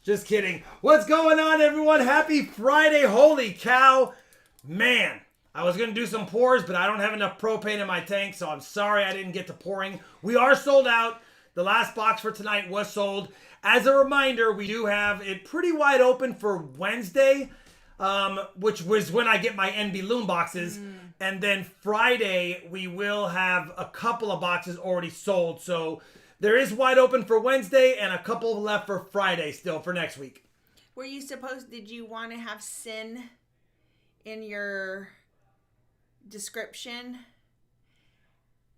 Just kidding. What's going on, everyone? Happy Friday. Holy cow. Man, I was going to do some pours, but I don't have enough propane in my tank, so I'm sorry I didn't get to pouring. We are sold out. The last box for tonight was sold. As a reminder, we do have it pretty wide open for Wednesday, which was when I get my NB Loom boxes. And then Friday, we will have a couple of boxes already sold. So there is wide open for Wednesday and a couple left for Friday still for next week. Did you want to have sin in your description?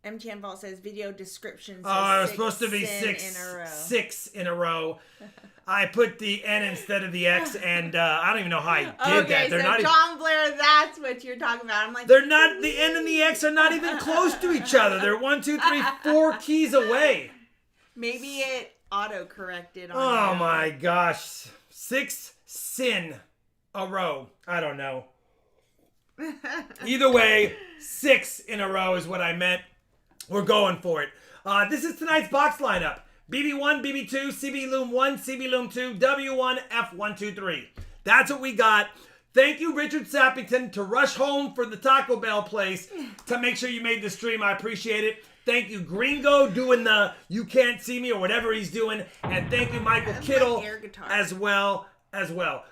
MTN Vault says video description. Oh, it was supposed to be six in a row. I put the N instead of the X, and I don't even know how I did that. They're not John Blair, that's what you're talking about. I'm like, they're not. The N and the X are not even close to each other. They're 1, 2, 3, 4 keys away. Maybe it auto-corrected on Oh you. my gosh. 6 sin a row. I don't know. Either way, 6 in a row is what I meant. We're going for it. This is tonight's box lineup. BB1, BB2, CB Loom 1, CB Loom 2, W1, F123. That's what we got. Thank you, Richard Sappington, to rush home for the Taco Bell place to make sure you made the stream. I appreciate it. Thank you, Gringo, doing the You Can't See Me or whatever he's doing. And thank you, Michael Kittle, as well.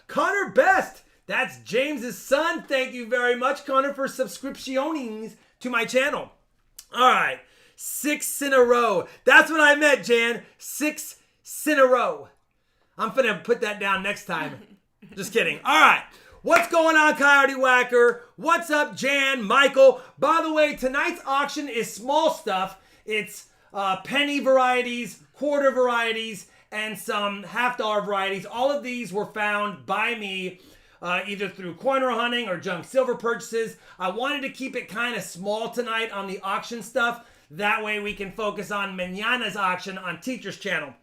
Connor Best, that's James's son. Thank you very much, Connor, for subscriptioning to my channel. All right, 6 in a row. That's what I meant, Jan. 6 in a row. I'm finna put that down next time. Just kidding. All right. What's going on, Coyote Whacker? What's up, Jan, Michael? By the way, tonight's auction is small stuff. It's penny varieties, quarter varieties, and some $half varieties. All of these were found by me either through coiner hunting or junk silver purchases. I wanted to keep it kind of small tonight on the auction stuff. That way we can focus on Mañana's auction on Teacher's Channel.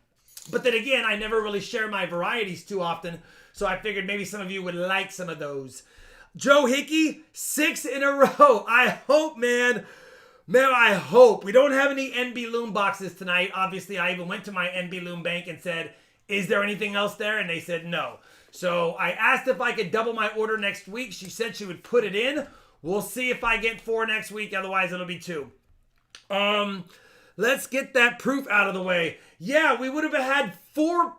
But then again, I never really share my varieties too often, so I figured maybe some of you would like some of those. Joe Hickey, 6 in a row. I hope, man. Man, I hope. We don't have any NB Loom boxes tonight. Obviously, I even went to my NB Loom bank and said, is there anything else there? And they said no. So I asked if I could double my order next week. She said she would put it in. We'll see if I get 4 next week. Otherwise, it'll be 2. Let's get that proof out of the way. Yeah, we would have had four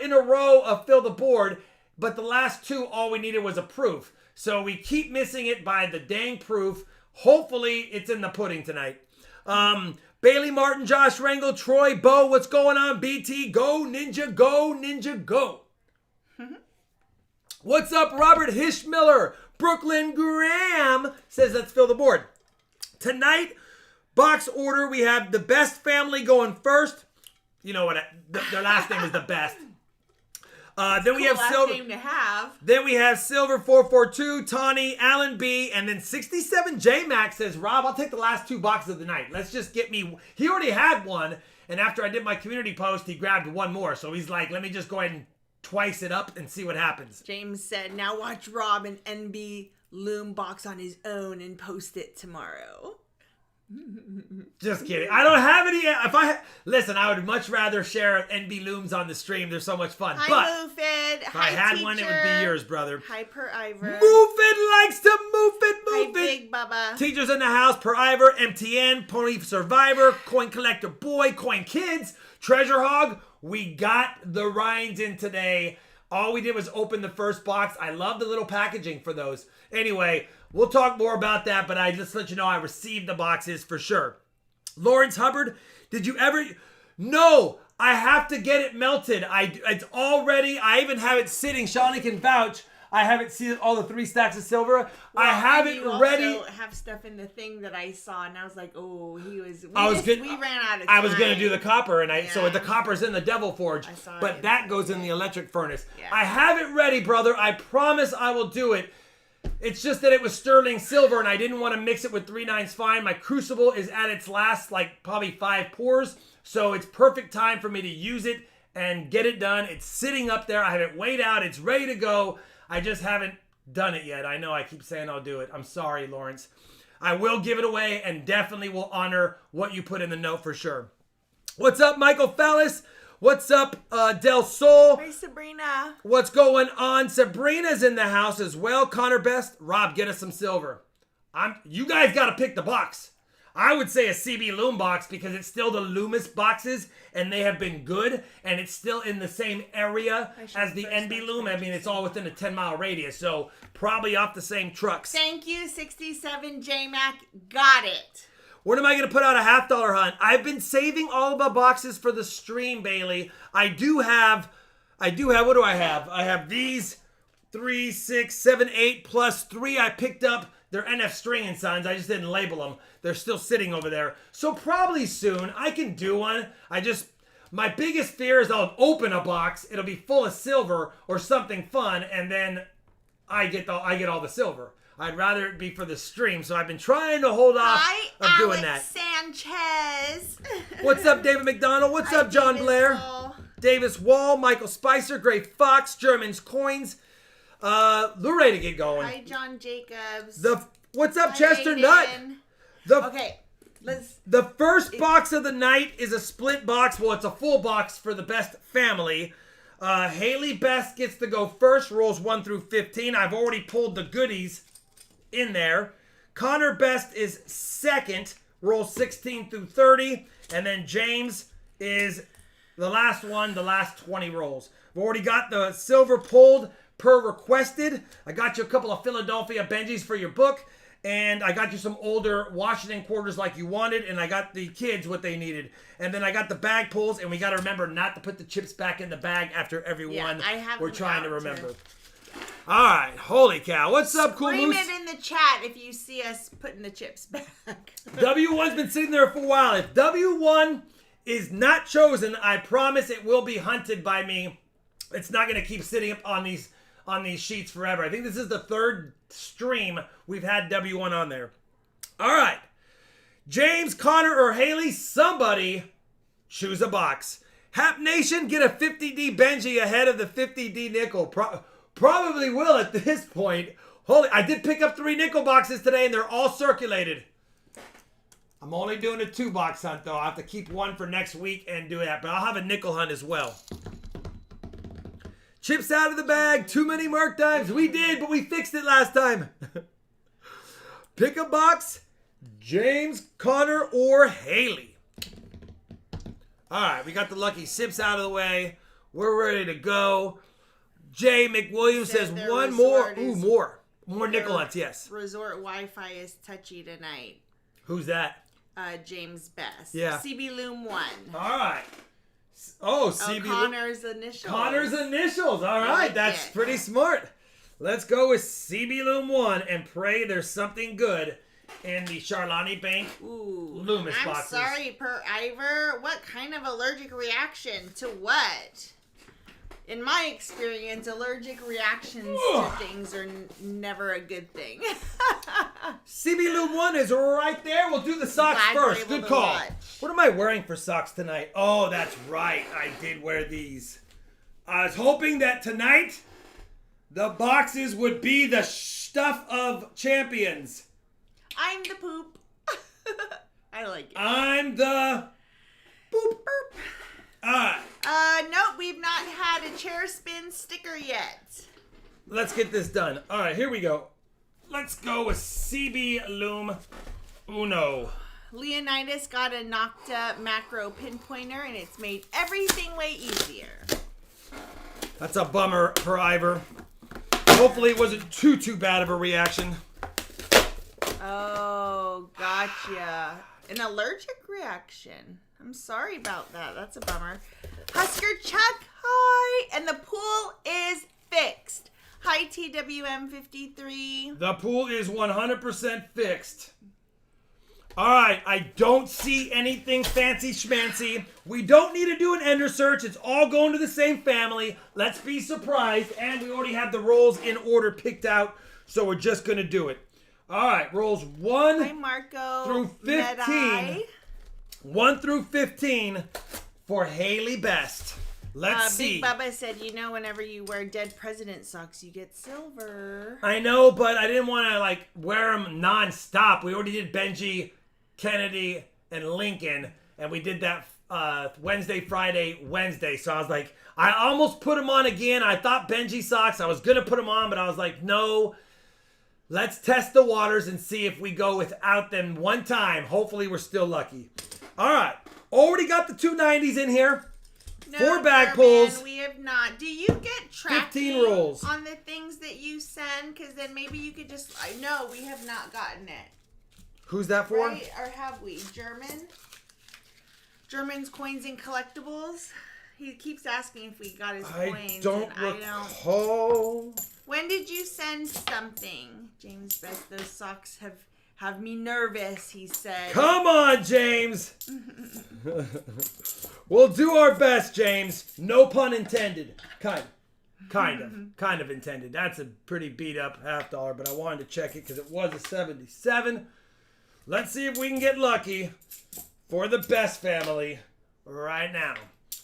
in a row of Fill the Board, but the last 2, all we needed was a proof. So we keep missing it by the dang proof. Hopefully, it's in the pudding tonight. Bailey Martin, Josh Rangel, Troy, Bo, what's going on? BT, go, Ninja, go, Ninja, go. What's up, Robert Hishmiller? Brooklyn Graham says, let's fill the board. Tonight, box order, we have the Best family going first. You know what? Their last name is the Best. Then we have Silver. Name to have. Then we have Silver 442, Tawny, Alan B, and then 67J Max says, Rob, I'll take the last 2 boxes of the night. Let's just get me. He already had one, and after I did my community post, he grabbed one more. So he's like, let me just go ahead and twice it up and see what happens. James said, now watch Rob an NB Loom box on his own and post it tomorrow. Just kidding. I don't have any. Listen, I would much rather share NB Looms on the stream. They're so much fun. Hi, but Moofid. If I had one, it would be yours, brother. Hi, Per Ivor. Moofid likes to move it. Hi, Big Bubba. Teachers in the house, Per Ivor, MTN, Pony Survivor, Coin Collector Boy, Coin Kids, Treasure Hog. We got the rinds in today. All we did was open the first box. I love the little packaging for those. Anyway, we'll talk more about that, but I just let you know I received the boxes for sure. Lawrence Hubbard, did you ever? No, I have to get it melted. It's all ready. I even have it sitting. Shawnee can vouch. I haven't seen all the 3 stacks of silver. Well, I have it ready. You also have stuff in the thing that I saw, and I was like, oh, we ran out of time. I was going to do the copper, and so the copper's in the Devil Forge, but that goes in the electric furnace. Yeah. I have it ready, brother. I promise I will do it. It's just that it was sterling silver, and I didn't want to mix it with 3/9 fine. My crucible is at its last, probably 5 pours, so it's perfect time for me to use it and get it done. It's sitting up there. I have it weighed out. It's ready to go. I just haven't done it yet. I know I keep saying I'll do it. I'm sorry, Lawrence. I will give it away and definitely will honor what you put in the note for sure. What's up, Michael Fallis? What's up, Del Sol? Hey, Sabrina. What's going on? Sabrina's in the house as well. Connor Best. Rob, get us some silver. You guys got to pick the box. I would say a CB Loom box because it's still the Loomis boxes and they have been good and it's still in the same area as the NB Loom. I mean, it's all within a 10-mile radius, so probably off the same trucks. Thank you, 67 J-Mac. Got it. When am I going to put out a $50 hunt? I've been saving all of my boxes for the stream, Bailey. I do have, what do I have? I have these 3, 6, 7, 8 plus 3 I picked up. They're NF stringing signs. I just didn't label them. They're still sitting over there. So probably soon I can do one. My biggest fear is I'll open a box. It'll be full of silver or something fun. And then I get all the silver. I'd rather it be for the stream. So I've been trying to hold off of doing that. Sanchez. What's up, David McDonald? What's up, John Blair? Davis Wall, Michael Spicer, Gray Fox, German's Coins. We're ready to get going. Hi, John Jacobs. What's up, Hi, Chester Aiden. Nut? Okay, The first box of the night is a split box. Well, it's a full box for the Best family. Haley Best gets to go first, rolls 1 through 15. I've already pulled the goodies in there. Connor Best is second, rolls 16 through 30. And then James is the last one, the last 20 rolls. I've already got the silver pulled per requested. I got you a couple of Philadelphia Benjis for your book. And I got you some older Washington quarters like you wanted. And I got the kids what they needed. And then I got the bag pulls. And we got to remember not to put the chips back in the bag after every one. We're trying to remember. All right. Holy cow. What's up, Cool Moose? Scream it in the chat if you see us putting the chips back. W1's been sitting there for a while. If W1 is not chosen, I promise it will be hunted by me. It's not going to keep sitting up on these sheets forever. I think this is the third stream we've had W1 on there. All right. James, Connor, or Haley, somebody choose a box. Hap Nation, get a 50D Benji ahead of the 50D nickel. Probably will at this point. I did pick up 3 nickel boxes today and they're all circulated. I'm only doing a 2-box hunt though. I'll have to keep one for next week and do that. But I'll have a nickel hunt as well. Chips out of the bag. Too many mark dimes. We did, but we fixed it last time. Pick a box. James, Connor, or Haley. All right, we got the lucky sips out of the way. We're ready to go. Jay McWilliams says one more. Ooh, more. More nickel hunts, yes. Resort Wi-Fi is touchy tonight. Who's that? James Best. Yeah. CB Loom 1. All right. Oh, CB Connor's initials. Connor's initials. All right, that's pretty smart. Let's go with CB Loom 1 and pray there's something good in the Charlani Bank Loomis boxes. I'm sorry, Per Ivor. What kind of allergic reaction to what? In my experience, allergic reactions to things are never a good thing. CB Loom 1 is right there. We'll do the socks first. Good call. Watch. What am I wearing for socks tonight? Oh, that's right. I did wear these. I was hoping that tonight the boxes would be the stuff of champions. I'm the poop. I like it. I'm the boop. Burp. Nope, we've not had a chair spin sticker yet. Let's get this done. All right, here we go. Let's go with CB Loom Uno. Leonidas got a Nocta macro pinpointer, and it's made everything way easier. That's a bummer for Ivor. Hopefully it wasn't too bad of a reaction. Oh, gotcha. An allergic reaction. I'm sorry about that. That's a bummer. Husker Chuck, hi. And the pool is fixed. Hi, TWM53. The pool is 100% fixed. All right, I don't see anything fancy schmancy. We don't need to do an ender search. It's all going to the same family. Let's be surprised. And we already have the rolls in order picked out, so we're just going to do it. All right, rolls 1 Hi, Marco. through 15. 1 through 15 for Haley Best. Let's see. Big Bubba said, whenever you wear dead president socks, you get silver. I know, but I didn't want to wear them non-stop. We already did Benji, Kennedy, and Lincoln, and we did that Wednesday, Friday, Wednesday. So I was like, I almost put them on again. I thought Benji socks. I was going to put them on, but I was like, no. Let's test the waters and see if we go without them one time. Hopefully we're still lucky. All right. Already got the 290s in here. No, 4 bag pulls. We have not. Do you get tracking 15 rolls on the things that you send? Because then maybe you could just... I know we have not gotten it. Who's that for? Right? Or have we? German's Coins and Collectibles. He keeps asking if we got his coins. I don't recall. When did you send something? James Best, those socks have me nervous, he said. Come on, James. We'll do our best, James. No pun intended. Kind of intended. That's a pretty beat up $50, but I wanted to check it because it was a 77. Let's see if we can get lucky for the Best family right now.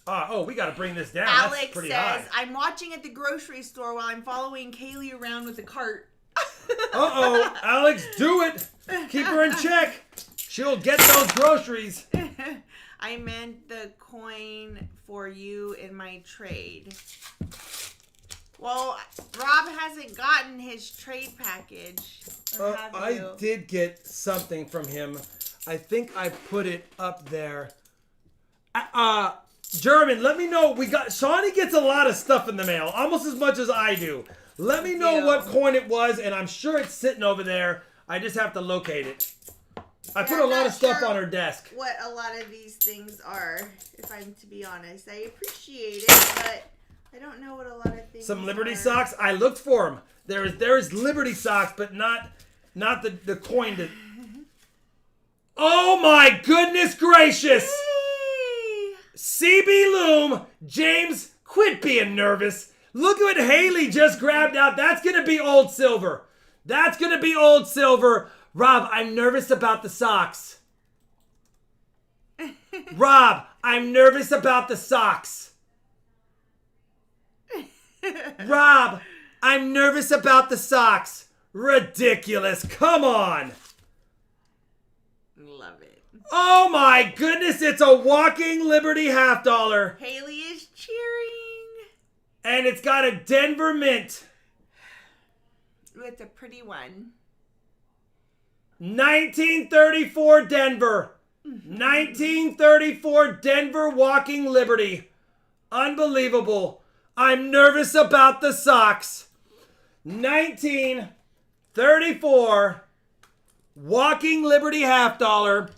Oh, we got to bring this down. Alex That's pretty says, high. I'm watching at the grocery store while I'm following Kaylee around with a cart. Uh-oh, Alex, do it. Keep her in check. She'll get those groceries. I meant the coin for you in my trade. Well, Rob hasn't gotten his trade package. Or have I you? did get something from him. I think I put it up there. German, let me know. Shawnee gets a lot of stuff in the mail, almost as much as I do. Let me know what coin it was, and I'm sure it's sitting over there. I just have to locate it. I put a lot of stuff on her desk. What a lot of these things are, if I'm to be honest. I appreciate it, but I don't know what a lot of things Some Liberty are. socks. I looked for them. There is Liberty socks, but not the coin to... Oh my goodness gracious! Yay! CB Loom, James, quit being nervous. Look at what Haley just grabbed out. That's going to be old silver. That's going to be old silver. Rob, I'm nervous about the socks. Rob, I'm nervous about the socks. Rob, I'm nervous about the socks. Ridiculous. Come on. Love it. Oh my goodness, it's a walking Liberty $50. Haley is cheering. And it's got a Denver mint. It's a pretty one. 1934 Denver. 1934 Denver Walking Liberty. Unbelievable. I'm nervous about the socks. 1934 Walking Liberty $50.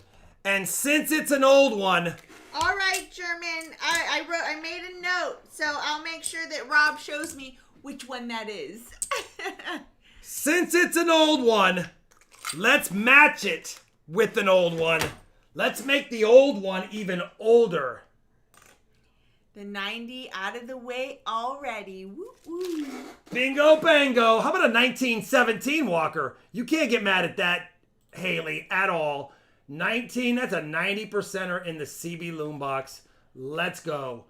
And since it's an old one... All right, German. I made a note, so I'll make sure that Rob shows me which one that is. Since it's an old one, let's match it with an old one. Let's make the old one even older. The 90 out of the way already. Woo woo. Bingo bango. How about a 1917 Walker? You can't get mad at that, Haley, at all. 19, that's a 90%er in the CB Loom box. Let's go.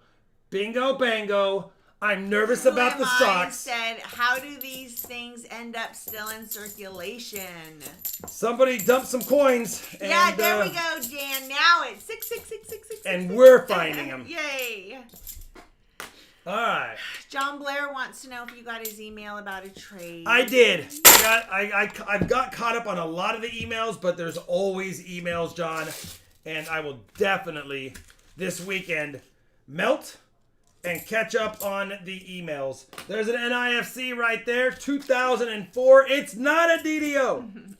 Bingo bango. I'm nervous about the socks. Said, how do these things end up still in circulation? Somebody dumped some coins. And, yeah, there we go, Dan. Now it's 66666. And we're finding them. Yay. All right. John Blair wants to know if you got his email about a trade. I did. I've got caught up on a lot of the emails, but there's always emails, John. And I will definitely, this weekend, melt and catch up on the emails. There's an NIFC right there, 2004. It's not a DDO.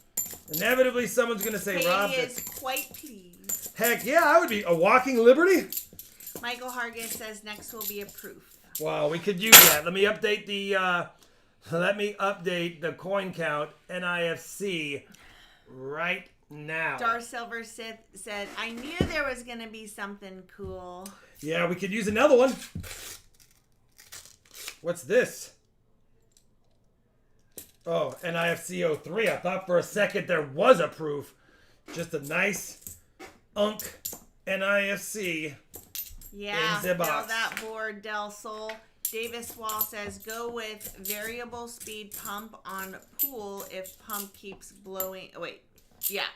Inevitably, someone's going to say, Rob, he is quite pleased. Heck yeah, I would be a walking Liberty. Michael Hargis says next will be a proof. Wow, we could use that. Let me update the coin count NIFC right now. Dar Silver Sith said, I knew there was going to be something cool. Yeah, we could use another one. What's this? Oh, NIFC 03. I thought for a second there was a proof. Just a nice NIFC. Yeah, in the fill box. that board, Del Sol. Davis Wall says, go with variable speed pump on pool if pump keeps blowing. Oh, wait. Yeah.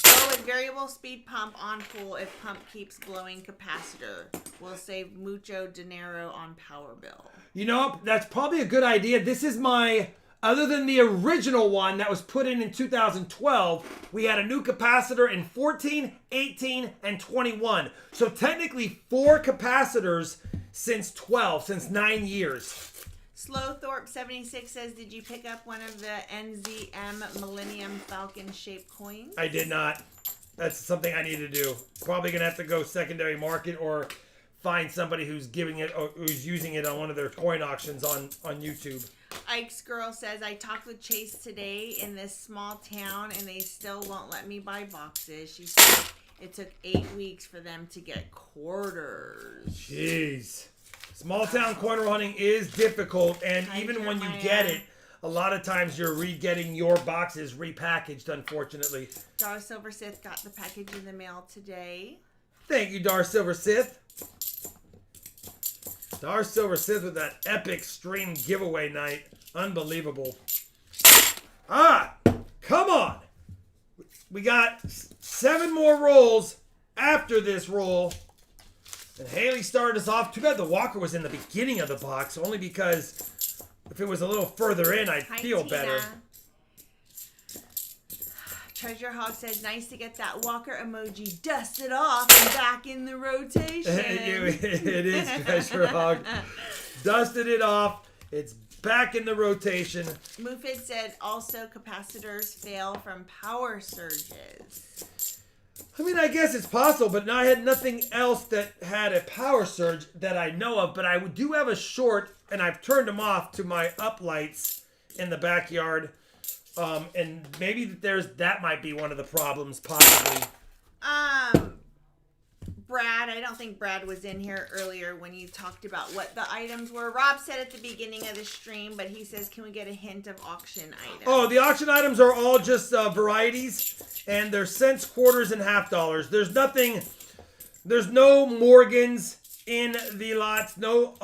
Go with variable speed pump on pool if pump keeps blowing capacitor. Will save mucho dinero on power bill. You know, that's probably a good idea. This is my, other than the original one that was put in 2012, we had a new capacitor in 14, 18, and 21. So technically 4 capacitors since 9 years. Slowthorpe76 says, did you pick up one of the NZM Millennium Falcon shaped coins? I did not. That's something I need to do. Probably going to have to go secondary market or find somebody who's giving it or who's using it on one of their coin auctions on YouTube. Ike's girl says, I talked with Chase today in this small town and they still won't let me buy boxes. She said it took 8 weeks for them to get quarters. Jeez. Small town corner hunting is difficult, and even when you get it, a lot of times you're re-getting your boxes repackaged, unfortunately. Dar Silver Sith got the package in the mail today. Thank you, Dar Silver Sith. Dar Silver Sith with that epic stream giveaway night. Unbelievable. Come on. We got 7 more rolls after this roll. And Haley started us off. Too bad the Walker was in the beginning of the box, only because if it was a little further in, I'd feel Tina. better. Treasure Hog says, nice to get that Walker emoji dusted off and back in the rotation. It is, Treasure Hog. Dusted it off. It's back in the rotation. Mufid said, also capacitors fail from power surges. I mean, I guess it's possible, but I had nothing else that had a power surge that I know of. But I do have a short, and I've turned them off to my uplights in the backyard. And maybe that might be one of the problems, possibly. Brad, I don't think Brad was in here earlier when you talked about what the items were. Rob said at the beginning of the stream, but he says, can we get a hint of auction items? Oh, the auction items are all just varieties, and they're cents, quarters, and half dollars. There's no Morgans in the lots, no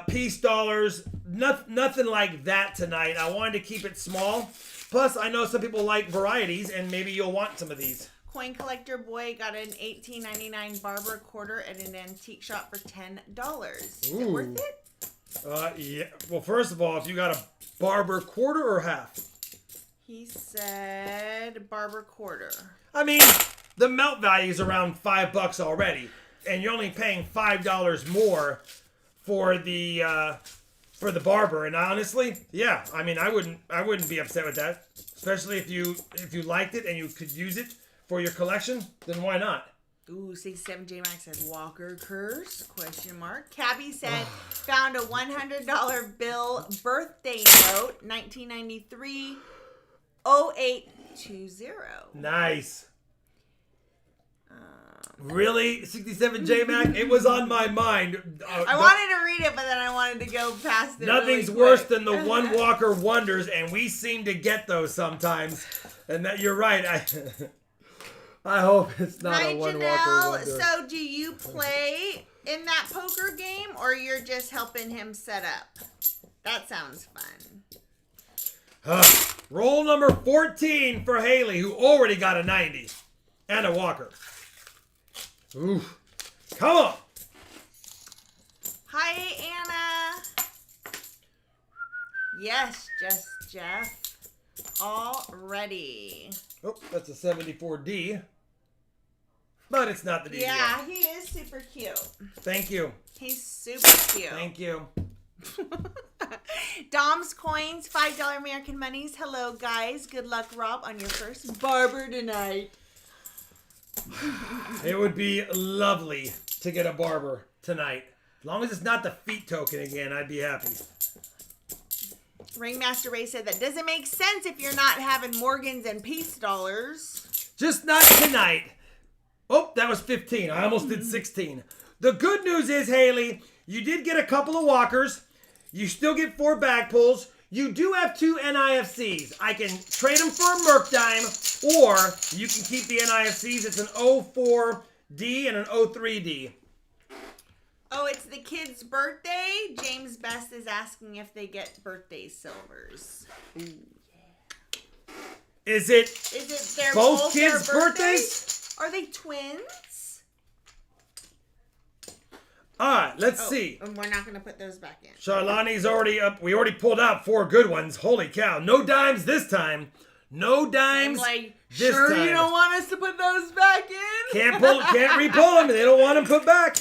piece dollars, nothing like that tonight. I wanted to keep it small. Plus, I know some people like varieties, and maybe you'll want some of these. Coin Collector Boy got an $18.99 barber quarter at an antique shop for $10. Is it worth it? Yeah. Well, first of all, if you got a barber quarter or half? He said barber quarter. I mean, the melt value is around $5 already, and you're only paying $5 more for the barber. And honestly, yeah, I mean, I wouldn't be upset with that, especially if you liked it and you could use it for your collection, then why not? Ooh, 67J Max said Walker curse? ? Cabby said found a $100 bill birthday note, 1993 0820. Nice. Really? 67J Mac? It was on my mind. I wanted to read it, but then I wanted to go past it. Nothing's really worse than the one Walker wonders, and we seem to get those sometimes. And that you're right. I hope it's not a one Walker wonder. So do you play in that poker game, or you're just helping him set up? That sounds fun. Roll number 14 for Haley, who already got a 90 and a Walker. Ooh, come on. Hi, Anna. Yes, just Jeff. Already. Oh, that's a 74D. But it's not the DDR. Yeah, he is super cute. Thank you. He's super cute. Thank you. Dom's Coins, $5 American Monies. Hello, guys. Good luck, Rob, on your first barber tonight. It would be lovely to get a barber tonight. As long as it's not the feet token again, I'd be happy. Ringmaster Ray said that doesn't make sense if you're not having Morgans and piece dollars. Just not tonight. Oh, that was 15. I almost did 16. The good news is, Haley, you did get a couple of Walkers. You still get 4 bag pulls. You do have 2 NIFCs. I can trade them for a Merc Dime, or you can keep the NIFCs. It's an 04D and an 03D. Oh, it's the kid's birthday. James Best is asking if they get birthday silvers. Ooh, yeah. Is it their both their kids' birthdays? Are they twins? All right, let's see. And we're not going to put those back in. Charlani's already up. We already pulled out 4 good ones. Holy cow. No dimes this time. No dimes this sure time. You don't want us to put those back in? Can't re-pull them. They don't want them put back.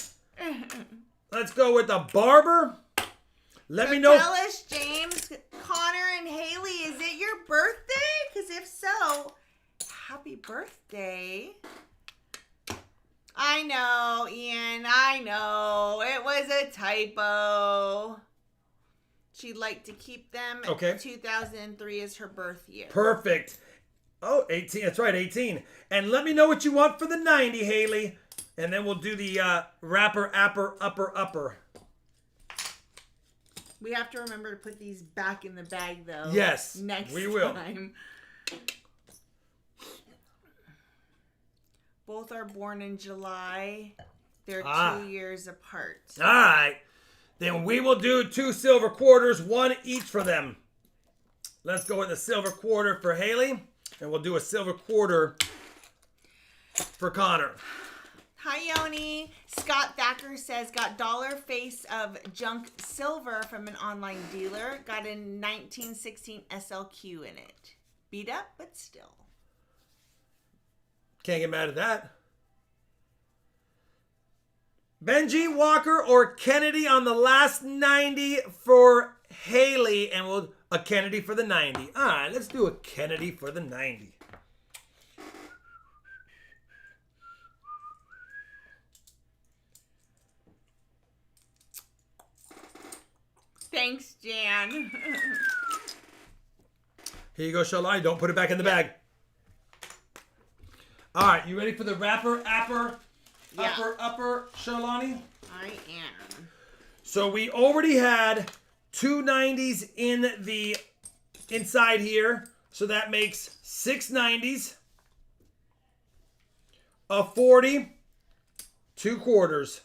Let's go with the barber. Let me know. Tell us, James, Connor, and Haley, is it your birthday? Because if so, happy birthday. I know, Ian. I know. It was a typo. She'd like to keep them. Okay. 2003 is her birth year. Perfect. Oh, 18. That's right, 18. And let me know what you want for the 90, Haley. And then we'll do the wrapper, upper. We have to remember to put these back in the bag, though. Yes, next we will. time. Both are born in July. They're 2 years apart. All right. Then we will do 2 silver quarters, 1 each for them. Let's go with a silver quarter for Haley. And we'll do a silver quarter for Connor. Hi, Yoni. Scott Thacker says, got dollar face of junk silver from an online dealer. Got a 1916 SLQ in it. Beat up, but still. Can't get mad at that. Benji, Walker, or Kennedy on the last 90 for Haley. And we'll a Kennedy for the 90. All right, let's do a Kennedy for the 90. Thanks, Jan. Here you go, Shalai. Don't put it back in the bag. All right, you ready for the wrapper, upper, Shalani? I am. So we already had 2 90s in the inside here. So that makes 6 90s, a 40, 2 quarters.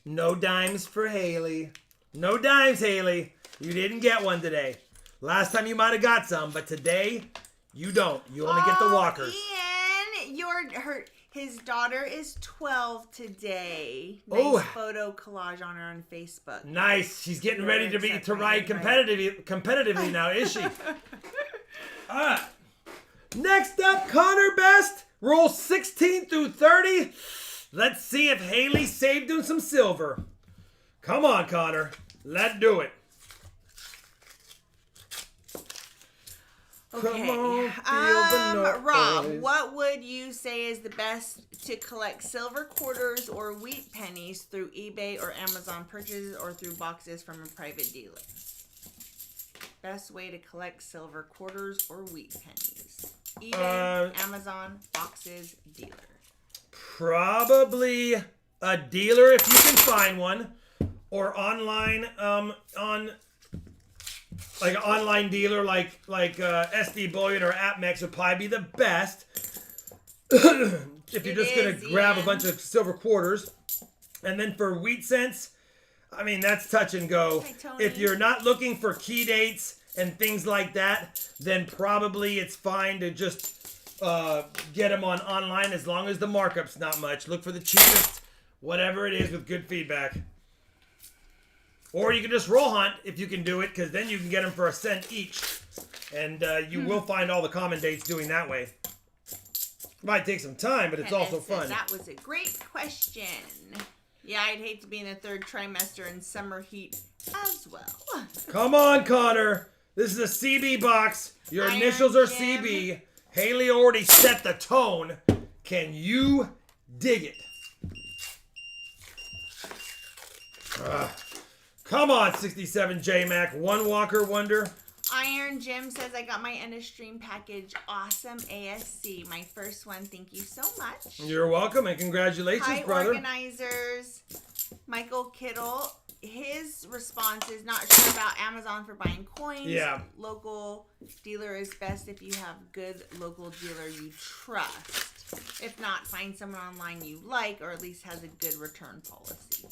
No dimes for Haley. No dimes, Haley. You didn't get one today. Last time you might have got some, but today you don't. You only get the walkers. Ian, his daughter is 12 today. Nice photo collage on her on Facebook. Nice. She's getting ready to ride competitively now, is she? All right. Next up, Connor Best. Roll 16 through 30. Let's see if Haley saved him some silver. Come on, Connor. Let's do it. Okay. Come on, feel the Rob, noise. what would you say is the best to collect silver quarters or wheat pennies through eBay or Amazon purchases or through boxes from a private dealer? Best way to collect silver quarters or wheat pennies. eBay, Amazon, boxes, dealer. Probably a dealer if you can find one. Or online, on like an online dealer like SD Bullion or AppMex would probably be the best. If you're just gonna grab a bunch of silver quarters. And then for wheat cents, I mean that's touch and go. If you're not looking for key dates and things like that, then probably it's fine to just get them online as long as the markup's not much. Look for the cheapest, whatever it is with good feedback. Or you can just roll hunt if you can do it, because then you can get them for $0.01 each. And you will find all the common dates doing that way. Might take some time, but it's also fun. That was a great question. Yeah, I'd hate to be in the 3rd trimester in summer heat as well. Come on, Connor. This is a CB box. Your initials are CB. Haley already set the tone. Can you dig it? Come on, 67 J-Mac. 1 Walker Wonder. Iron Jim says, I got my end of stream package. Awesome ASC. My first one. Thank you so much. You're welcome, and congratulations, brother. Organizers. Michael Kittle. His response is not sure about Amazon for buying coins. Yeah. Local dealer is best if you have good local dealer you trust. If not, find someone online you like or at least has a good return policy.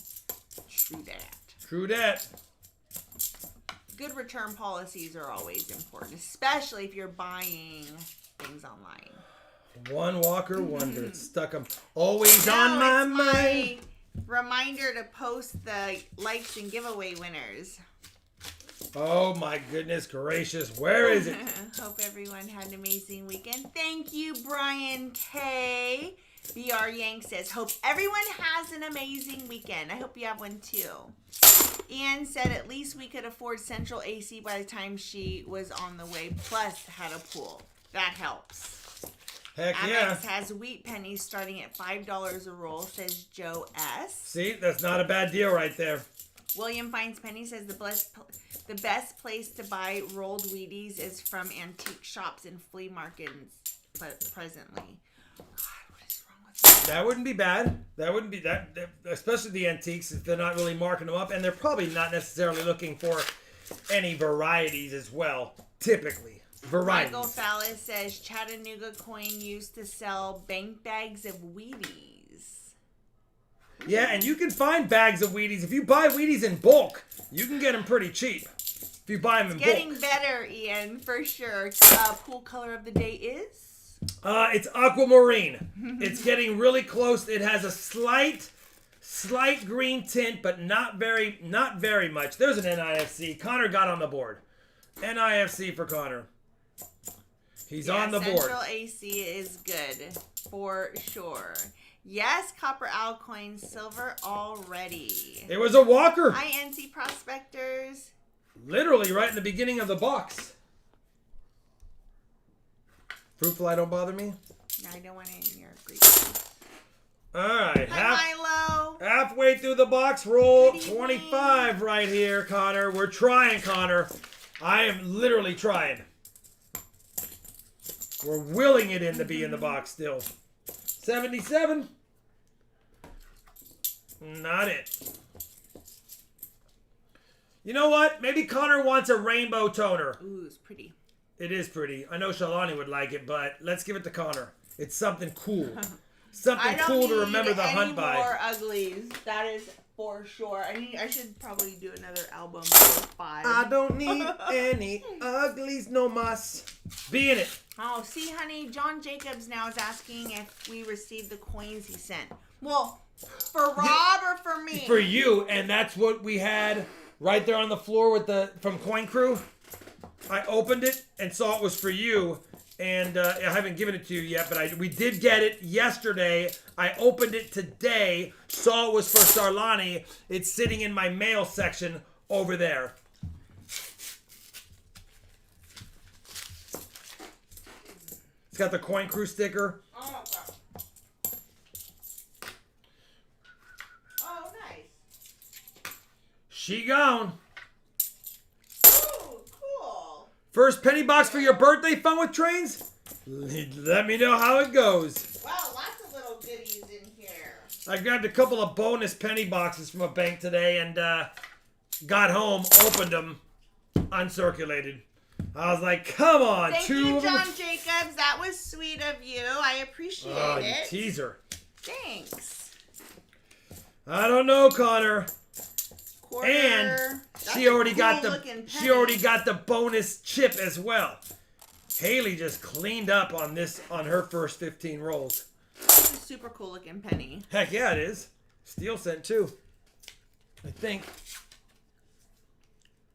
True that. True that. Good return policies are always important, especially if you're buying things online. One Walker Wonder. It stuck him always on my mind. Reminder to post the likes and giveaway winners. Oh my goodness gracious. Where is it? Hope everyone had an amazing weekend. Thank you, Brian K. BR Yang says, hope everyone has an amazing weekend. I hope you have one too. Ian said at least we could afford central AC by the time she was on the way, plus had a pool. That helps. Heck Amex yeah. has wheat pennies starting at $5 a roll, says Joe S. See, that's not a bad deal right there. William Finds Penny says the best place to buy rolled Wheaties is from antique shops and flea markets presently. God, what is wrong with that? That wouldn't be bad. That wouldn't be that, especially the antiques, if they're not really marking them up, and they're probably not necessarily looking for any varieties as well. Typically, varieties. Michael Fallis says Chattanooga Coin used to sell bank bags of Wheaties. Yeah, and you can find bags of Wheaties. If you buy Wheaties in bulk, you can get them pretty cheap. If you buy them in bulk. Getting better, Ian, for sure. Pool color of the day is? It's aquamarine. It's getting really close. It has a slight green tint, but not very much. There's an NIFC. Connor got on the board. NIFC for Connor. He's on the board. Central AC is good for sure. Yes, copper alcoin, silver already. It was a walker. INC prospectors. Literally right in the beginning of the box. Fruit fly don't bother me. No, I don't want it in your Greek. All right. Hi, Milo. Halfway through the box, roll Good evening. 25 right here, Connor. We're trying, Connor. I am literally trying. We're willing it in to be in the box still. 77. Not it. You know what? Maybe Connor wants a rainbow toner. Ooh, it's pretty. It is pretty. I know Shalani would like it, but let's give it to Connor. It's something cool. Something cool to remember the hunt by. I don't need more uglies. That is for sure. I should probably do another album for 5. I don't need any uglies, no mas. Be in it. Oh, see, honey, John Jacobs now is asking if we received the coins he sent. Well, for Rob or for me? For you, and that's what we had right there on the floor with from Coin Crew. I opened it and saw it was for you, and I haven't given it to you yet, but we did get it yesterday. I opened it today, saw it was for Sarlani. It's sitting in my mail section over there. It's got the Coin Crew sticker. Oh, nice. She gone. Ooh, cool. First penny box for your birthday fun with trains? Let me know how it goes. Wow, lots of little goodies in here. I grabbed a couple of bonus penny boxes from a bank today and got home, opened them, uncirculated. I was like, come on, Thank two you, of them. John Jacobs. That was sweet of you. I appreciate Oh, you it. teaser. Thanks. I don't know, Connor. Quarter. And That's she a already got cool-looking she penny. already got the bonus chip as well. Haley just cleaned up on her first 15 rolls. That's a super cool looking penny. Heck yeah, it is. Steel cent too. I think.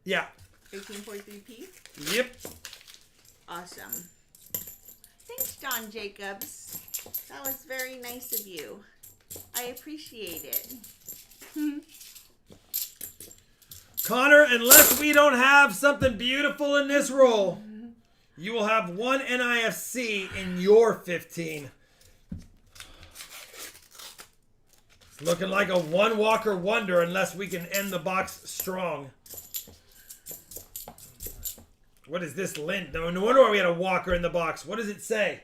Yeah. 18.3p. Yep. Awesome. Thanks, John Jacobs. That was very nice of you. I appreciate it. Connor, unless we don't have something beautiful in this roll, you will have one NIFC in your 15. It's looking like a one Walker Wonder unless we can end the box strong. What is this lint? No wonder why we had a Walker in the box. What does it say?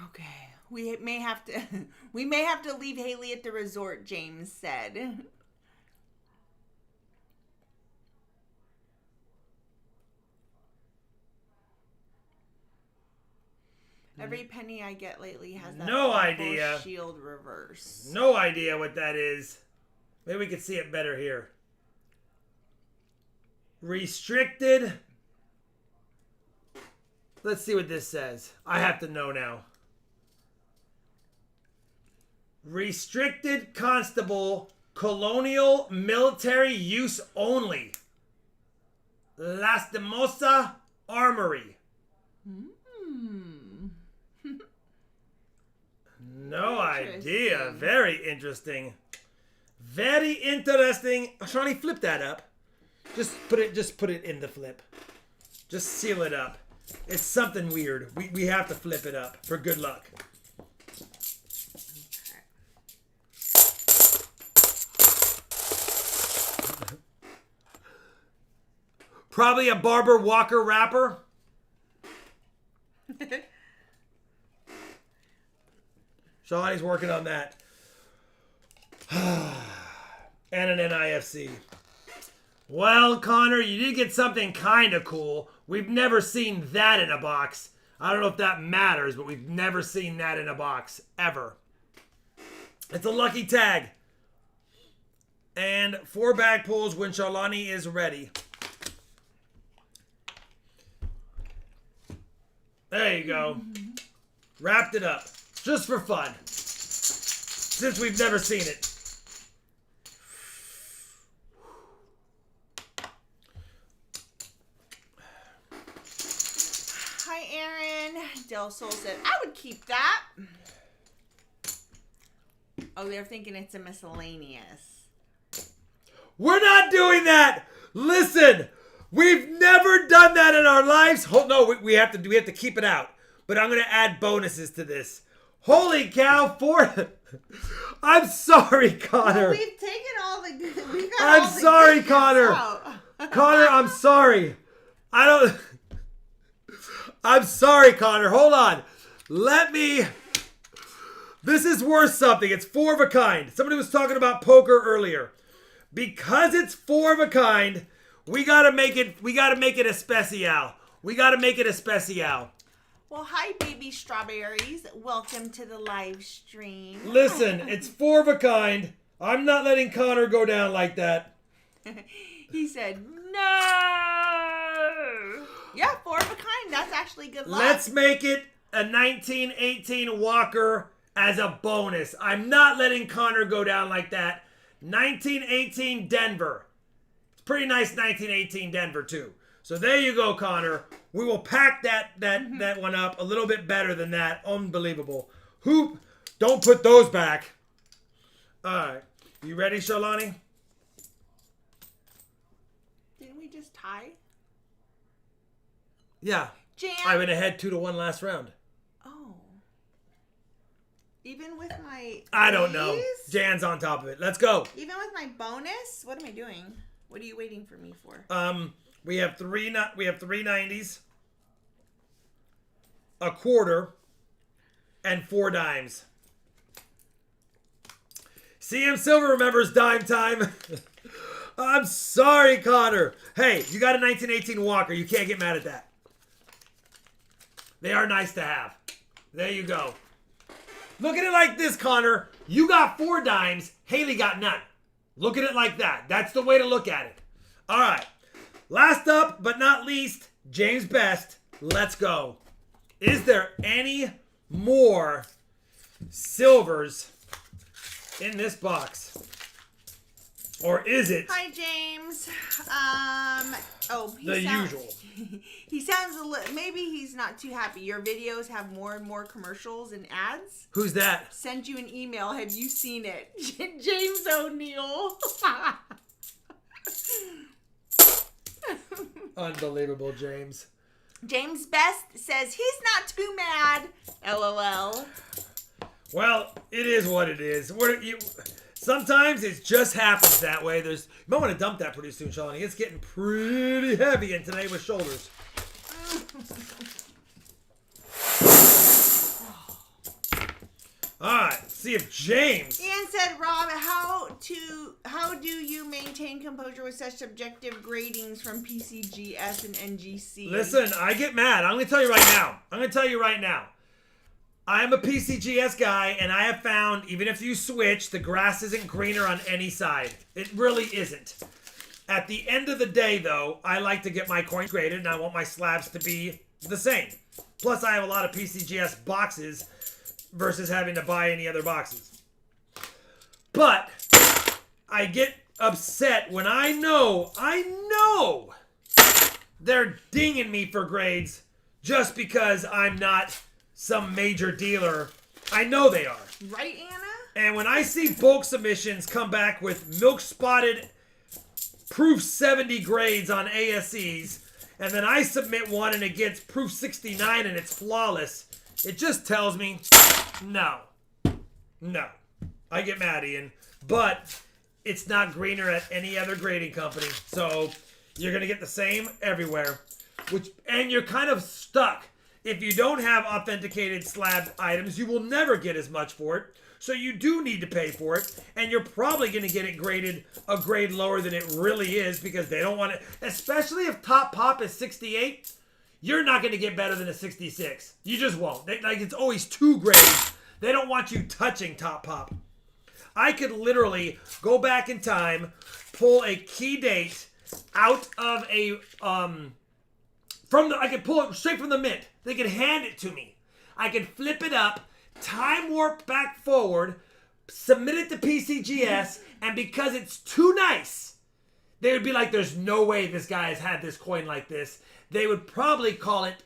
Okay. We may have to leave Haley at the resort, James said. Every penny I get lately has that No awful idea. shield reverse. No idea what that is. Maybe we can see it better here. Restricted. Let's see what this says. I have to know now. Restricted Constable, Colonial Military Use Only. Lastimosa Armory. No idea. Very interesting. Very interesting. Shawnee, flip that up. Just put it in the flip. Just seal it up. It's something weird. We have to flip it up for good luck. Probably a Barbara Walker wrapper. Shawnee's working on that. And an NIFC. Well, Connor, you did get something kind of cool. We've never seen that in a box. I don't know if that matters, but we've never seen that in a box, ever. It's a lucky tag. And 4 bag pulls when Shalani is ready. There you go. Wrapped it up. Just for fun. Since we've never seen it. Hi, Aaron. Del Sol said, I would keep that. Oh, they're thinking it's a miscellaneous. We're not doing that! Listen! We've never done that in our lives. No, we have to keep it out. But I'm going to add bonuses to this. Holy cow, 4... I'm sorry, Connor. Well, we've taken all the good... I'm sorry, Connor. Connor, I'm sorry. I'm sorry, Connor. Hold on. This is worth something. It's 4 of a kind. Somebody was talking about poker earlier. Because it's 4 of a kind... We gotta make it a special. We gotta make it a special. Well, hi, baby strawberries. Welcome to the live stream. Listen, it's 4 of a kind. I'm not letting Connor go down like that. He said, no. Yeah, 4 of a kind. That's actually good luck. Let's make it a 1918 Walker as a bonus. I'm not letting Connor go down like that. 1918 Denver. Pretty nice 1918 Denver too. So there you go, Connor. We will pack that one up a little bit better than that. Unbelievable. Hoop. Don't put those back. All right. You ready, Shalani? Didn't we just tie? Yeah. Jan. I went ahead 2-1 last round. Oh. Even with my... I don't know. Jan's on top of it. Let's go. Even with my bonus? What am I doing? What are you waiting for me for? We have 3 90s, a quarter, and 4 dimes. CM Silver remembers dime time. I'm sorry, Connor. Hey, you got a 1918 Walker. You can't get mad at that. They are nice to have. There you go. Look at it like this, Connor. You got 4 dimes. Haley got none. Look at it like that. That's the way to look at it. All right. Last up, but not least, James Best. Let's go. Is there any more silvers in this box? Or is it... Hi, James. The usual. He sounds a little... Maybe he's not too happy. Your videos have more and more commercials and ads. Who's that? Send you an email. Have you seen it? James O'Neill. Unbelievable, James. James Best says he's not too mad. LOL. Well, it is what it is. Sometimes it just happens that way. You might want to dump that pretty soon, Shawnee. It's getting pretty heavy in today with shoulders. All right, see if James... Ian said, Rob, how do you maintain composure with such subjective gradings from PCGS and NGC? Listen, I get mad. I'm going to tell you right now. I am a PCGS guy, and I have found, even if you switch, the grass isn't greener on any side. It really isn't. At the end of the day, though, I like to get my coins graded, and I want my slabs to be the same. Plus, I have a lot of PCGS boxes versus having to buy any other boxes. But I get upset when I know they're dinging me for grades just because I'm not some major dealer. I know they are. Right, Anna? And when I see bulk submissions come back with milk spotted proof 70 grades on ASEs, and then I submit one and it gets proof 69 and it's flawless, it just tells me, no. I get mad, Ian. But it's not greener at any other grading company. So you're going to get the same everywhere. And you're kind of stuck. If you don't have authenticated slab items, you will never get as much for it. So you do need to pay for it. And you're probably going to get it graded a grade lower than it really is because they don't want it. Especially if top pop is 68, you're not going to get better than a 66. You just won't. It's always 2 grades. They don't want you touching top pop. I could literally go back in time, pull a key date out of a I could pull it straight from the mint. They could hand it to me. I could flip it up, time warp back forward, submit it to PCGS, and because it's too nice, they would be like, there's no way this guy has had this coin like this. They would probably call it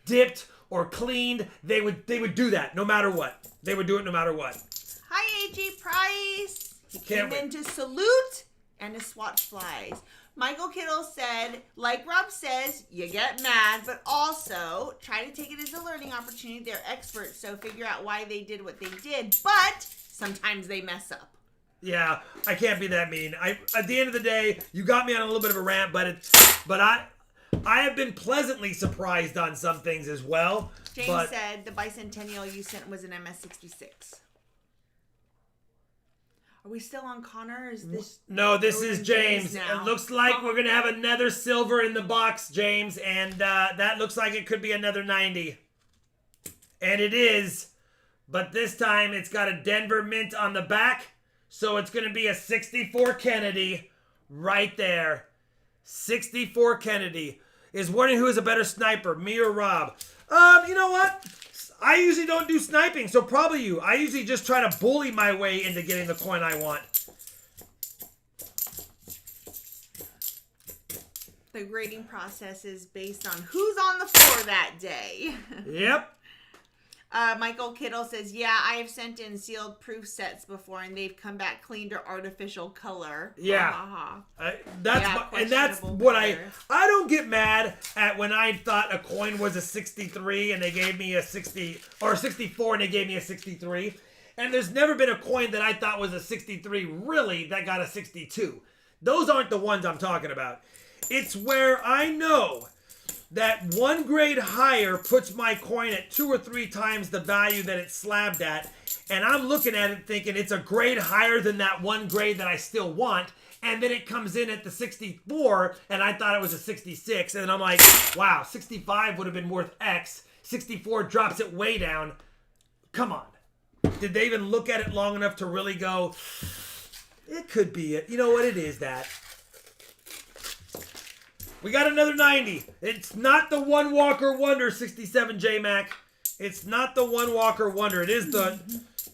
dipped or cleaned. They would do that no matter what. They would do it no matter what. Hi, AG Price. He Can't came wait. in to salute and to swatch flies. Michael Kittle said, like Rob says, you get mad, but also try to take it as a learning opportunity. They're experts, so figure out why they did what they did. But sometimes they mess up. Yeah, I can't be that mean. At the end of the day, you got me on a little bit of a rant, but I have been pleasantly surprised on some things as well. James said the bicentennial you sent was an MS-66. Are we still on Connor? Or is this? No, this is James. now. It looks like we're going to have another silver in the box, James, and that looks like it could be another 90. And it is, but this time it's got a Denver mint on the back, so it's going to be a 64 Kennedy right there. 64 Kennedy. Is wondering who is a better sniper, me or Rob? You know what? I usually don't do sniping, so probably you. I usually just try to bully my way into getting the coin I want. The grading process is based on who's on the floor that day. Yep. Michael Kittle says, yeah, I have sent in sealed proof sets before, and they've come back cleaned or artificial color. Yeah. That's what I don't get mad at when I thought a coin was a 63 and they gave me a 60, or a 64 and they gave me a 63. And there's never been a coin that I thought was a 63 really that got a 62. Those aren't the ones I'm talking about. It's where I know that 1 grade higher puts my coin at 2 or 3 times the value that it's slabbed at. And I'm looking at it thinking it's a grade higher than that 1 grade that I still want. And then it comes in at the 64 and I thought it was a 66. And I'm like, wow, 65 would have been worth X. 64 drops it way down. Come on. Did they even look at it long enough to really go, it could be it. You know what? It is that. We got another 90. It's not the One Walker Wonder 67 J-Mac. It's not the One Walker Wonder. It is the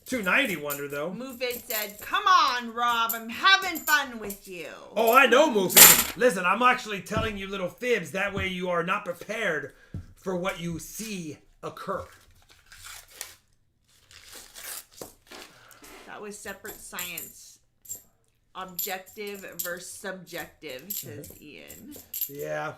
290 Wonder, though. Mufid said, come on, Rob. I'm having fun with you. Oh, I know, Mufid. Listen, I'm actually telling you little fibs. That way you are not prepared for what you see occur. That was separate science. Objective versus subjective, says Ian. Yeah.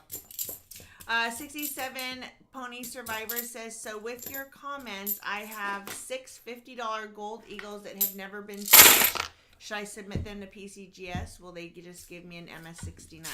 67 Pony Survivor says, so with your comments, I have 6 $50 gold eagles that have never been touched. Should I submit them to PCGS? Will they just give me an MS-69?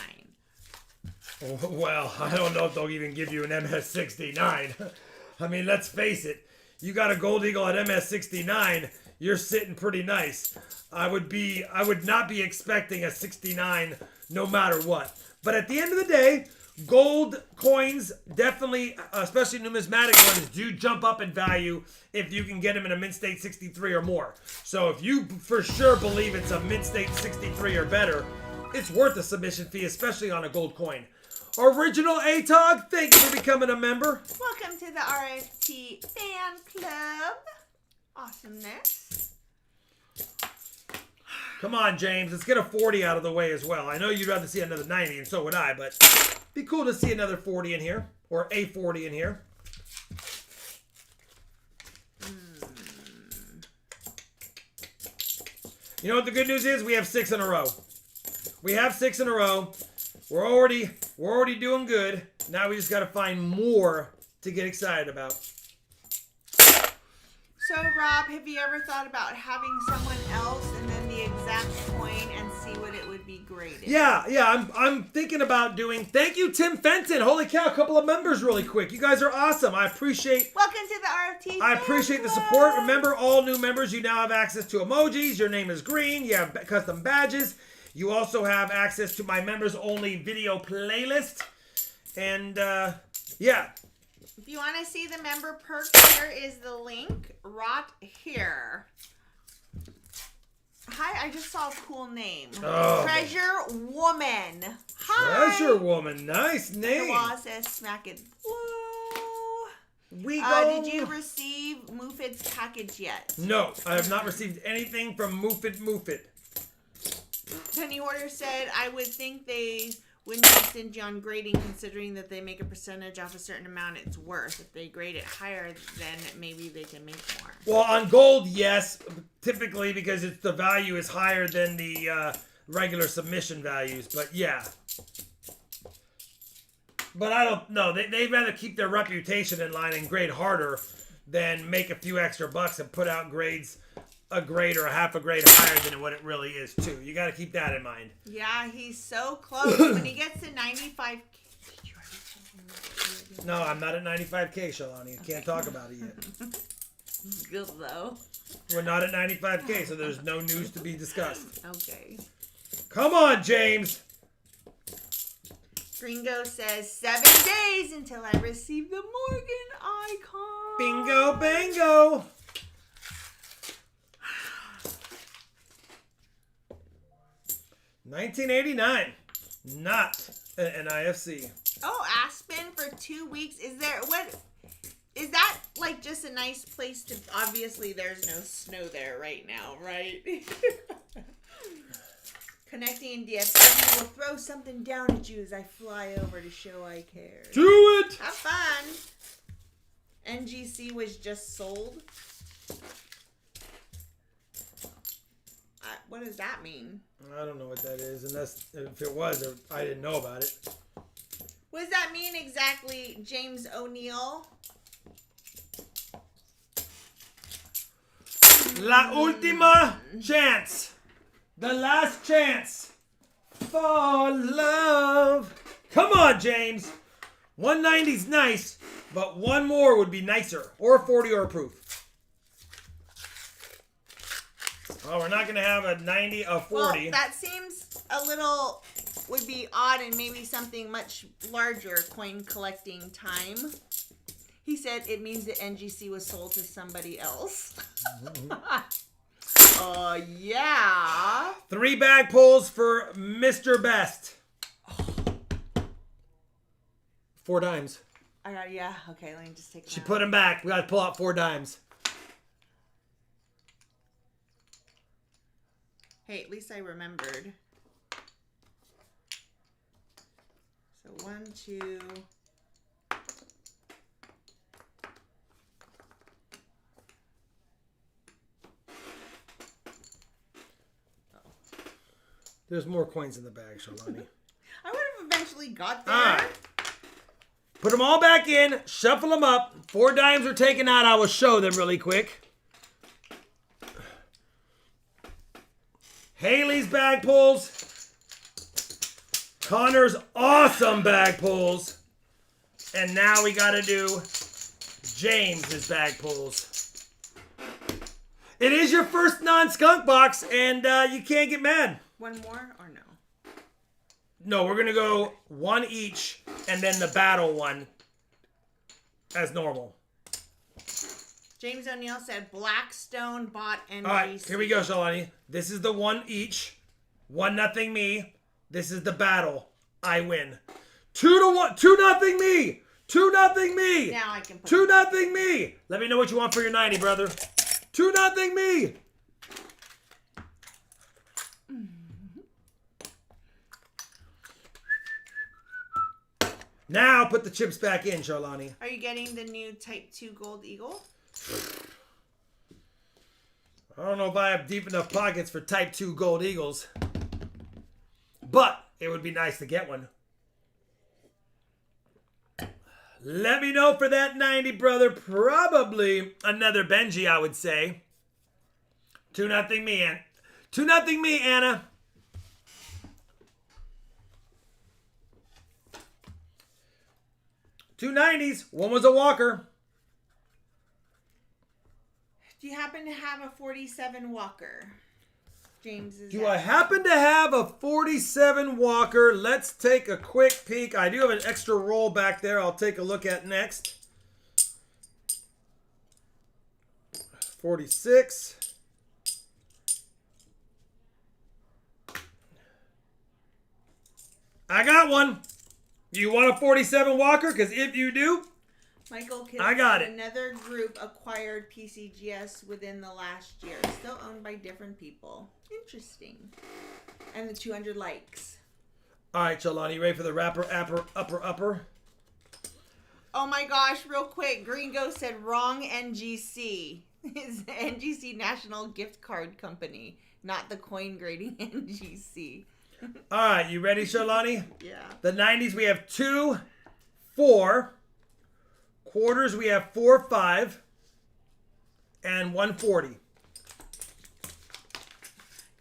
Well, I don't know if they'll even give you an MS-69. I mean, let's face it. You got a gold eagle at MS-69, you're sitting pretty nice. I would not be expecting a 69 no matter what. But at the end of the day, gold coins definitely, especially numismatic ones, do jump up in value if you can get them in a mint state 63 or more. So if you for sure believe it's a mint state 63 or better, It's worth a submission fee, especially on a gold coin. Original ATOG, thank you for becoming a member. Welcome to the RFT fan club. Awesomeness. Come on, James. Let's get a 40 out of the way as well. I know you'd rather see another 90, and so would I, but be cool to see another 40 in here, or a 40 in here. You know what the good news is? We have 6 in a row. We have 6 in a row. We're already doing good. Now we just got to find more to get excited about. So, Rob, have you ever thought about having someone else and then the exact coin and see what it would be graded? Yeah. I'm thinking about doing. Thank you, Tim Fenton. Holy cow, a couple of members really quick. You guys are awesome. I appreciate. Welcome to the RFT. I appreciate the support. Remember, all new members, you now have access to emojis. Your name is green. You have custom badges. You also have access to my members only video playlist. And yeah. If you want to see the member perks, here is the link right here. Hi, I just saw a cool name. Oh. Treasure Woman. Hi. Treasure Woman. Nice name. The law says smack it. Woo. We go. Did you receive Mufid's package yet? No, I have not received anything from Mufid. Penny Hoarder said, I would think they wouldn't be stingy on grading considering that they make a percentage off a certain amount it's worth. If they grade it higher, then maybe they can make more. Well, on gold, yes. Typically because the value is higher than the regular submission values. But yeah. But I don't know. They'd rather keep their reputation in line and grade harder than make a few extra bucks and put out grades a grade or a half a grade higher than what it really is too. You got to keep that in mind. Yeah, he's so close. When he gets to 95K. No, I'm not at 95K, Shalani. I can't talk about it yet. Good though. We're not at 95K, so there's no news to be discussed. Okay. Come on, James. Gringo says 7 days until I receive the Morgan icon. Bingo, bango. $19.89, not an IFC. Oh, Aspen for 2 weeks. Is that like just a nice place to? Obviously, there's no snow there right now, right? Connecting in DFW will throw something down at you as I fly over to show I care. Do it. Have fun. NGC was just sold. What does that mean? I don't know what that is, unless if it was, I didn't know about it. What does that mean exactly, James O'Neill? La última chance. The last chance for love. Come on, James. 190's nice, but one more would be nicer. Or a 40 or a proof. Oh, we're not going to have a 90, a 40. Well, that seems a little, would be odd and maybe something much larger coin collecting time. He said it means that NGC was sold to somebody else. Yeah. 3 bag pulls for Mr. Best. 4 dimes. Yeah, okay, let me just take them She out. put them back. We got to pull out 4 dimes. Hey, at least I remembered. So 1, 2. There's more coins in the bag, Shalani. I would have eventually got there. All right. Put them all back in. Shuffle them up. 4 dimes are taken out. I will show them really quick. Haley's bag pulls. Connor's awesome bag pulls. And now we got to do James's bag pulls. It is your first non-skunk box, and you can't get mad. One more or no? No, we're going to go 1 each, and then the battle one as normal. James O'Neill said Blackstone bought NGC. All right, here we go, Shalani. This is the 1 each. 1-0 me. This is the battle. I win. 2-1. 2-0 me. 2-0 me. Now I can put 2-0 me. Let me know what you want for your 90, brother. 2-0 me. Now put the chips back in, Charlani. Are you getting the new Type 2 Gold Eagle? I don't know if I have deep enough pockets for Type 2 Gold Eagles. But it would be nice to get one. Let me know for that 90, brother. Probably another Benji, I would say. 2-0 me, Anna. 2-0 me, Anna. Two 90s. One was a Walker. Do you happen to have a 47 Walker? James is Do I happen to have a 47 Walker? Let's take a quick peek. I do have an extra roll back there I'll take a look at next. 46. I got one. You want a 47 Walker? Because if you do, Michael Kidd I got said it. Another group acquired PCGS within the last year. Still owned by different people. Interesting. And the 200 likes. All right, Chalani, you ready for the upper? Oh my gosh, real quick. Gringo said wrong NGC. It's the NGC National Gift Card Company, not the coin grading NGC. All right, you ready, Charlani? Yeah. The 90s, we have 2, 4. Quarters, we have 4, 5. And 140.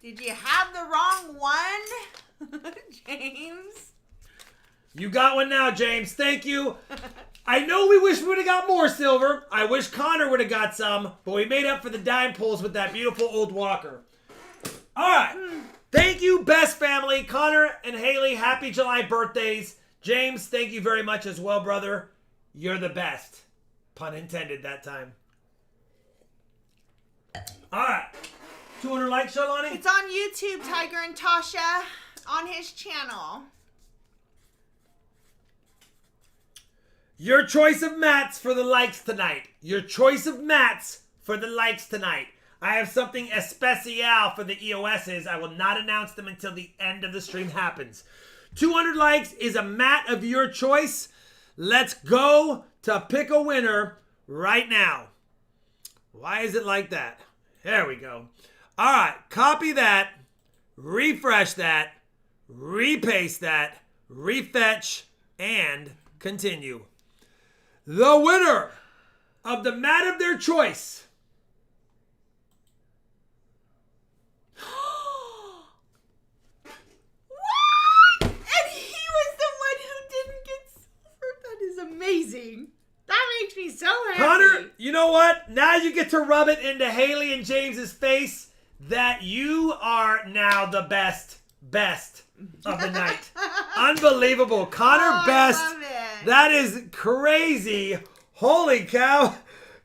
Did you have the wrong one, James? You got one now, James. Thank you. I know we wish we would have got more silver. I wish Connor would have got some. But we made up for the dime pulls with that beautiful old Walker. All right. Thank you, best family. Connor and Haley, happy July birthdays. James, thank you very much as well, brother. You're the best. Pun intended that time. All right. 200 likes, Charlani? It's on YouTube, Tiger and Tasha, on his channel. Your choice of mats for the likes tonight. Your choice of mats for the likes tonight. I have something especial for the EOSs. I will not announce them until the end of the stream happens. 200 likes is a mat of your choice. Let's go to pick a winner right now. Why is it like that? There we go. All right, copy that, refresh that, repaste that, refetch, and continue. The winner of the mat of their choice. What? And he was the one who didn't get silver? That is amazing. That makes me so happy. Connor, you know what? Now you get to rub it into Haley and James's face that you are now the best of the night. Unbelievable. Connor Best. I love it. That is crazy. Holy cow.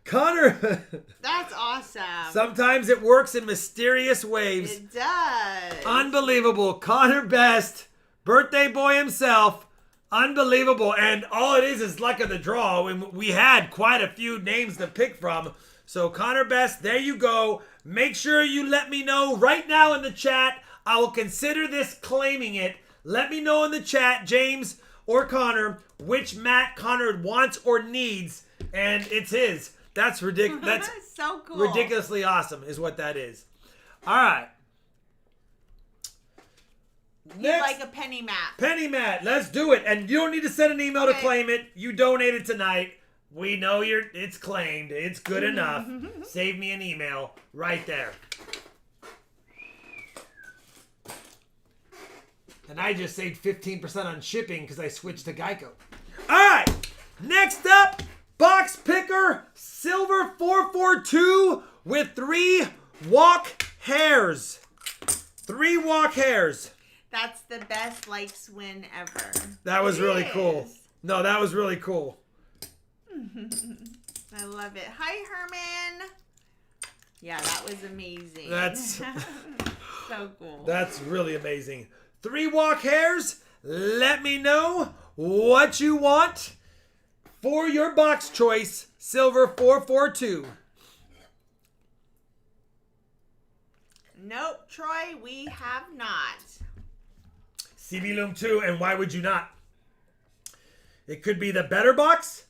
Connor. That's awesome. Sometimes it works in mysterious ways. It does. Unbelievable. Connor Best, birthday boy himself. Unbelievable. And all it is luck of the draw. We had quite a few names to pick from. So Connor Best, there you go. Make sure you let me know right now in the chat. I will consider this claiming it. Let me know in the chat, James or Connor, which mat Connor wants or needs. And it's his. That's ridiculous. That's so cool. Ridiculously awesome is what that is. All right. You'd like a penny mat. Penny mat. Let's do it. And you don't need to send an email to claim it. You donated tonight. We know it's claimed. It's good enough. Save me an email right there. And I just saved 15% on shipping because I switched to Geico. All right. Next up, box picker silver 442 with 3 walk hairs. 3 walk hairs. That's the best likes win ever. That was really cool. No, that was really cool. I love it. Hi, Herman. Yeah, that was amazing. That's so cool. That's really amazing. 3 walk hairs. Let me know what you want for your box choice. Silver 442. Nope, Troy, we have not. CB Loom 2, and why would you not? It could be the better box,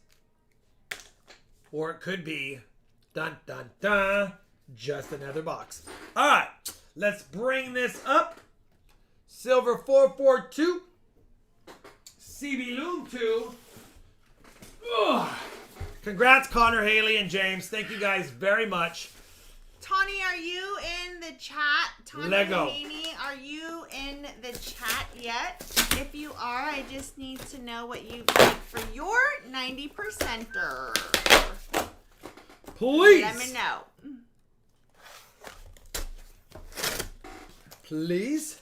or it could be, dun dun dun, just another box. All right, let's bring this up. Silver 442, CB Loom 2. Ugh. Congrats, Connor, Haley, and James. Thank you guys very much. Tawny, are you in the chat? Tawny Lego. Haney, are you in the chat yet? If you are, I just need to know what you think for your 90%er. Please. Let me know. Please.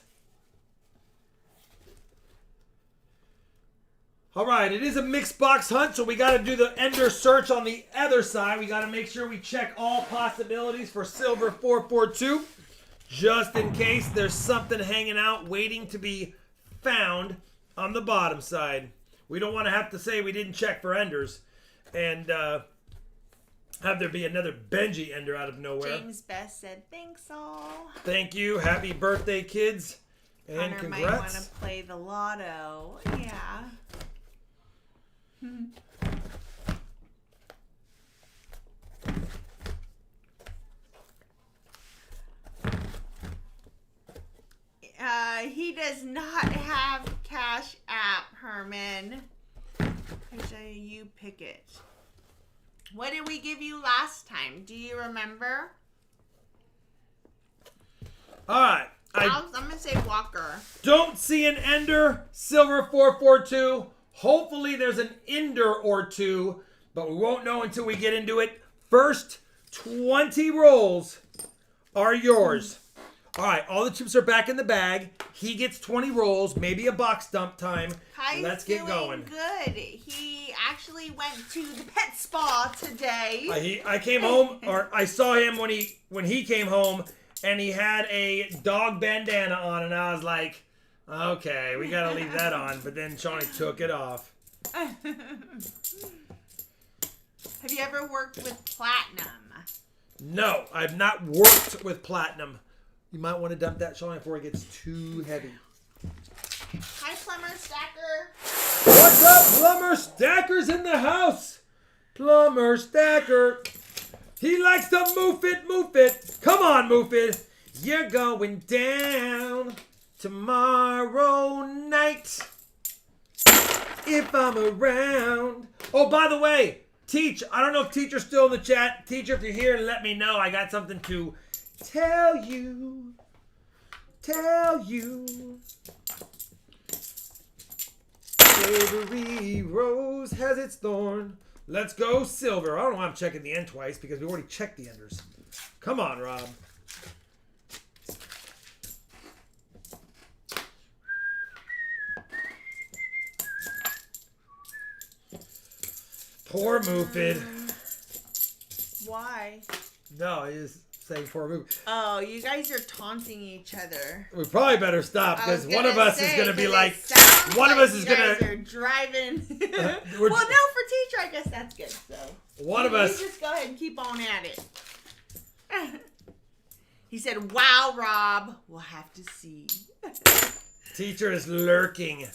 All right, it is a mixed box hunt, so we got to do the ender search on the other side. We got to make sure we check all possibilities for Silver 442, just in case there's something hanging out waiting to be found on the bottom side. We don't want to have to say we didn't check for enders and have there be another Benji ender out of nowhere. James Best said, thanks all. Thank you. Happy birthday, kids. And Connor might congrats. want to play the lotto. Yeah. He does not have Cash App, Herman. You pick it. What did we give you last time? Do you remember? All right. I'm going to say Walker. Don't see an ender. Silver 442. Hopefully there's an ender or two, but we won't know until we get into it. First 20 rolls are yours. All right, all the chips are back in the bag. He gets 20 rolls, maybe a box dump time. Kai's Let's get going. Good. He actually went to the pet spa today. I came home, or I saw him when he came home, and he had a dog bandana on, and I was like, okay, we gotta leave that on. But then Shawnee took it off. Have you ever worked with platinum? No, I've not worked with platinum. You might want to dump that, Shawnee, before it gets too heavy. Hi, Plumber Stacker. What's up, Plumber Stacker's in the house? Plumber Stacker. He likes to move it. Come on, move it. You're going down tomorrow night. If I'm around. Oh, by the way, Teach, I don't know if Teacher's still in the chat. Teacher, if you're here, let me know. I got something to tell you. Every rose has its thorn. Let's go silver. I don't know why I'm checking the end twice because we already checked the enders. Come on, Rob. Poor Moofid. Why? No, he is saying poor Moofid. Oh, you guys are taunting each other. We probably better stop because one of us is going to be like, one of us is going to. You're driving. Well, no, for Teacher, I guess that's good. So one of us. You just go ahead and keep on at it. He said, "Wow, Rob, we'll have to see." Teacher is lurking.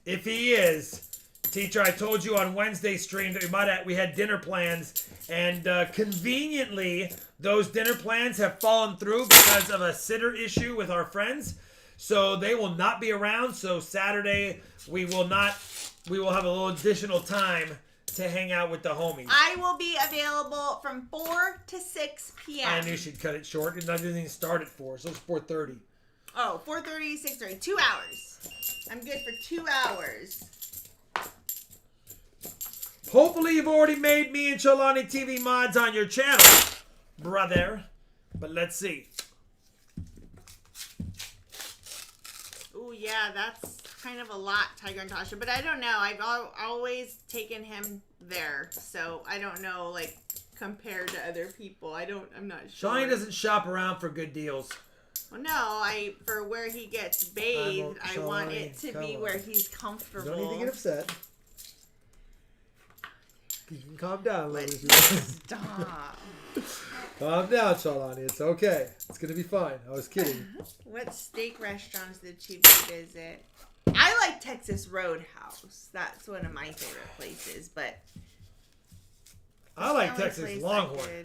If he is, Teacher, I told you on Wednesday stream that we had dinner plans, and conveniently, those dinner plans have fallen through because of a sitter issue with our friends. So they will not be around. So Saturday we will have a little additional time to hang out with the homies. I will be available from 4 to 6 p.m. I knew she'd cut it short. It doesn't even start at 4, so it's 4:30. Oh, 4:30, 6:30. 2 hours. I'm good for 2 hours. Hopefully you've already made me and Cholani TV mods on your channel, brother. But let's see. Oh, yeah, that's kind of a lot, Tiger and Tasha. But I don't know. I've always taken him there. So I don't know, like, compared to other people. I'm not sure. Shawnee doesn't shop around for good deals. Well, no, for where he gets bathed, I want it to be where he's comfortable. You don't need to get upset. You can calm down a little bit. Stop. Calm down, Shalani. It's okay. It's going to be fine. I was kidding. What steak restaurants did she visit? I like Texas Roadhouse. That's one of my favorite places, but... I like Texas Longhorn.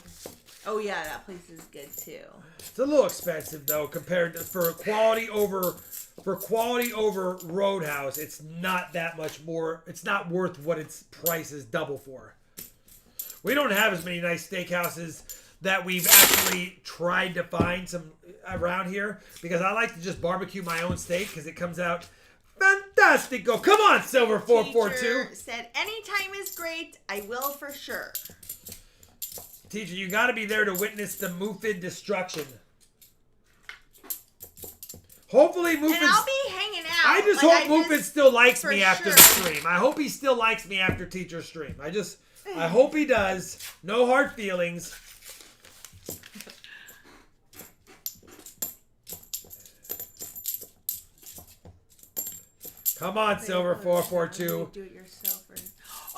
Oh yeah, that place is good too. It's a little expensive though compared to for quality over Roadhouse. It's not that much more. It's not worth what its price is double for. We don't have as many nice steakhouses that we've actually tried to find some around here because I like to just barbecue my own steak because it comes out fantastic. Go, come on, Silver 442. Teacher said anytime is great. I will for sure. Teacher, you got to be there to witness the Mufid destruction. Hopefully Mufid... And I'll be hanging out. I just hope Mufid still likes me after the stream. I hope he still likes me after teacher stream. I hope he does. No hard feelings. Come on, Silver 442. Do it yourself.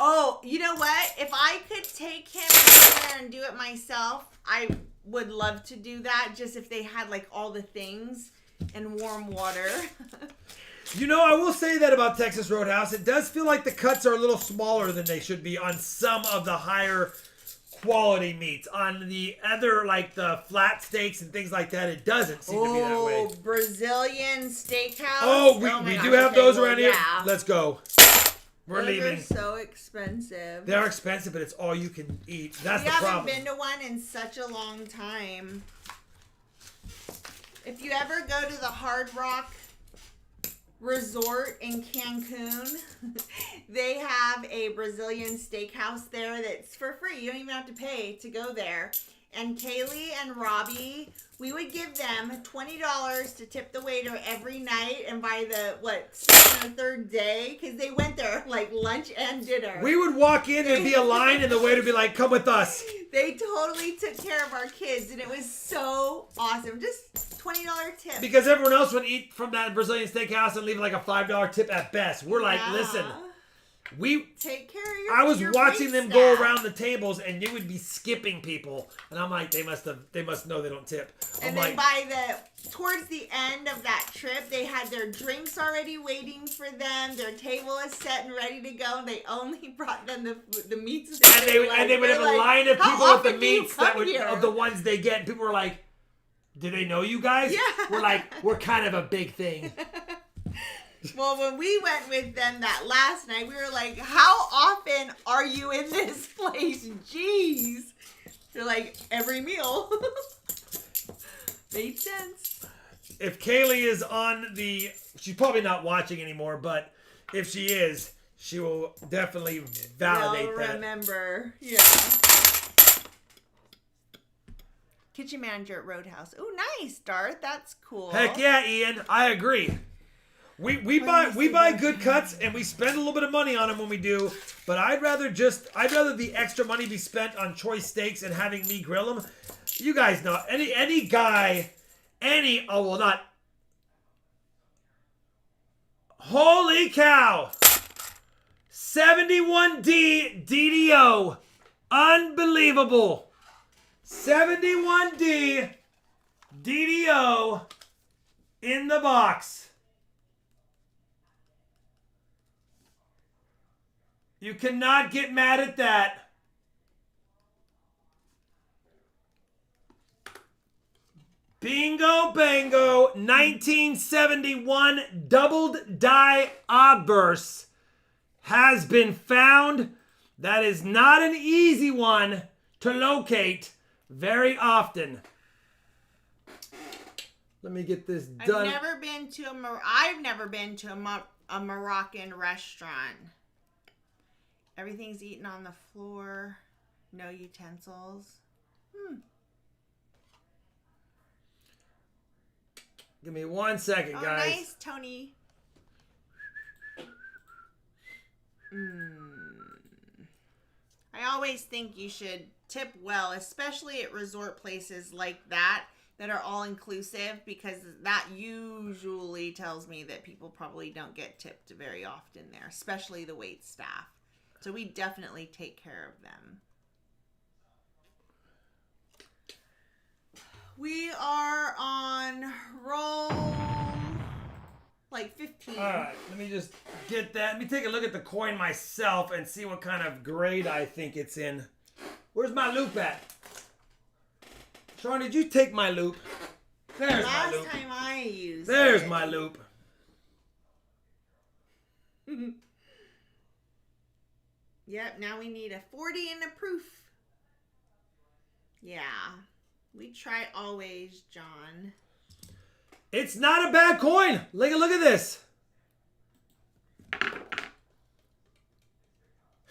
Oh, you know what? If I could take him in there and do it myself, I would love to do that. Just if they had like all the things and warm water. You know, I will say that about Texas Roadhouse. It does feel like the cuts are a little smaller than they should be on some of the higher quality meats. On the other, like the flat steaks and things like that, it doesn't seem to be that way. Oh, Brazilian steakhouse. Oh, we do have those around here. Let's go. We're leaving. Those are so expensive. They're expensive, but it's all you can eat. That's the problem. We haven't been to one in such a long time. If you ever go to the Hard Rock Resort in Cancun, they have a Brazilian steakhouse there that's for free. You don't even have to pay to go there. And Kaylee and Robbie, we would give them $20 to tip the waiter every night, and by the second or third day, because they went there like lunch and dinner. We would walk in and be a line, and the waiter would be like, "Come with us." They totally took care of our kids, and it was so awesome. Just $20 tip. Because everyone else would eat from that Brazilian steakhouse and leave like a $5 tip at best. We're like, listen. We take care of your I was watching them go around the tables, and they would be skipping people, and I'm like, they must know they don't tip. And then towards the end of that trip, they had their drinks already waiting for them. Their table is set and ready to go, and they only brought them the meats. And they would have a line of people with the meats of the ones they get. And people were like, "Do they know you guys?" Yeah. We're like, we're kind of a big thing. Well, when we went with them that last night, we were like, how often are you in this place? Jeez. They're like, every meal. Made sense. If Kaylee is on she's probably not watching anymore, but if she is, she will definitely validate that. Remember. Yeah. Kitchen manager at Roadhouse. Oh, nice, Darth. That's cool. Heck yeah, Ian. I agree. We buy good cuts and we spend a little bit of money on them when we do, but I'd rather the extra money be spent on choice steaks and having me grill them. You guys know any guy, holy cow, 71D DDO, unbelievable, 71D DDO in the box. You cannot get mad at that. Bingo Bango 1971 doubled die obverse has been found. That is not an easy one to locate very often. Let me get this done. I've never been to a Moroccan restaurant. Everything's eaten on the floor. No utensils. Give me 1 second, guys. Nice, Tony. I always think you should tip well, especially at resort places like that that are all inclusive, because that usually tells me that people probably don't get tipped very often there, especially the wait staff. So we definitely take care of them. We are on roll like 15. All right, let me just get that. Let me take a look at the coin myself and see what kind of grade I think it's in. Where's my loop at? Sean, did you take my loop? There's my loop. Last time I used There's it. my loop. Yep, now we need a 40 and a proof. Yeah. We try always, John. It's not a bad coin. Look at this.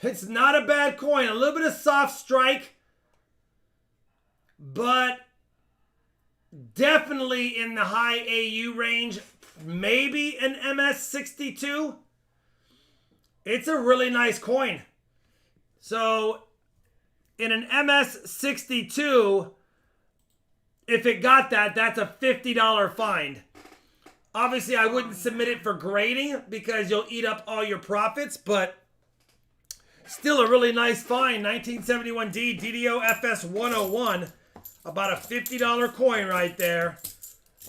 It's not a bad coin. A little bit of soft strike, but definitely in the high AU range. Maybe an MS62. It's a really nice coin. So in an MS62, if it got that, that's a $50 find. Obviously, I wouldn't submit it for grading because you'll eat up all your profits, but still a really nice find. 1971D DDO FS 101. About a $50 coin right there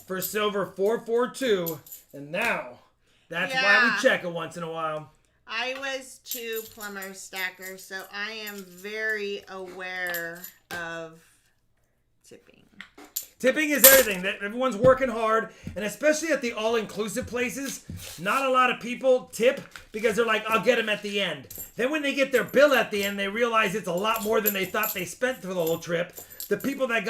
for silver 442. And now, that's why we check it once in a while. I was too plumber stacker, so I am very aware of tipping. Tipping is everything. That everyone's working hard, and especially at the all-inclusive places, not a lot of people tip because they're like, I'll get them at the end. Then when they get their bill at the end, they realize it's a lot more than they thought they spent for the whole trip. The people that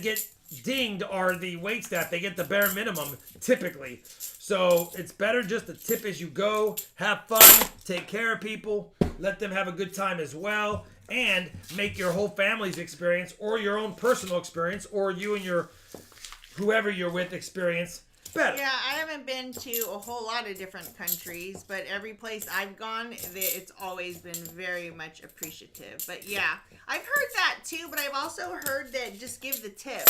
get dinged are the wait staff. They get the bare minimum, typically. So it's better just to tip as you go, have fun, take care of people, let them have a good time as well, and make your whole family's experience or your own personal experience or you and your whoever you're with experience better. Yeah, I haven't been to a whole lot of different countries, but every place I've gone, it's always been very much appreciative. But yeah, I've heard that too, but I've also heard that just give the tip.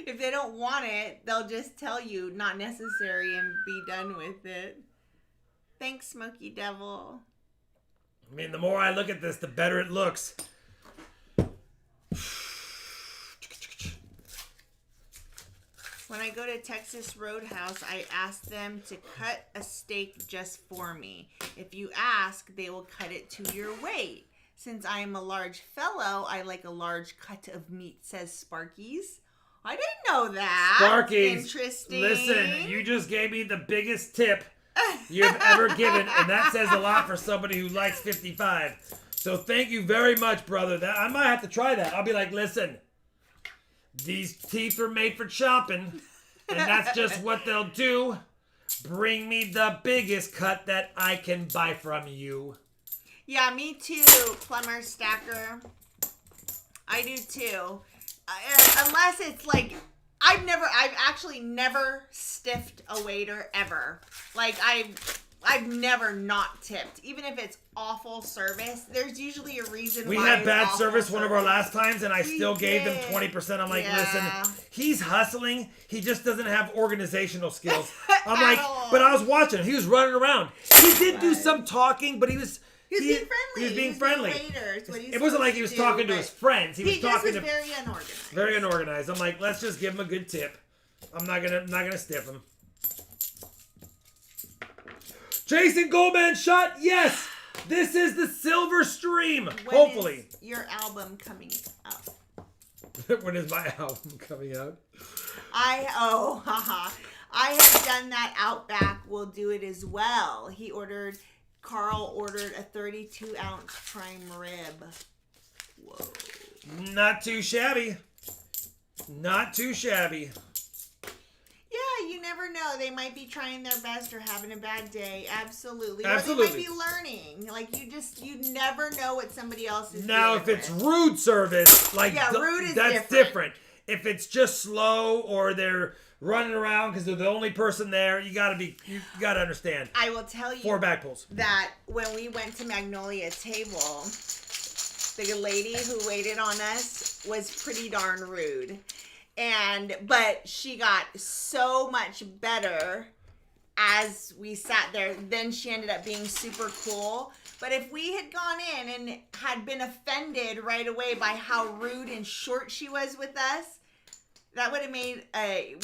If they don't want it, they'll just tell you not necessary and be done with it. Thanks, Smoky Devil. I mean, the more I look at this, the better it looks. When I go to Texas Roadhouse, I ask them to cut a steak just for me. If you ask, they will cut it to your weight. Since I am a large fellow, I like a large cut of meat, says Sparky's. I didn't know that. Sparky's. Interesting. Listen, you just gave me the biggest tip you've ever given, and that says a lot for somebody who likes 55. So thank you very much, brother. I might have to try that. I'll be like, listen, these teeth are made for chopping, and that's just what they'll do. Bring me the biggest cut that I can buy from you. Yeah, me too, plumber stacker. I do too. Unless it's like, I've actually never stiffed a waiter ever. Like, I've never not tipped. Even if it's awful service, there's usually a reason we why had bad it's service awful one of our last times, and I still gave them did. 20%. I'm like, Yeah. listen, he's hustling. He just doesn't have organizational skills. I'm At like, all. but I was watching him. He was running around. He did do some talking, but he was being friendly. He was being friendly. It wasn't like he was talking to his friends. He was talking to very unorganized. very unorganized. I'm like, let's just give him a good tip. I'm not gonna stiff him. Jason Goldman shot. Yes, this is the silver stream. Hopefully, is your album coming up? When is my album coming out? I have done that. Outback will do it as well. Carl ordered a 32-ounce prime rib. Whoa. Not too shabby. Not too shabby. Yeah, you never know. They might be trying their best or having a bad day. Absolutely. Absolutely. Or they might be learning. Like, you never know what somebody else is Now, dealing if it's with. rude service, like rude is that's different. If it's just slow or they're running around because they're the only person there, you gotta understand. I will tell you 4 back pulls. that when we went to Magnolia Table, the lady who waited on us was pretty darn rude. But she got so much better as we sat there. Then she ended up being super cool. But if we had gone in and had been offended right away by how rude and short she was with us, that would have made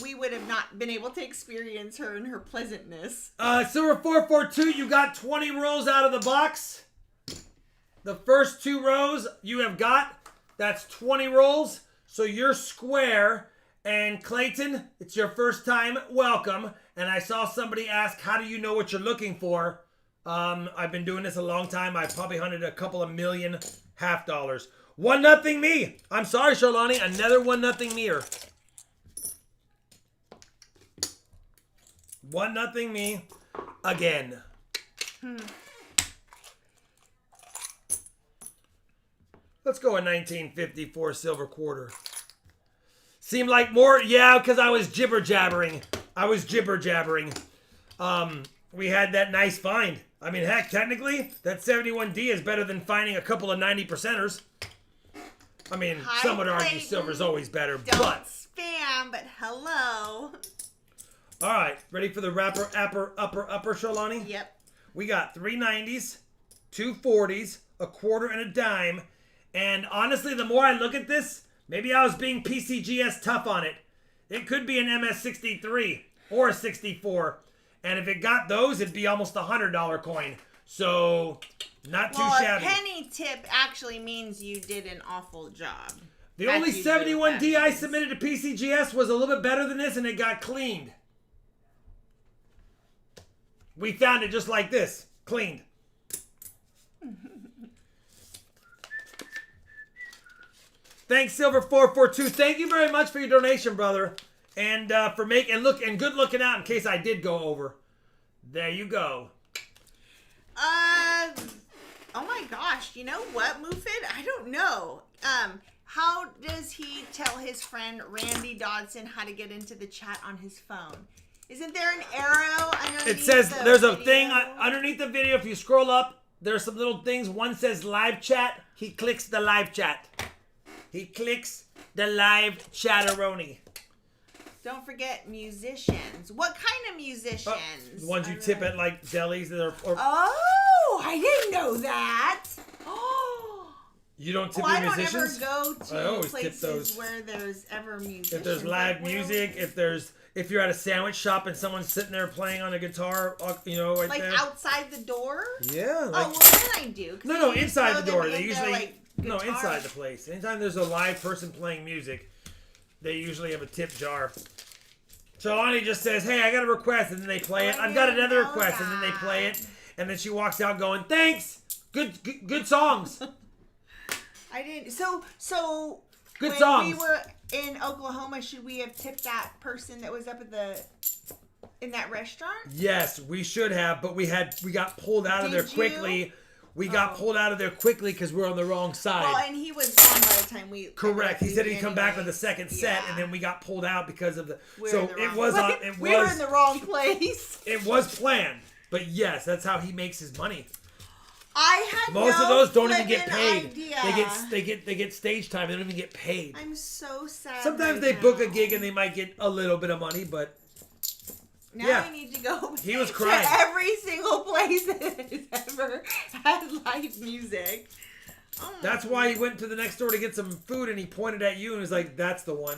we would have not been able to experience her and her pleasantness. Silver 442, you got 20 rolls out of the box. The first 2 rows you have got, that's 20 rolls. So you're square. And Clayton, it's your first time. Welcome. And I saw somebody ask, how do you know what you're looking for? I've been doing this a long time. I probably hunted a couple of million $half. 1-0 me. I'm sorry, Charlani. Another 1-0 meer. 1-0 me again. Let's go a 1954 silver quarter. Seemed like more, yeah, because I was jibber jabbering. We had that nice find. I mean, heck, technically, that 71D is better than finding a couple of 90%ers. I mean, some would argue silver's always better, Don't spam, but hello. All right, ready for the upper, Sholani? Yep. We got 3 90s, 2 40s, a quarter, and a dime. And honestly, the more I look at this, maybe I was being PCGS tough on it. It could be an MS63 or a 64. And if it got those, it'd be almost a $100 coin. So, not too shabby. A penny tip actually means you did an awful job. The only 71D I submitted to PCGS was a little bit better than this, and it got cleaned. We found it just like this. Cleaned. Thanks, Silver442. Thank you very much for your donation, brother. And for making and good looking out in case I did go over. There you go. Oh my gosh, you know what, Moofid? I don't know. How does he tell his friend Randy Dodson how to get into the chat on his phone? Isn't there an arrow underneath? It says there's a thing underneath the video. If you scroll up, there's some little things. One says live chat. He clicks the live chat. He clicks the live chatteroni. Don't forget musicians. What kind of musicians? The ones you tip at like delis Oh, I didn't know that. Oh. You don't tip your musicians? I don't ever go to places where there's ever musicians. If there's live music, if you're at a sandwich shop and someone's sitting there playing on a guitar, you know, right like there. outside the door? Yeah. Like, well, then I do. No, inside the door. They usually guitar. Inside the place. Anytime there's a live person playing music, they usually have a tip jar. So Ani just says, hey, I got a request, and then they play it. I've got another request, and then they play it. And then she walks out going, thanks! Good songs. I didn't. So good when songs. we were in Oklahoma, should we have tipped that person that was up at in that restaurant? Yes, we should have, but we got pulled out of there quickly. We got pulled out of there quickly because we're on the wrong side. Well, and he was gone by the time we... Correct. He said he'd come back with a second set, and then we got pulled out because of the... We were in the wrong place. It was planned. But yes, that's how he makes his money. I had Most of those don't even get paid. Idea. They get stage time. They don't even get paid. I'm so sad. Sometimes they book a gig and they might get a little bit of money, but... Now I need to go he was crying. to every single place that has ever had live music. Oh that's why he went to the next door to get some food, and he pointed at you and was like, that's the one.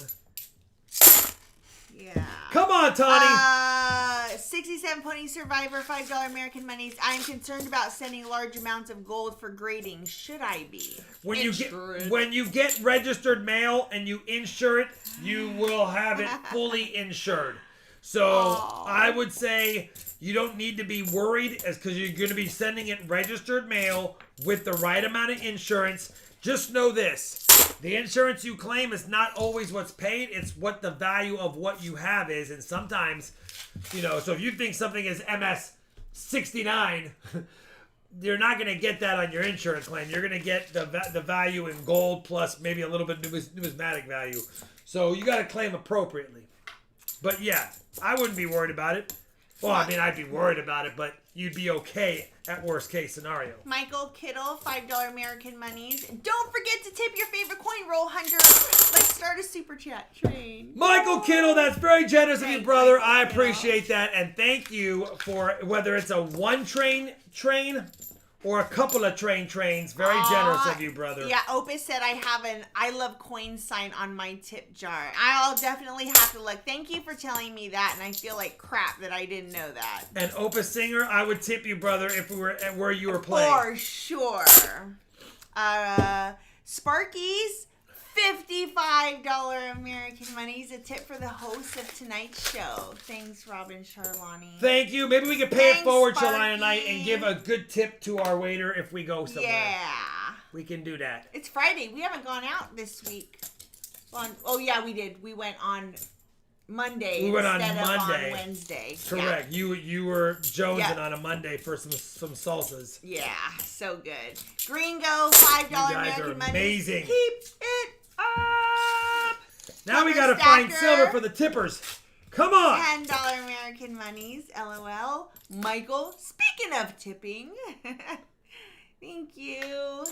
Yeah. Come on, Tawny. 67 Pony Survivor, $5 American monies. I am concerned about sending large amounts of gold for grading. Should I be? When you get registered mail and you insure it, you will have it fully insured. So I would say you don't need to be worried because you're going to be sending it registered mail with the right amount of insurance. Just know this. The insurance you claim is not always what's paid. It's what the value of what you have is. And sometimes, so if you think something is MS69, you're not going to get that on your insurance claim. You're going to get the value in gold plus maybe a little bit numismatic value. So you got to claim appropriately. But yeah, I wouldn't be worried about it. Well, I mean, I'd be worried about it, but you'd be okay at worst case scenario. Michael Kittle, $5 American monies. Don't forget to tip your favorite coin roll hunter. Let's start a super chat train. Michael Kittle, that's very generous of you, Thanks, brother. Michael I Kittle. appreciate that, and thank you for whether it's a one train or a couple of trains. Very generous of you, brother. Yeah, Opus said I have an I love coin sign on my tip jar. I'll definitely have to look. Thank you for telling me that, and I feel like crap that I didn't know that. And Opus Singer, I would tip you, brother, if we were at where you were playing. For sure. Sparky's $55 American monies, a tip for the host of tonight's show. Thanks, Robin Charlani. Thank you. Maybe we can pay it forward, Sparky. Shalana tonight, and give a good tip to our waiter if we go somewhere. Yeah. We can do that. It's Friday. We haven't gone out this week. Oh, yeah, we did. We went on Monday instead of on Wednesday. Correct. Yeah. You were jonesing Yeah. on a Monday for some salsas. Yeah, so good. Gringo, $5 You guys American are money. amazing. Keep it up. Now we Pepper gotta find Stacker, silver for the tippers. Come on. $10 American monies. LOL. Michael, speaking of tipping. Thank you.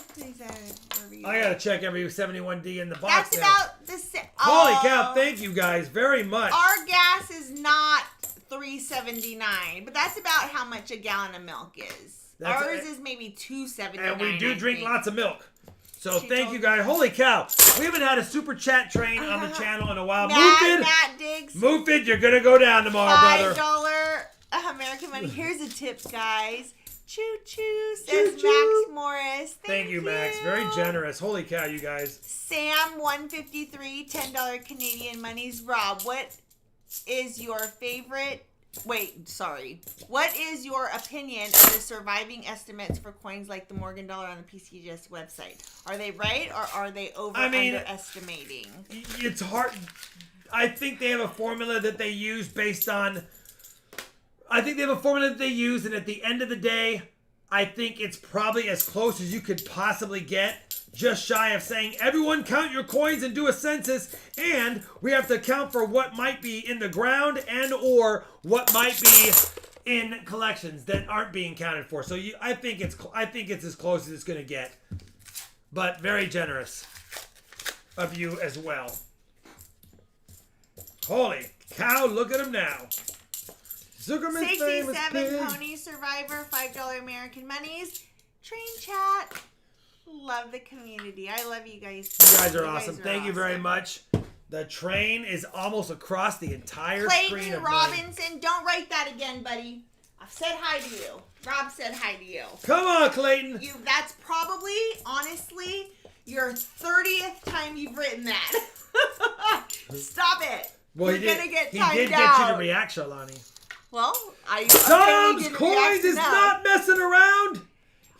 I gotta check every 71D in the box. That's now. about the same. Holy cow! Thank you guys very much. Our gas is not $3.79, but that's about how much a gallon of milk is. Ours is maybe $2.79. And we do drink lots of milk. So She thank told you me. guys. Holy cow! We haven't had a super chat train on the channel in a while. Matt Diggs. Move it. You're gonna go down tomorrow, brother. $5 American money. Here's a tip, guys. Choo choo, says Choo-choo. Max Morris. Thank you, Max. Very generous. Holy cow, you guys. Sam 153, $10 Canadian monies. Rob, what is your favorite? Wait, sorry. What is your opinion of the surviving estimates for coins like the Morgan dollar on the PCGS website? Are they right or are they underestimating? It's hard. I think they have a formula that they use based on. I think they have a formula that they use, and at the end of the day, I think it's probably as close as you could possibly get. Just shy of saying, everyone count your coins and do a census, and we have to account for what might be in the ground and or what might be in collections that aren't being counted for. So I think it's as close as it's going to get. But very generous of you as well. Holy cow, look at him now. Zuckerman's famous 67 pig. Pony Survivor, $5 American monies. Train chat. Love the community. I love you guys. You guys are awesome. Thank you very much. The train is almost across the entire screen Clayton of Robinson, don't write that again, buddy. I've said hi to you. Rob said hi to you. Come on, Clayton. That's probably, honestly, your 30th time you've written that. Stop it. Well, You're going to get timed out. He did get you to react, Shalani. Well, Tom's Coins is not messing around.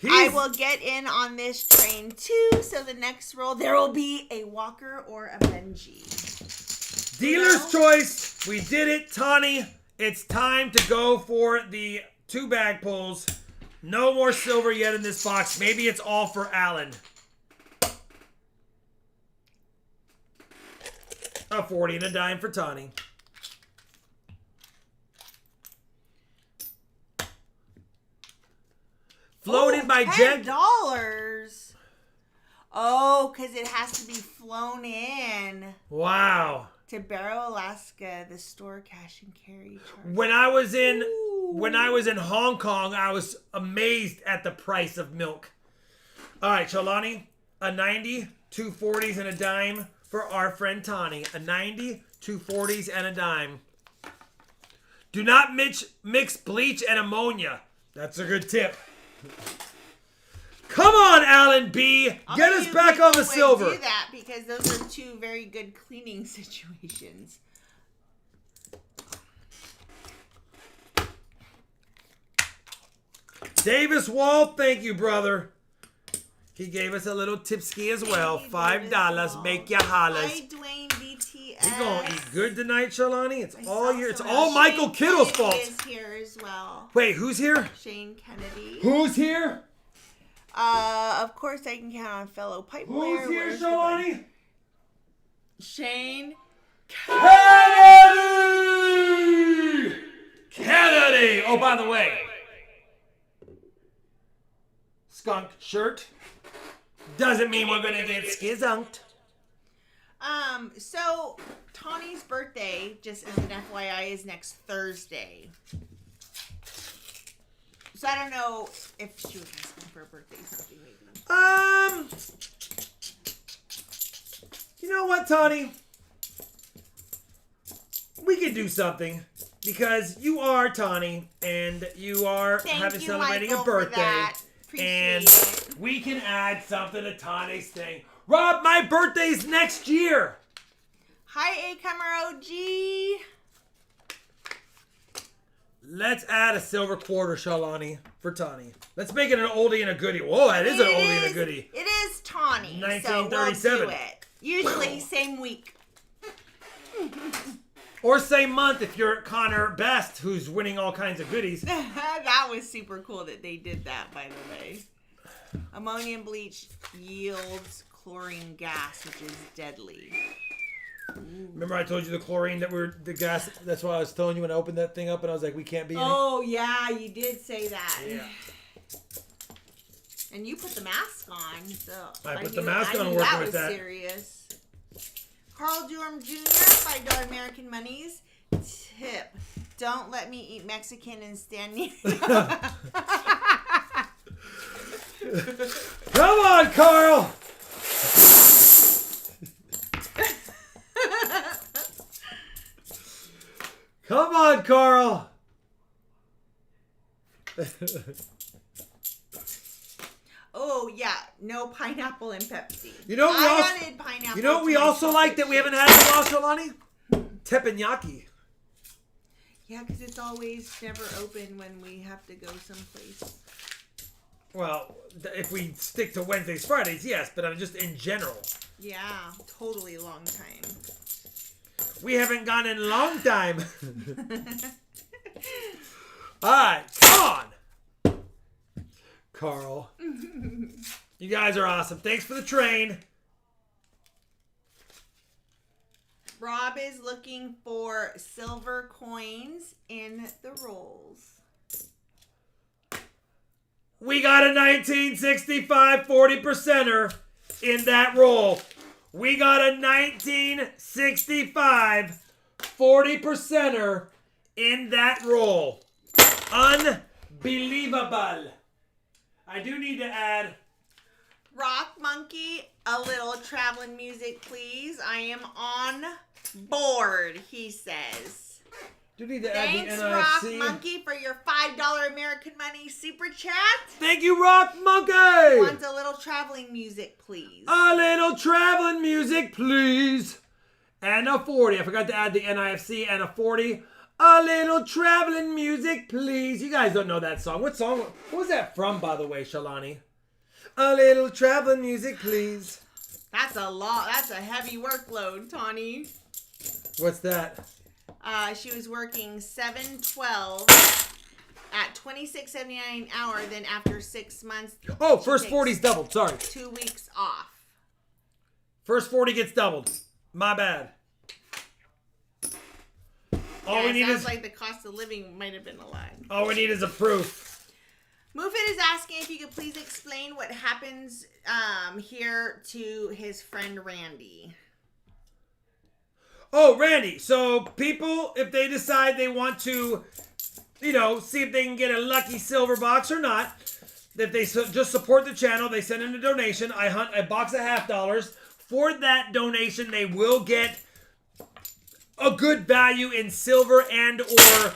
I will get in on this train too, so the next roll there will be a Walker or a Benji. Dealer's choice. We did it, Tawny. It's time to go for the 2 bag pulls. No more silver yet in this box. Maybe it's all for Alan. A 40 and a dime for Tawny. Floated by Jen. $10. Oh, because it has to be flown in. Wow. To Barrow, Alaska, the store cash and carry charge. When I was in Hong Kong, I was amazed at the price of milk. All right, Shalani, a 90, 2 40s and a dime for our friend Tawny. A 90, 2 40s and a dime. Do not mix bleach and ammonia. That's a good tip. Come on, Alan B. Get us back on the silver. Do that because those are 2 very good cleaning situations. Davis Wall, thank you, brother. He gave us a little tipski as well. $5. Make ya hollers. Hi, Dwayne BTS. You gonna eat good tonight, Shalani? It's all Michael Kittle's fault. Shane Kennedy is here as well. Wait, who's here? Shane Kennedy. Who's here? Of course I can count on fellow pipe player. Who's here, Shalani? Shane Kennedy! Kennedy! Oh, by the way, skunk shirt doesn't mean we're gonna get skizunked. So Tawny's birthday, just as an FYI, is next Thursday. So I don't know if she was asking for a birthday something maybe. You know what, Tawny? We can do something because you are Tawny and you are celebrating Michael, a birthday, and we can add something to Tawny's thing. Rob, my birthday's next year. Hi, A-Comer OG. Let's add a silver quarter, Shalani, for Tawny. Let's make it an oldie and a goodie. Whoa, that is an oldie and a goodie. It is Tawny. 1937. So we'll do it. Usually same week. Or same month if you're Connor Best, who's winning all kinds of goodies. That was super cool that they did that, by the way. Ammonium bleach yields chlorine gas, which is deadly. Remember I told you the chlorine the gas, that's why I was telling you when I opened that thing up and I was like, we can't be in it. Oh, yeah, you did say that. Yeah. And you put the mask on, so I put the mask on working with that. Was serious. Carl Durham Jr., $5 American monies. Tip, don't let me eat Mexican and stand near. Come on, Carl! Come on, Carl! Oh, yeah. No pineapple and Pepsi. You know I wanted pineapple. You know what we also like that we haven't had in a while, Shalani? Teppanyaki. Yeah, because it's always never open when we have to go someplace. Well, if we stick to Wednesdays, Fridays, yes, but I'm just in general. Yeah, totally long time. We haven't gone in a long time. All right, come on. Carl. You guys are awesome. Thanks for the train. Rob is looking for silver coins in the rolls. We got a 1965 40%er in that roll. We got a 1965 40%er in that roll. Unbelievable. I do need to add... Rock Monkey, a little traveling music, please. I am on board, he says. Do need to Thanks, add the Rock NFC. Monkey, for your $5 American money super chat. Thank you, Rock Monkey. Wants a little traveling music, please. A little traveling music, please. And a 40. I forgot to add the NIFC and a 40. A little traveling music, please. You guys don't know that song. What song? What was that from, by the way, Shalani? A little traveling music, please. That's a lot. That's a heavy workload, Tawny. What's that? She was working 7/12 at $26.79 an hour. Then after 6 months, Oh, first 40's doubled. Sorry. 2 weeks off. First 40 gets doubled. My bad. All we need sounds is like the cost of living might have been a lot. all we need is a proof. Mufit is asking if you could please explain what happens here to his friend Randy. Oh, Randy. So people, if they decide they want to, see if they can get a lucky silver box or not, if they just support the channel, they send in a donation. I hunt a box of $50. For that donation, they will get a good value in silver and or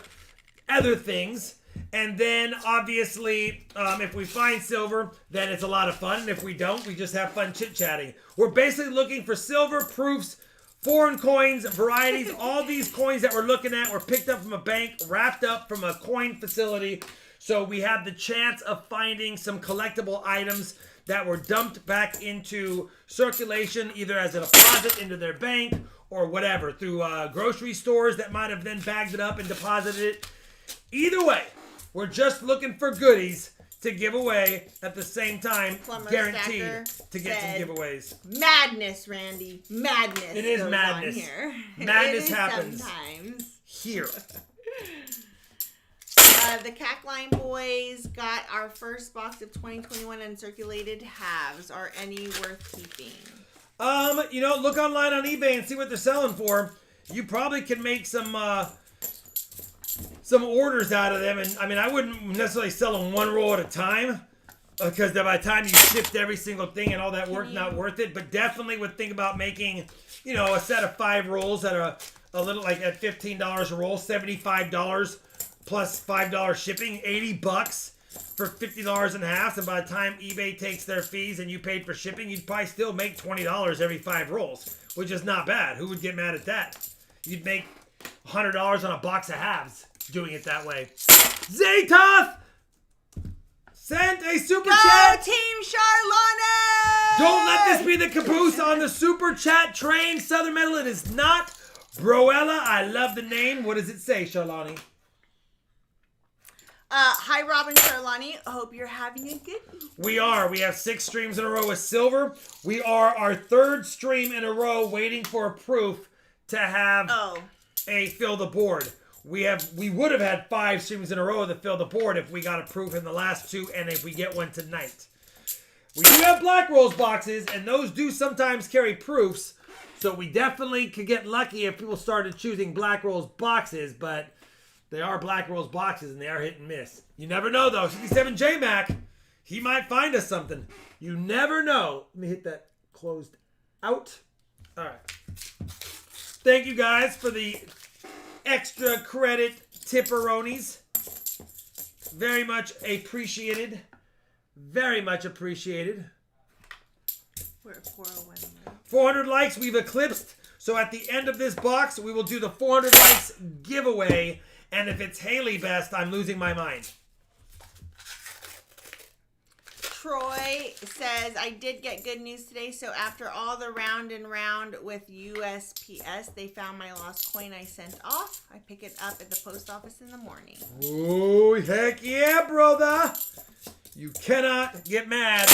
other things. And then, obviously, if we find silver, then it's a lot of fun. And if we don't, we just have fun chit-chatting. We're basically looking for silver proofs, foreign coins, varieties. All these coins that we're looking at were picked up from a bank, wrapped up from a coin facility. So we have the chance of finding some collectible items that were dumped back into circulation, either as a deposit into their bank or whatever, through grocery stores that might have then bagged it up and deposited it. Either way, we're just looking for goodies to give away at the same time, Plumber guaranteed Stacker to get some said, giveaways. Madness, Randy. Madness. It is goes madness. On here. Madness it is happens sometimes. here. The Cackline Boys got our first box of 2021 uncirculated halves. Are any worth keeping? Look online on eBay and see what they're selling for. You probably can make some orders out of them. And I mean, I wouldn't necessarily sell them one roll at a time because by the time you shipped every single thing and all that work, not worth it. But definitely would think about making, a set of 5 rolls that are a little like at $15 a roll, $75 plus $5 shipping, $80 for $50 in half. And by the time eBay takes their fees and you paid for shipping, you'd probably still make $20 every 5 rolls, which is not bad. Who would get mad at that? You'd make $100 on a box of halves doing it that way. Zaytoth sent a super chat. Team Charlotte! Don't let this be the caboose on the super chat train. Southern Metal, it is not. Broella, I love the name. What does it say, Charlani? Hi, Rob and Charlani. Hope you're having a good week. We are. We have 6 streams in a row with silver. We are our 3rd stream in a row waiting for proof to have a fill the board. We would have had 5 streams in a row to fill the board if we got a proof in the last 2 and if we get one tonight. We do have Black Rolls boxes, and those do sometimes carry proofs, so we definitely could get lucky if people started choosing Black Rolls boxes, but they are Black Rolls boxes, and they are hit and miss. You never know, though. 67J Mac, he might find us something. You never know. Let me hit that closed out. All right. Thank you guys for the extra credit tipperonis. Very much appreciated. Very much appreciated. We're at 401. 400 likes we've eclipsed. So at the end of this box, we will do the 400 likes giveaway. And if it's Haley Best, I'm losing my mind. Troy says, I did get good news today. So after all the round and round with USPS, they found my lost coin I sent off. I pick it up at the post office in the morning. Oh, heck yeah, brother. You cannot get mad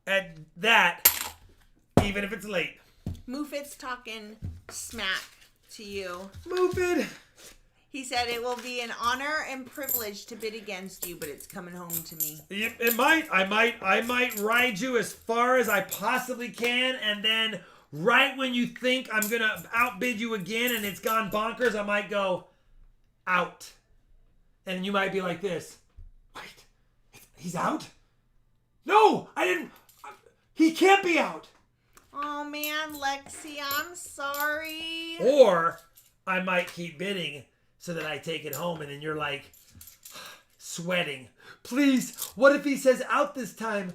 at that, even if it's late. Moofit's talking smack to you. Moofit. He said it will be an honor and privilege to bid against you, but it's coming home to me. It might. I might ride you as far as I possibly can, and then right when you think I'm gonna outbid you again and it's gone bonkers, I might go out. And you might be like this. Wait, he's out? No, I didn't. He can't be out. Oh man, Lexi, I'm sorry. Or I might keep bidding so that I take it home, and then you're like sweating. Please, what if he says out this time?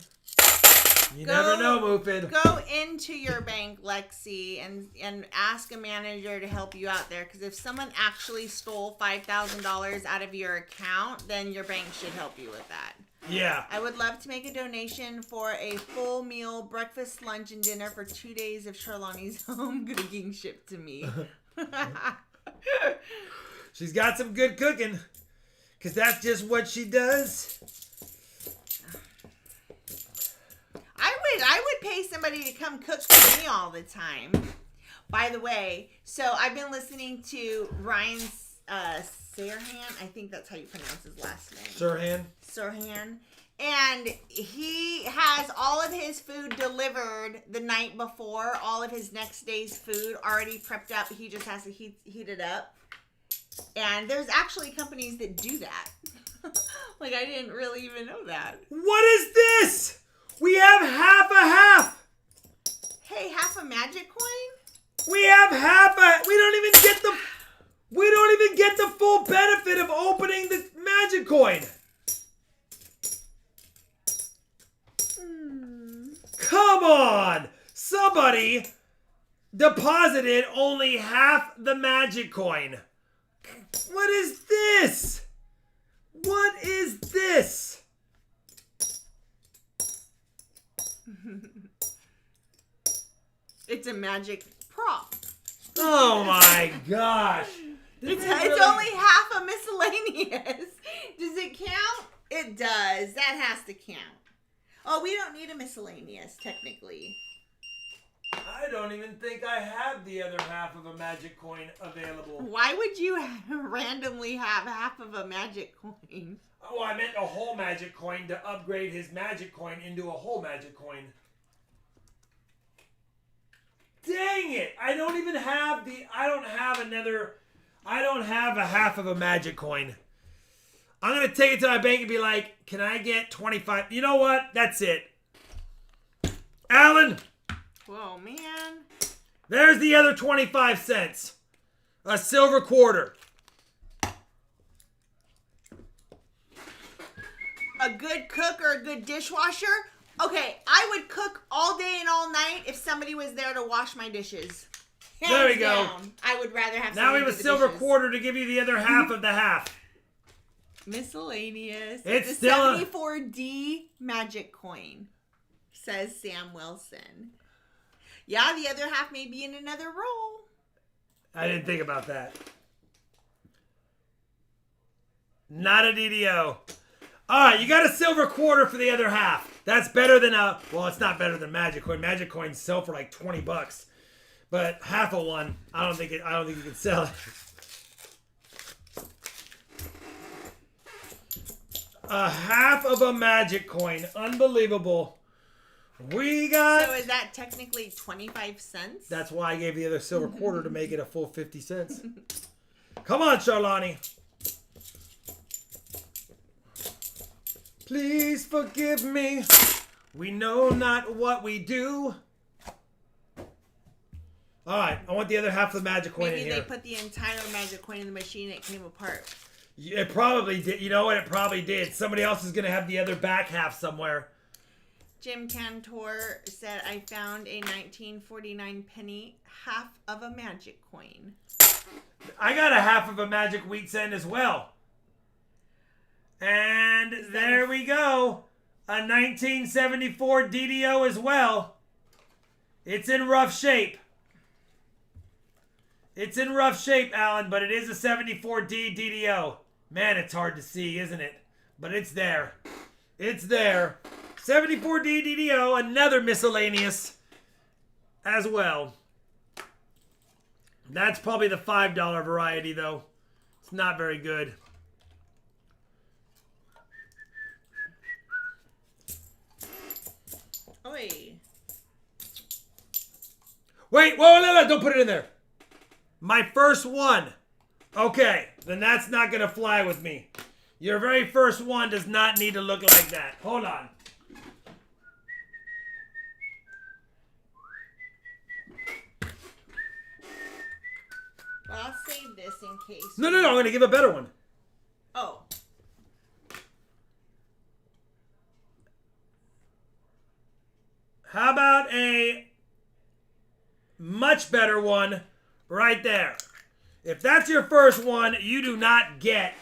You never know, Moofid. Go into your bank, Lexi, and ask a manager to help you out there. Because if someone actually stole $5,000 out of your account, then your bank should help you with that. Yeah. I would love to make a donation for a full meal, breakfast, lunch, and dinner for 2 days of Charlani's home cooking shipped to me. She's got some good cooking, because that's just what she does. I would pay somebody to come cook for me all the time. By the way, so I've been listening to Ryan Serhan. I think that's how you pronounce his last name. Serhan. And he has all of his food delivered the night before. All of his next day's food already prepped up. He just has to heat it up. And there's actually companies that do that. Like, I didn't really even know that. What is this? We have half a half. Hey, half a magic coin? We have half a... We don't even get the full benefit of opening the magic coin. Come on. Somebody deposited only half the magic coin. What is this? What is this? It's a magic prop. Oh my gosh. It's only half a miscellaneous. Does it count? It does. That has to count. Oh, we don't need a miscellaneous, technically. I don't even think I have the other half of a magic coin available. Why would you randomly have half of a magic coin? Oh, I meant a whole magic coin to upgrade his magic coin into a whole magic coin. Dang it! I don't even have I don't have a half of a magic coin. I'm going to take it to my bank and be like, can I get 25? You know what? That's it. Alan! Whoa, man. There's the other 25 cents. A silver quarter. A good cook or a good dishwasher? Okay, I would cook all day and all night if somebody was there to wash my dishes. Hands there we go. Down. I would rather have now we have a silver dishes. quarter to give you the other half of the half. Miscellaneous. It's the still 74D magic coin, says Sam Wilson. Yeah, the other half may be in another roll. I didn't think about that. Not a DDO. All right, you got a silver quarter for the other half. That's better than well, it's not better than magic coin. Magic coins sell for like $20. But half of one, I don't think you can sell it. A half of a magic coin. Unbelievable. We got... So is that technically 25 cents? That's why I gave the other silver quarter to make it a full 50 cents. Come on, Charlani. Please forgive me. We know not what we do. All right, I want the other half of the magic coin in here. Maybe they put the entire magic coin in the machine and it came apart. It probably did. You know what? It probably did. Somebody else is going to have the other back half somewhere. Jim Cantor said, I found a 1949 penny half of a magic coin. I got a half of a magic wheat cent as well. And there we go. A 1974 DDO as well. It's in rough shape. It's in rough shape, Alan, but it is a 74D DDO. Man, it's hard to see, isn't it? But it's there. It's there. 74D DDO, another miscellaneous as well. That's probably the $5 variety, though. It's not very good. Oi. Wait, whoa, no, don't put it in there. My first one. Okay, then that's not going to fly with me. Your very first one does not need to look like that. Hold on. Well, I'll save this in case. No, I'm going to give a better one. Oh. How about a much better one right there? If that's your first one, you do not get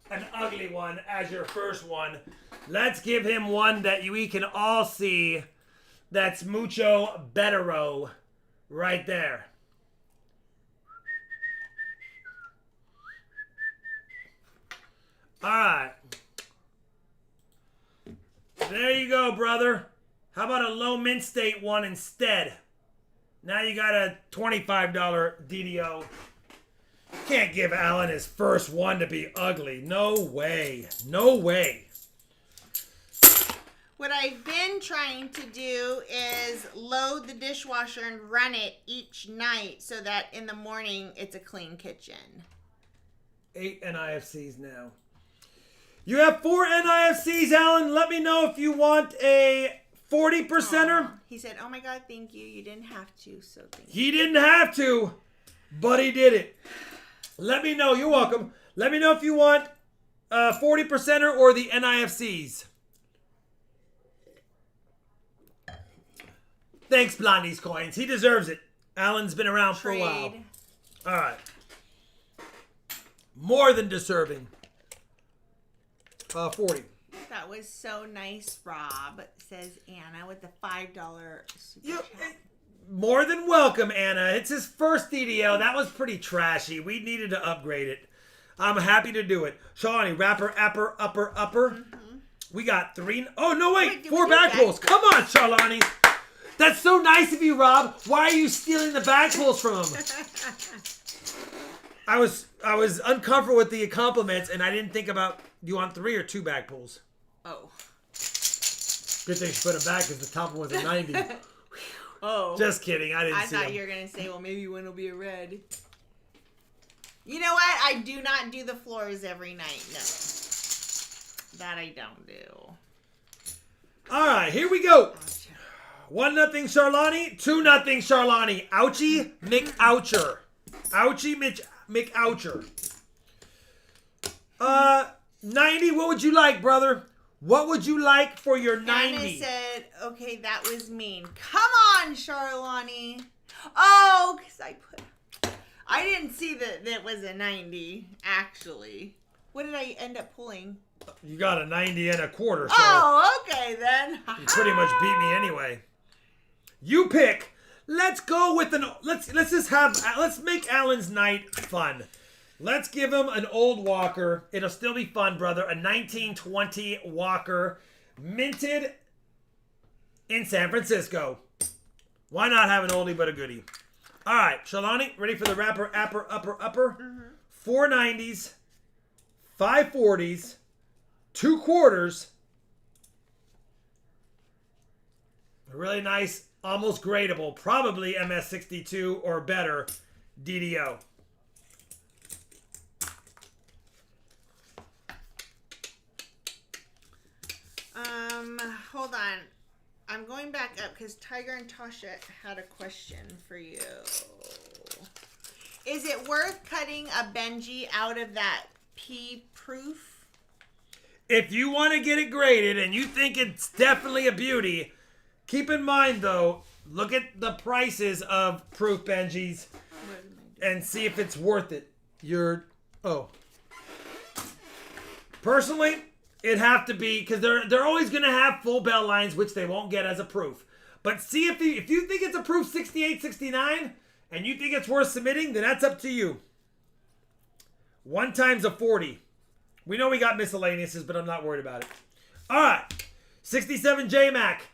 an ugly one as your first one. Let's give him one that we can all see that's mucho bettero right there. All right. There you go, brother. How about a low mint state one instead? Now you got a $25 DDO. Can't give Alan his first one to be ugly. No way. No way. What I've been trying to do is load the dishwasher and run it each night so that in the morning it's a clean kitchen. 8 NIFCs now. You have 4 NIFCs, Alan. Let me know if you want a 40%er. He said, oh my God, thank you. You didn't have to, so thank you. He didn't have to, but he did it. Let me know. You're welcome. Let me know if you want 40%er or the NIFCs. Thanks, Blondie's Coins. He deserves it. Alan's been around for a while. All right. More than deserving. 40. That was so nice, Rob, says Anna with the $5 super chat. More than welcome, Anna. It's his first DDO. That was pretty trashy. We needed to upgrade it. I'm happy to do it. Shawnee, rapper, upper. Mm-hmm. We got 3. Oh, no, wait. 4 back pulls. Come on, Charlani. That's so nice of you, Rob. Why are you stealing the bag pulls from him? I was uncomfortable with the compliments, and I didn't think about, do you want 3 or 2 bag pulls? Oh. Good thing she put it back because the top one was a 90. Oh. Just kidding. I didn't see I thought them. you were going to say, well, maybe one will be a red. You know what? I do not do the floors every night. No. That I don't do. All right, here we go. Ouch. 1-0 Charlani, 2-0 Charlani. Ouchie McOucher. Ouchie McOucher. 90, what would you like, brother? What would you like for your 90? Anna said, okay, that was mean. Come on, Charlani. Oh, because I didn't see that it was a 90, actually. What did I end up pulling? You got a 90 and a quarter, so Oh, okay then. you pretty much beat me anyway. You pick. Let's go with let's make Alan's night fun. Let's give him an old Walker. It'll still be fun, brother. A 1920 Walker, minted in San Francisco. Why not have an oldie but a goodie? All right, Shalani, ready for the upper? Mm-hmm. 4 90s, 5 40s, 2 quarters. A really nice, almost gradable, probably MS62 or better DDO. Hold on. I'm going back up because Tiger and Tasha had a question for you. Is it worth cutting a Benji out of that P proof? If you want to get it graded and you think it's definitely a beauty, keep in mind though, look at the prices of proof Benjis and see if it's worth it. Personally, it'd have to be, because they're always going to have full bell lines, which they won't get as a proof. But see, if you think it's a proof 68, 69, and you think it's worth submitting, then that's up to you. 1 times a 40. We know we got miscellaneouses, but I'm not worried about it. All right. 67 J-Mac.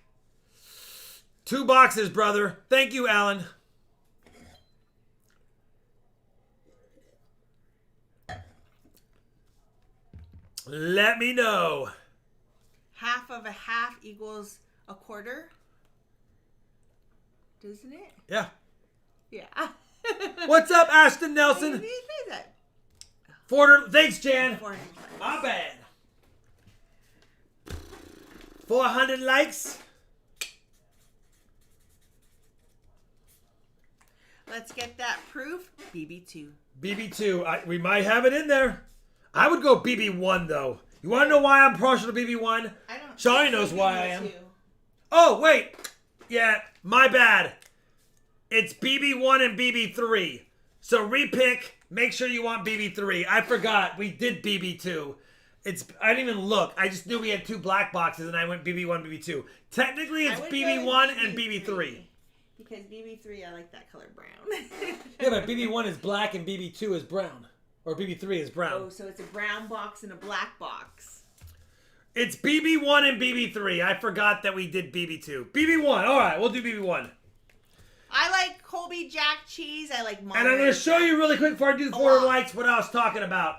2 boxes, brother. Thank you, Alan. Let me know. Half of a half equals a quarter? Doesn't it? Yeah. Yeah. What's up, Ashton Nelson? Maybe it is that. 400. Thanks, Jan. 400. My bad. 400 likes. Let's get that proof. BB2. BB2. We might have it in there. I would go BB1, though. You want to know why I'm partial to BB1? I don't. Shari knows why I am. BB2. Oh, wait. Yeah, my bad. It's BB1 and BB3. So repick. Make sure you want BB3. I forgot. We did BB2. I didn't even look. I just knew we had 2 black boxes, and I went BB1, BB2. Technically, it's BB1 and BB3. Because BB3, I like that color brown. Yeah, but BB1 is black and BB2 is brown. Or BB3 is brown. Oh, so it's a brown box and a black box. It's BB1 and BB3. I forgot that we did BB2. BB1. All right, we'll do BB1. I like Colby Jack cheese. I like Monterey. And I'm going to show you really quick before I do the 400 likes what I was talking about.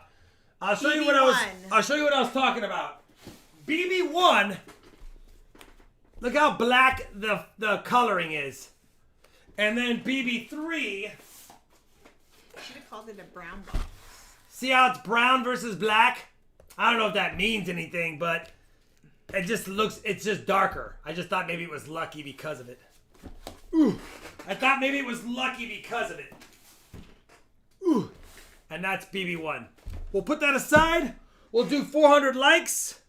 I'll show you what I was talking about. BB1. Look how black the coloring is. And then BB3. Should have called it a brown box. See how it's brown versus black? I don't know if that means anything, but it's just darker. I just thought maybe it was lucky because of it. Ooh. I thought maybe it was lucky because of it. Ooh. And that's BB1. We'll put that aside. We'll do 400 likes.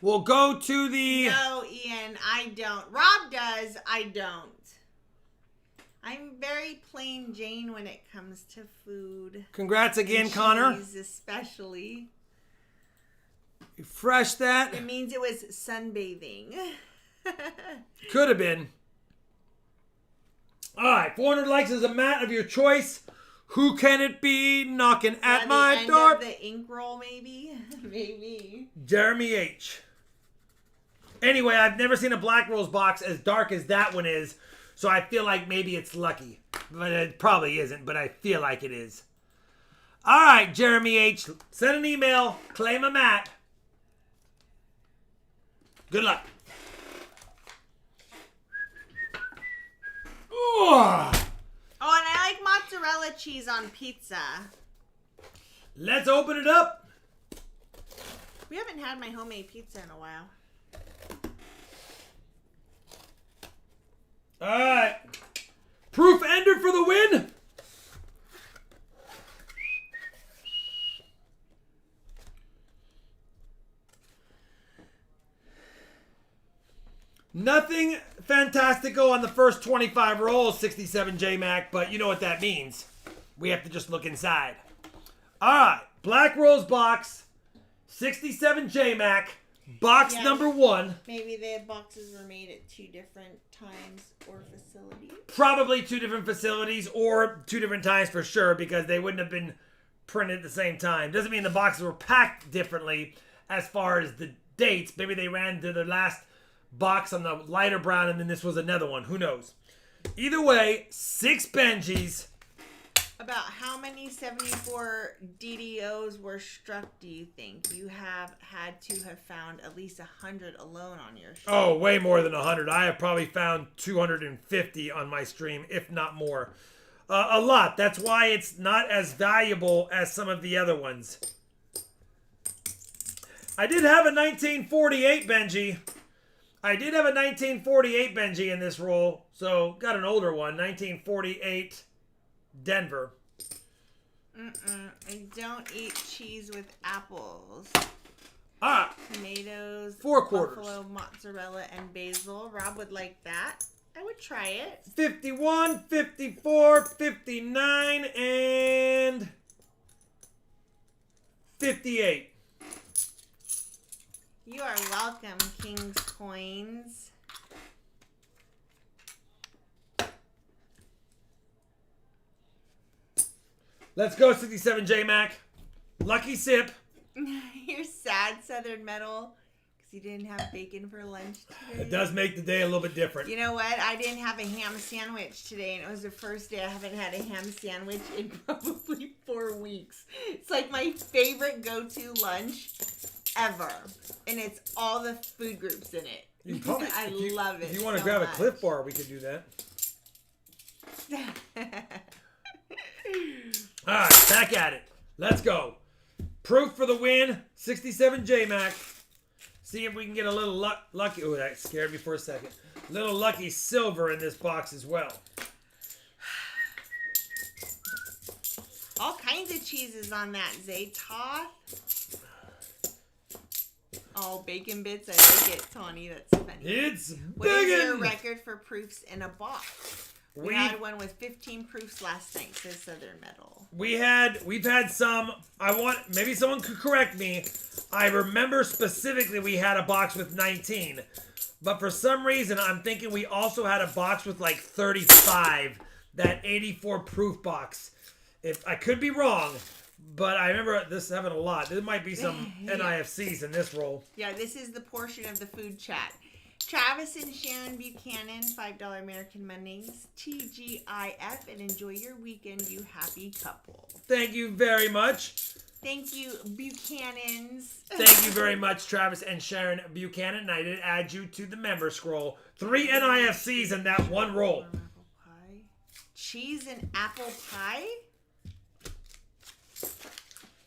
We'll go to the... No, Ian, I don't. Rob does, I don't. I'm very plain Jane when it comes to food. Congrats again, and Connor. cheese especially. Refresh that. It means it was sunbathing. Could have been. All right, 400 likes is a mat of your choice. Who can it be knocking at my door? The ink roll, maybe? Maybe. Jeremy H. Anyway, I've never seen a Black Rose box as dark as that one is, so I feel like maybe it's lucky. But it probably isn't, but I feel like it is. All right, Jeremy H. Send an email. Claim a mat. Good luck. Ooh. Oh, and I like mozzarella cheese on pizza. Let's open it up. We haven't had my homemade pizza in a while. All right. Proof ender for the win. Nothing fantastical on the first 25 rolls, 67 J-Mac, but you know what that means. We have to just look inside. All right. Black Rose box, 67 J-Mac, box number 1. Maybe the boxes were made at 2 different times or facilities. Probably 2 different facilities or 2 different times for sure, because they wouldn't have been printed at the same time. Doesn't mean the boxes were packed differently as far as the dates. Maybe they ran to the last box on the lighter brown and then this was another one. Who knows? Either way, 6 Benjis. About how many 74 DDOs were struck, do you think? You have had to have found at least 100 alone on your stream. Oh, way more than 100. I have probably found 250 on my stream, if not more. A lot. That's why it's not as valuable as some of the other ones. I did have a 1948 Benji. I did have a 1948 Benji in this roll, so got an older one, 1948 Denver. I don't eat cheese with apples. Tomatoes, 4 quarters. buffalo, mozzarella, and basil. Rob would like that. I would try it. 51, 54, 59, and 58. You are welcome, King's Coins. Let's go, 67 J-Mac. Lucky sip. You're sad, Southern Metal, because you didn't have bacon for lunch today. It does make the day a little bit different. You know what? I didn't have a ham sandwich today, and it was the first day I haven't had a ham sandwich in probably 4 weeks. It's like my favorite go-to lunch ever, and it's all the food groups in it. You probably, I love it. If you want to so grab much. a Cliff Bar, we could do that. All right, back at it. Let's go. Proof for the win, 67 J-Mac. See if we can get a little lucky. Oh, that scared me for a second. Little lucky silver in this box as well. All kinds of cheeses on that, Zaytoth. Oh, bacon bits. I like it, Tawny. That's funny. It's What is your biggin'. record for proofs in a box? We had one with 15 proofs last night, says Southern Metal. We've had some. Maybe someone could correct me. I remember specifically we had a box with 19. But for some reason, I'm thinking we also had a box with like 35. That 84 proof box. If I could be wrong, but I remember this having a lot. There might be some NIFCs in this roll. Yeah, this is the portion of the food chat. Travis and Sharon Buchanan, $5 American Mondays, TGIF, and enjoy your weekend, you happy couple. Thank you very much. Thank you, Buchanans. Thank you very much, Travis and Sharon Buchanan. And I did add you to the member scroll. 3 NIFCs in that one roll. Apple pie. Cheese and apple pie?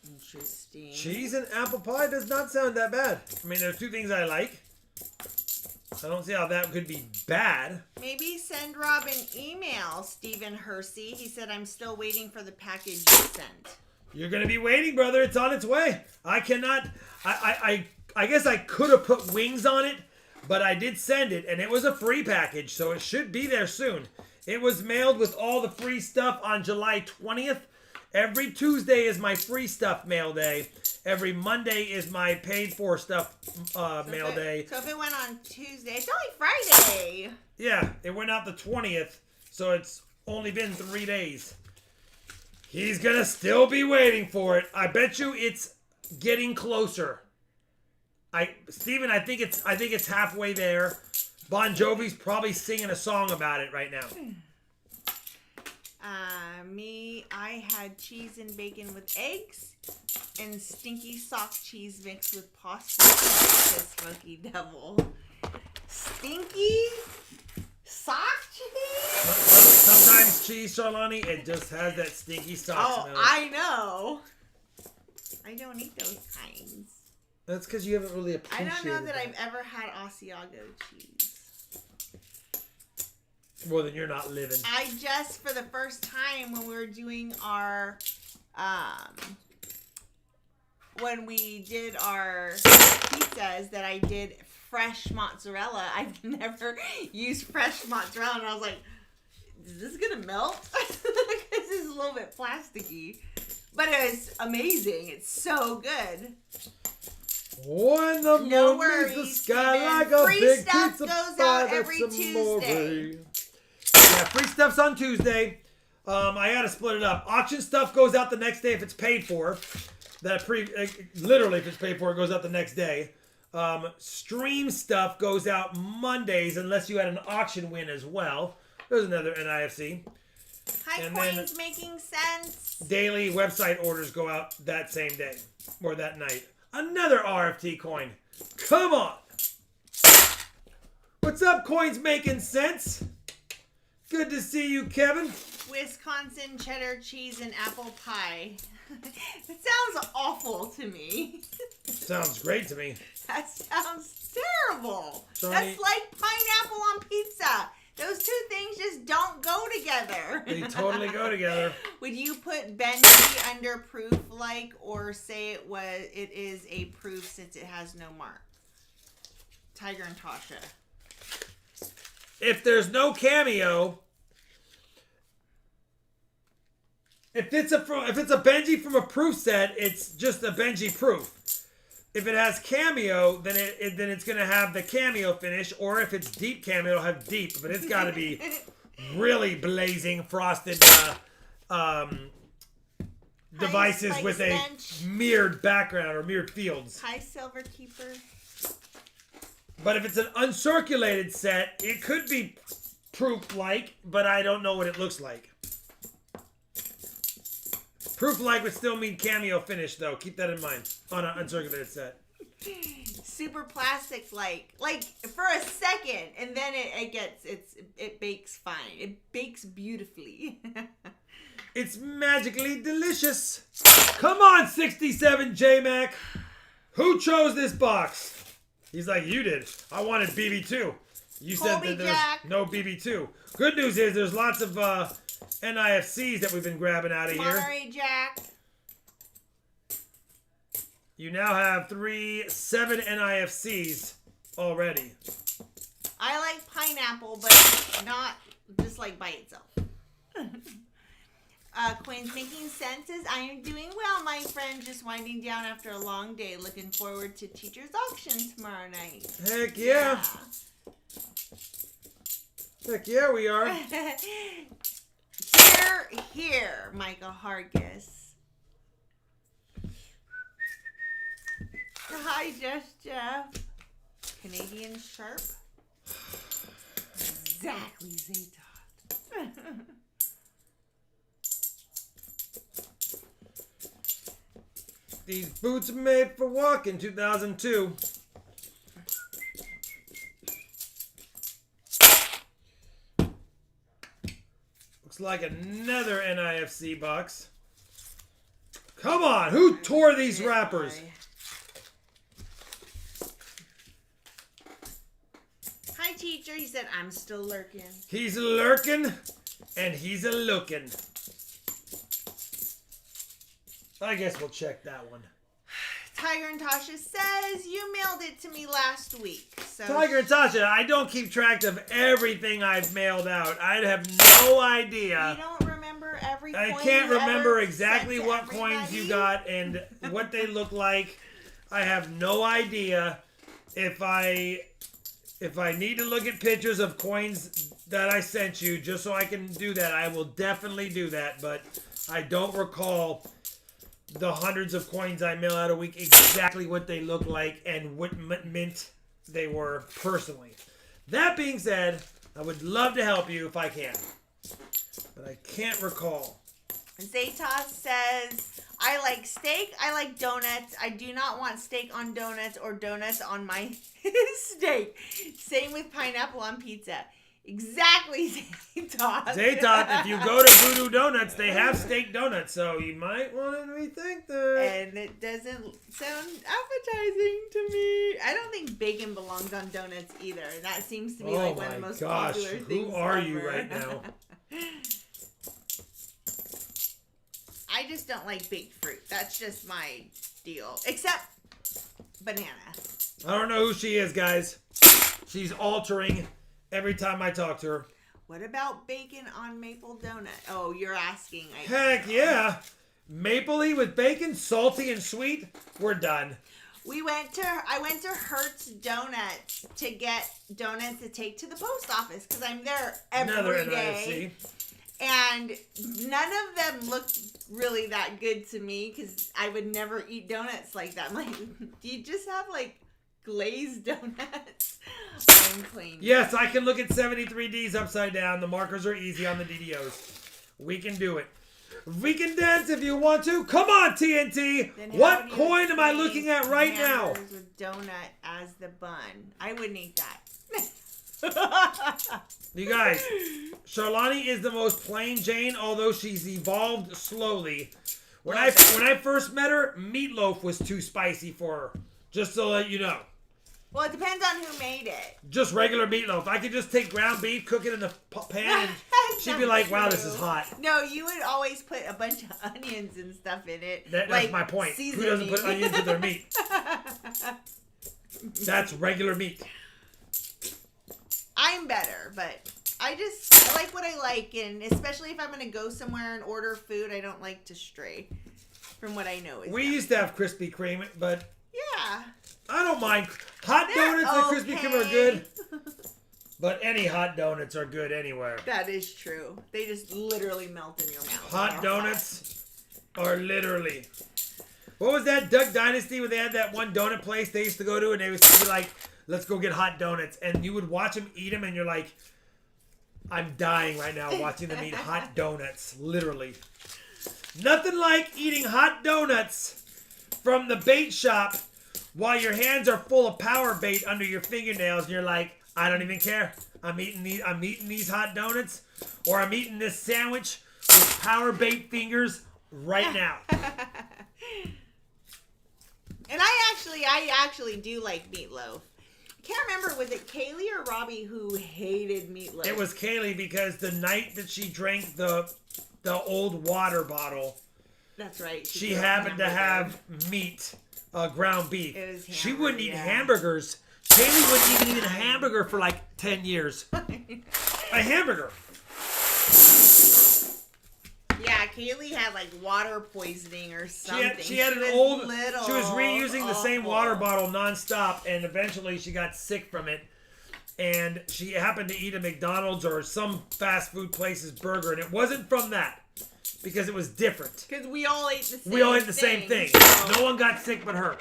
Interesting. Cheese and apple pie does not sound that bad. I mean, there's 2 things I like. I don't see how that could be bad. Maybe send Rob an email, Stephen Hersey. He said, I'm still waiting for the package you sent. You're going to be waiting, brother. It's on its way. I cannot... I guess I could have put wings on it, but I did send it, and it was a free package, so it should be there soon. It was mailed with all the free stuff on July 20th. Every Tuesday is my free stuff mail day. Every Monday is my paid for stuff mail day. So if it went on Tuesday, it's only Friday. Yeah, it went out the 20th, so it's only been 3 days. He's gonna still be waiting for it. I bet you it's getting closer. Steven, I think it's halfway there. Bon Jovi's probably singing a song about it right now. I had cheese and bacon with eggs and stinky sock cheese mixed with pasta. Smoky devil. Stinky sock cheese? Sometimes cheese, Charlani, it just has that stinky sock smell. I know. I don't eat those kinds. That's because you haven't really appreciated I don't know that I've ever had Asiago cheese. Well, then you're not living. I just, for the first time when we were doing our, when we did our pizzas, that I did fresh mozzarella. I've never used fresh mozzarella, and I was like, is this going to melt? Because it's a little bit plasticky. But it was amazing. It's so good. When the moon meets the sky like a free big stuff pizza goes pie, out every that's Tuesday. Yeah, free stuff's on Tuesday. I gotta split it up. Auction stuff goes out the next day if it's paid for. Literally, if it's paid for, it goes out the next day. Stream stuff goes out Mondays unless you had an auction win as well. There's another NIFC. Hi, And coins making sense. Daily website orders go out that same day or that night. Another RFT coin. Come on. What's up, coins making sense? Good to see you, Kevin. Wisconsin cheddar cheese and apple pie. That sounds awful to me. Sounds great to me. That sounds terrible. Sorry. That's like pineapple on pizza. Those two things just don't go together. They totally go together. Would you put Benji under proof or say it is a proof since it has no mark? Tiger and Tasha. If there's no cameo, if it's a Benji from a proof set, it's just a Benji proof. If it has cameo, then it's gonna have the cameo finish, or if it's deep cameo, it'll have deep. But it's got to be really blazing frosted devices with a mirrored background or mirrored fields. Hi, Silver Keeper. But if it's an uncirculated set, it could be proof-like, but I don't know what it looks like. Proof-like would still mean cameo finish, though. Keep that in mind on an uncirculated set. Super plastic-like. Like, for a second, and then it bakes fine. It bakes beautifully. It's magically delicious. Come on, 67 J-Mac. Who chose this box? He's like, you did. I wanted BB2. You said that there's no BB2. Good news is there's lots of NIFCs that we've been grabbing out of here. Monterey Jack. You now have 7 NIFCs already. I like pineapple, but not just like by itself. Queen's making senses. I am doing well, my friend. Just winding down after a long day. Looking forward to teacher's auction tomorrow night. Heck yeah. Heck yeah, we are. Here, Michael Hargis. Hi, Jeff. Canadian Sharp. Exactly, Zaytot. These boots are made for walking, 2002. Looks like another NIFC box. Come on, who tore these wrappers? Hi, teacher. He said, I'm still lurking. He's lurking, and he's a looking. I guess we'll check that one. Tiger and Tasha says, you mailed it to me last week. So Tiger and Tasha, I don't keep track of everything I've mailed out. I have no idea. You don't remember every coin I can't remember exactly sent to what everybody? coins you got and what they look like. I have no idea. If I need to look at pictures of coins that I sent you just so I can do that, I will definitely do that. But I don't recall the hundreds of coins I mail out a week exactly what they look like and what mint they were personally. That being said, I would love to help you if I can, but I can't recall. Zaytos says, I like steak, I like donuts. I do not want steak on donuts or donuts on my steak. Same with pineapple on pizza. Exactly, Zaytos. Zaytos, if you go to Voodoo Donuts, they have steak donuts, so you might want to rethink that. And it doesn't sound appetizing to me. I don't think bacon belongs on donuts either. That seems to be like one of the most popular things who are ever. you right now? I just don't like baked fruit. That's just my deal. Except banana. I don't know who she is, guys. She's altering every time I talk to her. What about bacon on maple donut? Oh, you're asking. Heck yeah. Mapley with bacon, salty and sweet. We're done. I went to Hertz Donuts to get donuts to take to the post office because I'm there every day. And none of them looked really that good to me because I would never eat donuts like that. I'm like, do you just have like glazed donuts? I'm clean. Yes, I can look at 73Ds upside down. The markers are easy on the DDOs. We can do it. We can dance if you want to. Come on, TNT. What coin am I looking at right now? With donut as the bun. I wouldn't eat that. You guys, Charlani is the most plain Jane, although she's evolved slowly. When I first met her, meatloaf was too spicy for her. Just to let you know. Well, it depends on who made it. Just regular meatloaf. I could just take ground beef, cook it in the pan, and she'd be like, wow, this is hot. No, you would always put a bunch of onions and stuff in it. That's my point. Seasoning. Who doesn't put onions in their meat? That's regular meat. I'm better, but I like what I like, and especially if I'm going to go somewhere and order food, I don't like to stray from what I know is We used to have Krispy Kreme, but yeah, I don't mind. Hot donuts and Krispy Kreme are good, but any hot donuts are good anywhere. That is true. They just literally melt in your mouth. Hot donuts are literally... What was that Duck Dynasty where they had that one donut place they used to go to, and they used to be like, let's go get hot donuts, and you would watch them eat them, and you're like, I'm dying right now watching them eat hot donuts, literally. Nothing like eating hot donuts from the bait shop while your hands are full of power bait under your fingernails, and you're like, I don't even care. I'm eating these hot donuts, or I'm eating this sandwich with power bait fingers right now. And I actually do like meatloaf. I can't remember, was it Kaylee or Robbie who hated meatloaf? It was Kaylee because the night that she drank the old water bottle, that's right. She happened to have meat, ground beef. It was she wouldn't eat hamburgers. Kaylee wouldn't even eat a hamburger for like 10 years. A hamburger. Yeah, Kaylee had like water poisoning or something. She was reusing the same water bottle nonstop, and eventually she got sick from it. And she happened to eat a McDonald's or some fast food place's burger, and it wasn't from that because it was different. Because we all ate the same thing. We all ate the same thing. So. No one got sick but her.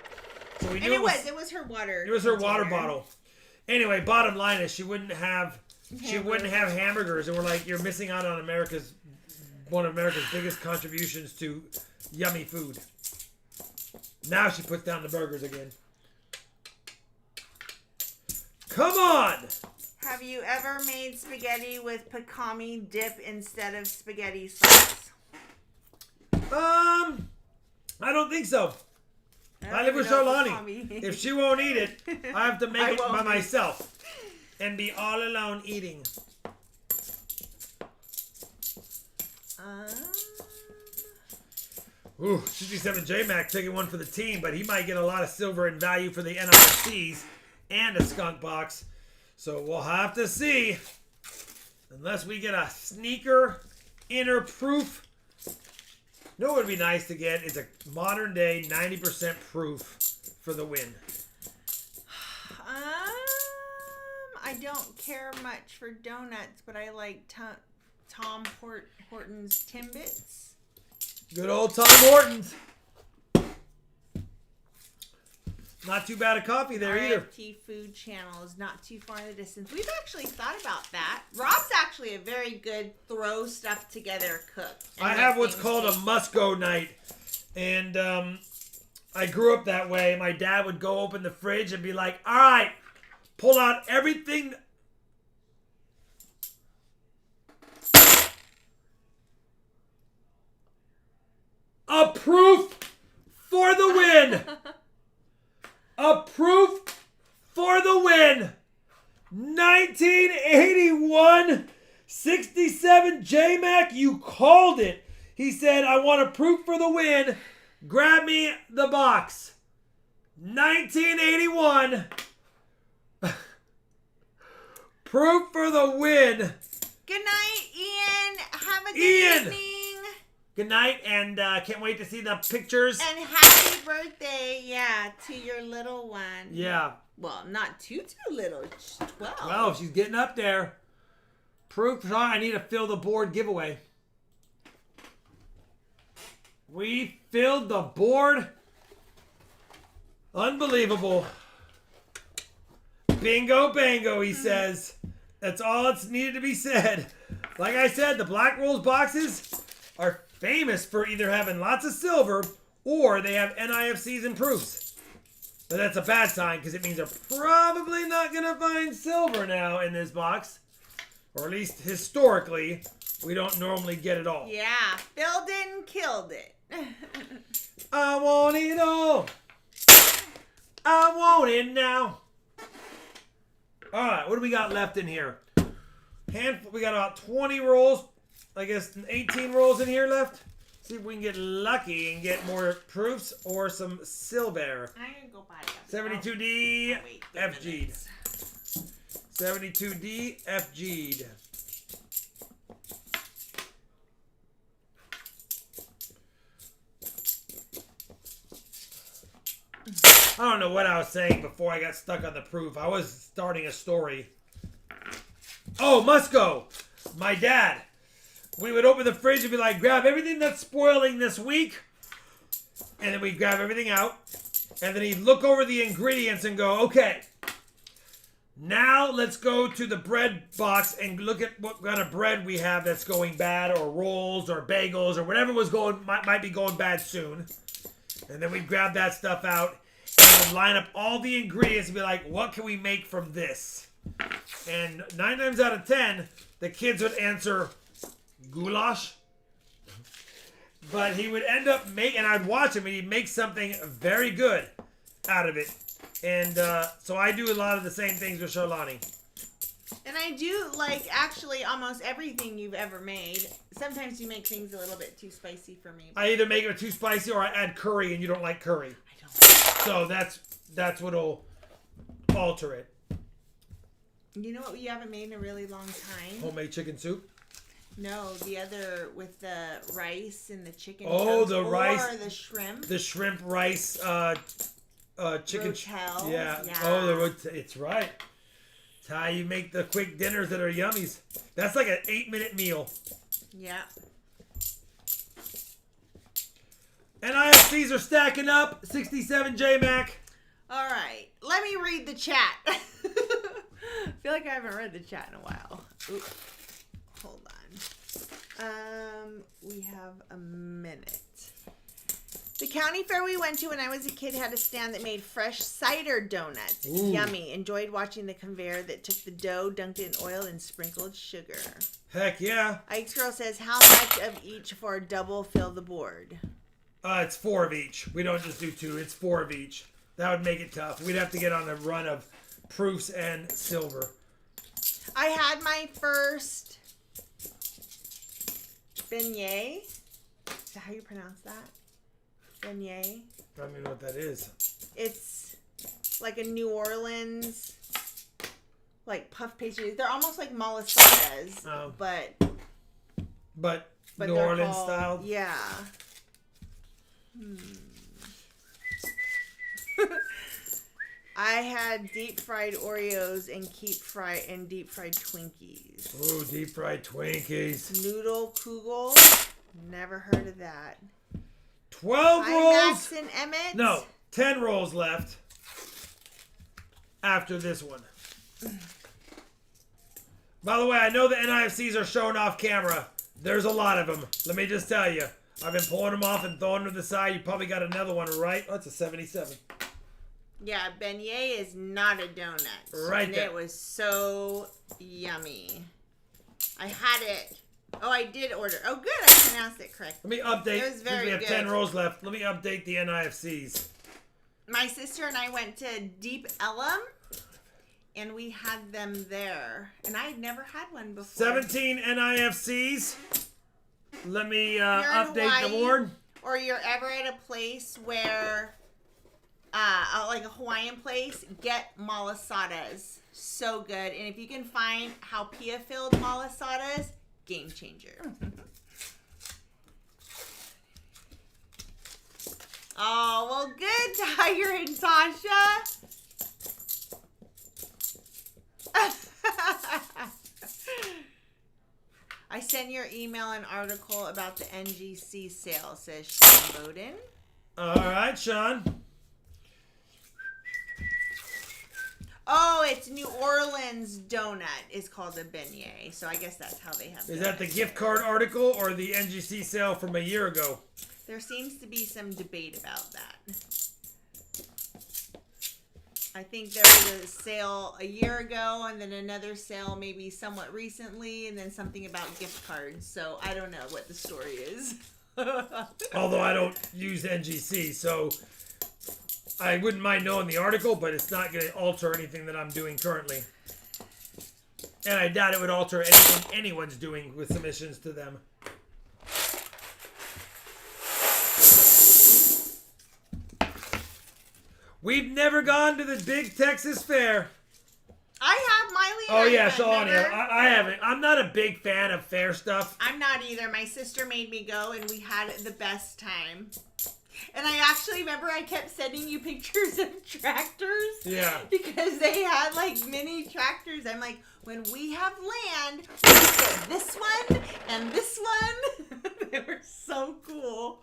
So we knew it was her water. It was her water bottle. Anyway, bottom line is she wouldn't have hamburgers, and we're like, you're missing out on one of America's biggest contributions to yummy food. Now she puts down the burgers again. Come on! Have you ever made spaghetti with pecami dip instead of spaghetti sauce? I don't think so. I live with Charlani. If she won't eat it, I have to make it by myself and be all alone eating. Ooh, 67J Mac taking one for the team, but he might get a lot of silver in value for the NRCs and a skunk box. So we'll have to see. Unless we get a sneaker inner proof. You know what would be nice to get is a modern day 90% proof for the win. I don't care much for donuts, but I like Tom Horton's Timbits. Good old Tom Hortons. Not too bad a coffee there either. RFT Food Channel is not too far in the distance. We've actually thought about that. Rob's actually a very good throw stuff together cook. I have what's called a must-go night. And I grew up that way. My dad would go open the fridge and be like, all right, pull out everything. A proof for the win. A proof for the win. 1981 67 J-Mac, you called it. He said, I want a proof for the win. Grab me the box. 1981. Proof for the win. Good night, Ian. Have a good evening. Good night, and can't wait to see the pictures. And happy birthday, to your little one. Yeah. Well, not too little. 12. 12. She's getting up there. Proof. I need to fill the board giveaway. We filled the board. Unbelievable. Bingo bango, he says. That's all that's needed to be said. Like I said, the Black Rolls boxes are famous for either having lots of silver or they have NIFCs and proofs. But that's a bad sign because it means they're probably not going to find silver now in this box. Or at least historically, we don't normally get it all. Yeah, filled it and killed it. I want it all. I want it now. All right, what do we got left in here? Handful. We got about 20 rolls. I guess 18 rolls in here left. See if we can get lucky and get more proofs or some silver. I'm going to go buy that. 72D FG'd. 72D FG'd. I don't know what I was saying before I got stuck on the proof. I was starting a story. Oh, must go. My dad. We would open the fridge and be like, grab everything that's spoiling this week. And then we'd grab everything out. And then he'd look over the ingredients and go, okay, now let's go to the bread box and look at what kind of bread we have that's going bad, or rolls or bagels or whatever was going might be going bad soon. And then we'd grab that stuff out and we'd line up all the ingredients and be like, what can we make from this? And 9 times out of 10, the kids would answer goulash. But he would end up and I'd watch him and he'd make something very good out of it. And so I do a lot of the same things with Charlani. And I do like actually almost everything you've ever made. Sometimes you make things a little bit too spicy for me. I either make it too spicy or I add curry and you don't like curry. I don't. So that's what'll alter it. You know what you haven't made in a really long time? Homemade chicken soup? No, the other with the rice and the chicken. Oh, toast, the rice. Or the shrimp. The shrimp rice chicken. Rotel. Yeah. Oh, it's right. It's how you make the quick dinners that are yummies. That's like an 8-minute meal. Yeah. NIFCs are stacking up. 67 J-Mac. All right. Let me read the chat. I feel like I haven't read the chat in a while. Ooh. Hold on. We have a minute. The county fair we went to when I was a kid had a stand that made fresh cider donuts. Ooh. Yummy. Enjoyed watching the conveyor that took the dough, dunked it in oil, and sprinkled sugar. Heck yeah. Ike's Girl says, how much of each for a double fill the board? It's 4 of each. We don't just do 2. It's 4 of each. That would make it tough. We'd have to get on a run of proofs and silver. I had my first beignet. Is that how you pronounce that? Beignet. I don't even know what that is. It's like a New Orleans, like puff pastry. They're almost like malasadas, but New Orleans style. Yeah. I had deep fried Oreos and deep fried Twinkies. Ooh, deep fried Twinkies. Noodle Kugel. Never heard of that. 12 Hi, rolls. Max and Emmett. No, 10 rolls left. after this one. By the way, I know the NIFCs are shown off camera. There's a lot of them. Let me just tell you. I've been pulling them off and throwing them to the side. You probably got another one, right? Oh, it's a 77. Yeah, beignet is not a donut. Right and there. it was so yummy. I had it. Oh, I did order. Oh, good. I pronounced it correct. Let me update. It was very we have good. 10 rows left. Let me update the NIFCs. My sister and I went to Deep Ellum, and we had them there. And I had never had one before. 17 NIFCs. Let me update the Hawaii, board. Or you're ever at a place where, like a Hawaiian place, get malasadas. So good. And if you can find haupia-filled malasadas, game changer. Oh, well, good, Tiger and Tasha. I sent your email an article about the NGC sale, says Sean Bowden. All right, Sean. Oh, it's New Orleans donut is called a beignet, so I guess that's how they have. Is that the gift card article or the NGC sale from a year ago? There seems to be some debate about that. I think there was a sale a year ago, and then another sale maybe somewhat recently, and then something about gift cards. So I don't know what the story is. Although I don't use NGC, so I wouldn't mind knowing the article, but it's not going to alter anything that I'm doing currently. And I doubt it would alter anything anyone's doing with submissions to them. We've never gone to the big Texas Fair. I have Miley. Oh yeah, went, so on. remember? I haven't. I'm not a big fan of fair stuff. I'm not either. My sister made me go, and we had the best time. And I actually remember I kept sending you pictures of tractors. Yeah. Because they had like mini tractors. I'm like, when we have land, we get this one and this one. They were so cool.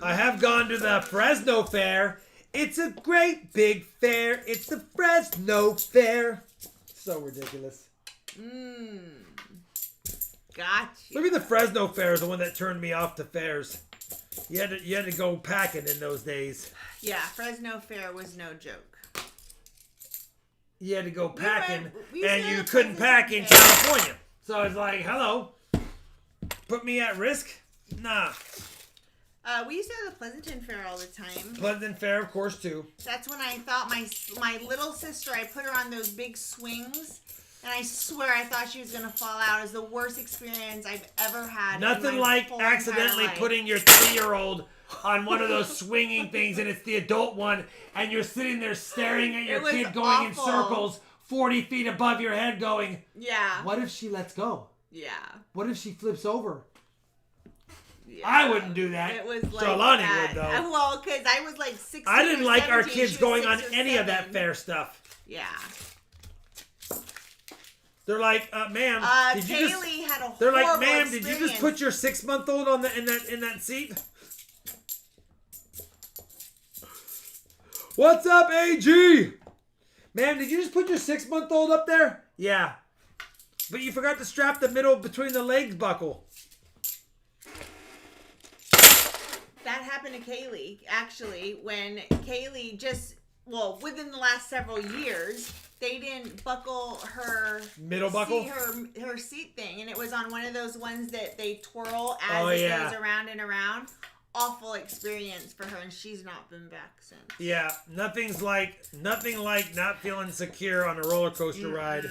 I have gone to the Fresno Fair. It's a great big fair. It's the Fresno Fair. So ridiculous. Gotcha. Maybe the Fresno Fair is the one that turned me off to fairs. You had to go packing in those days. Yeah, Fresno Fair was no joke. You had to go packing, we and said you it couldn't wasn't pack in fair. California. So it's like, hello, put me at risk? Nah. We used to have the Pleasanton Fair all the time. Pleasant Fair, of course, too. That's when I thought my little sister, I put her on those big swings, and I swear I thought she was going to fall out. It was the worst experience I've ever had. Nothing in my like whole accidentally entire life. putting your 3-year-old on one of those swinging things, and it's the adult one, and you're sitting there staring at your It was kid going awful. in circles 40 feet above your head going, Yeah. what if she lets go? Yeah. What if she flips over? Yeah. I wouldn't do that. It was like Charlani that. would, though. Well, because I was like 16 I didn't or like our 17. kids She was going 6 on or any of that 7. fair stuff. Yeah. They're like, ma'am, did you just... Kaylee had a They're like, horrible ma'am, experience. did you just put your 6-month-old on in that seat? What's up, AG? Ma'am, did you just put your 6-month-old up there? Yeah. But you forgot to strap the middle between the legs buckle. That happened to Kaylee, actually, when Kaylee within the last several years, they didn't buckle her Middle buckle? her seat thing, and it was on one of those ones that they twirl as Oh, it yeah. goes around and around. Awful experience for her, and she's not been back since. Yeah, nothing like not feeling secure on a roller coaster ride.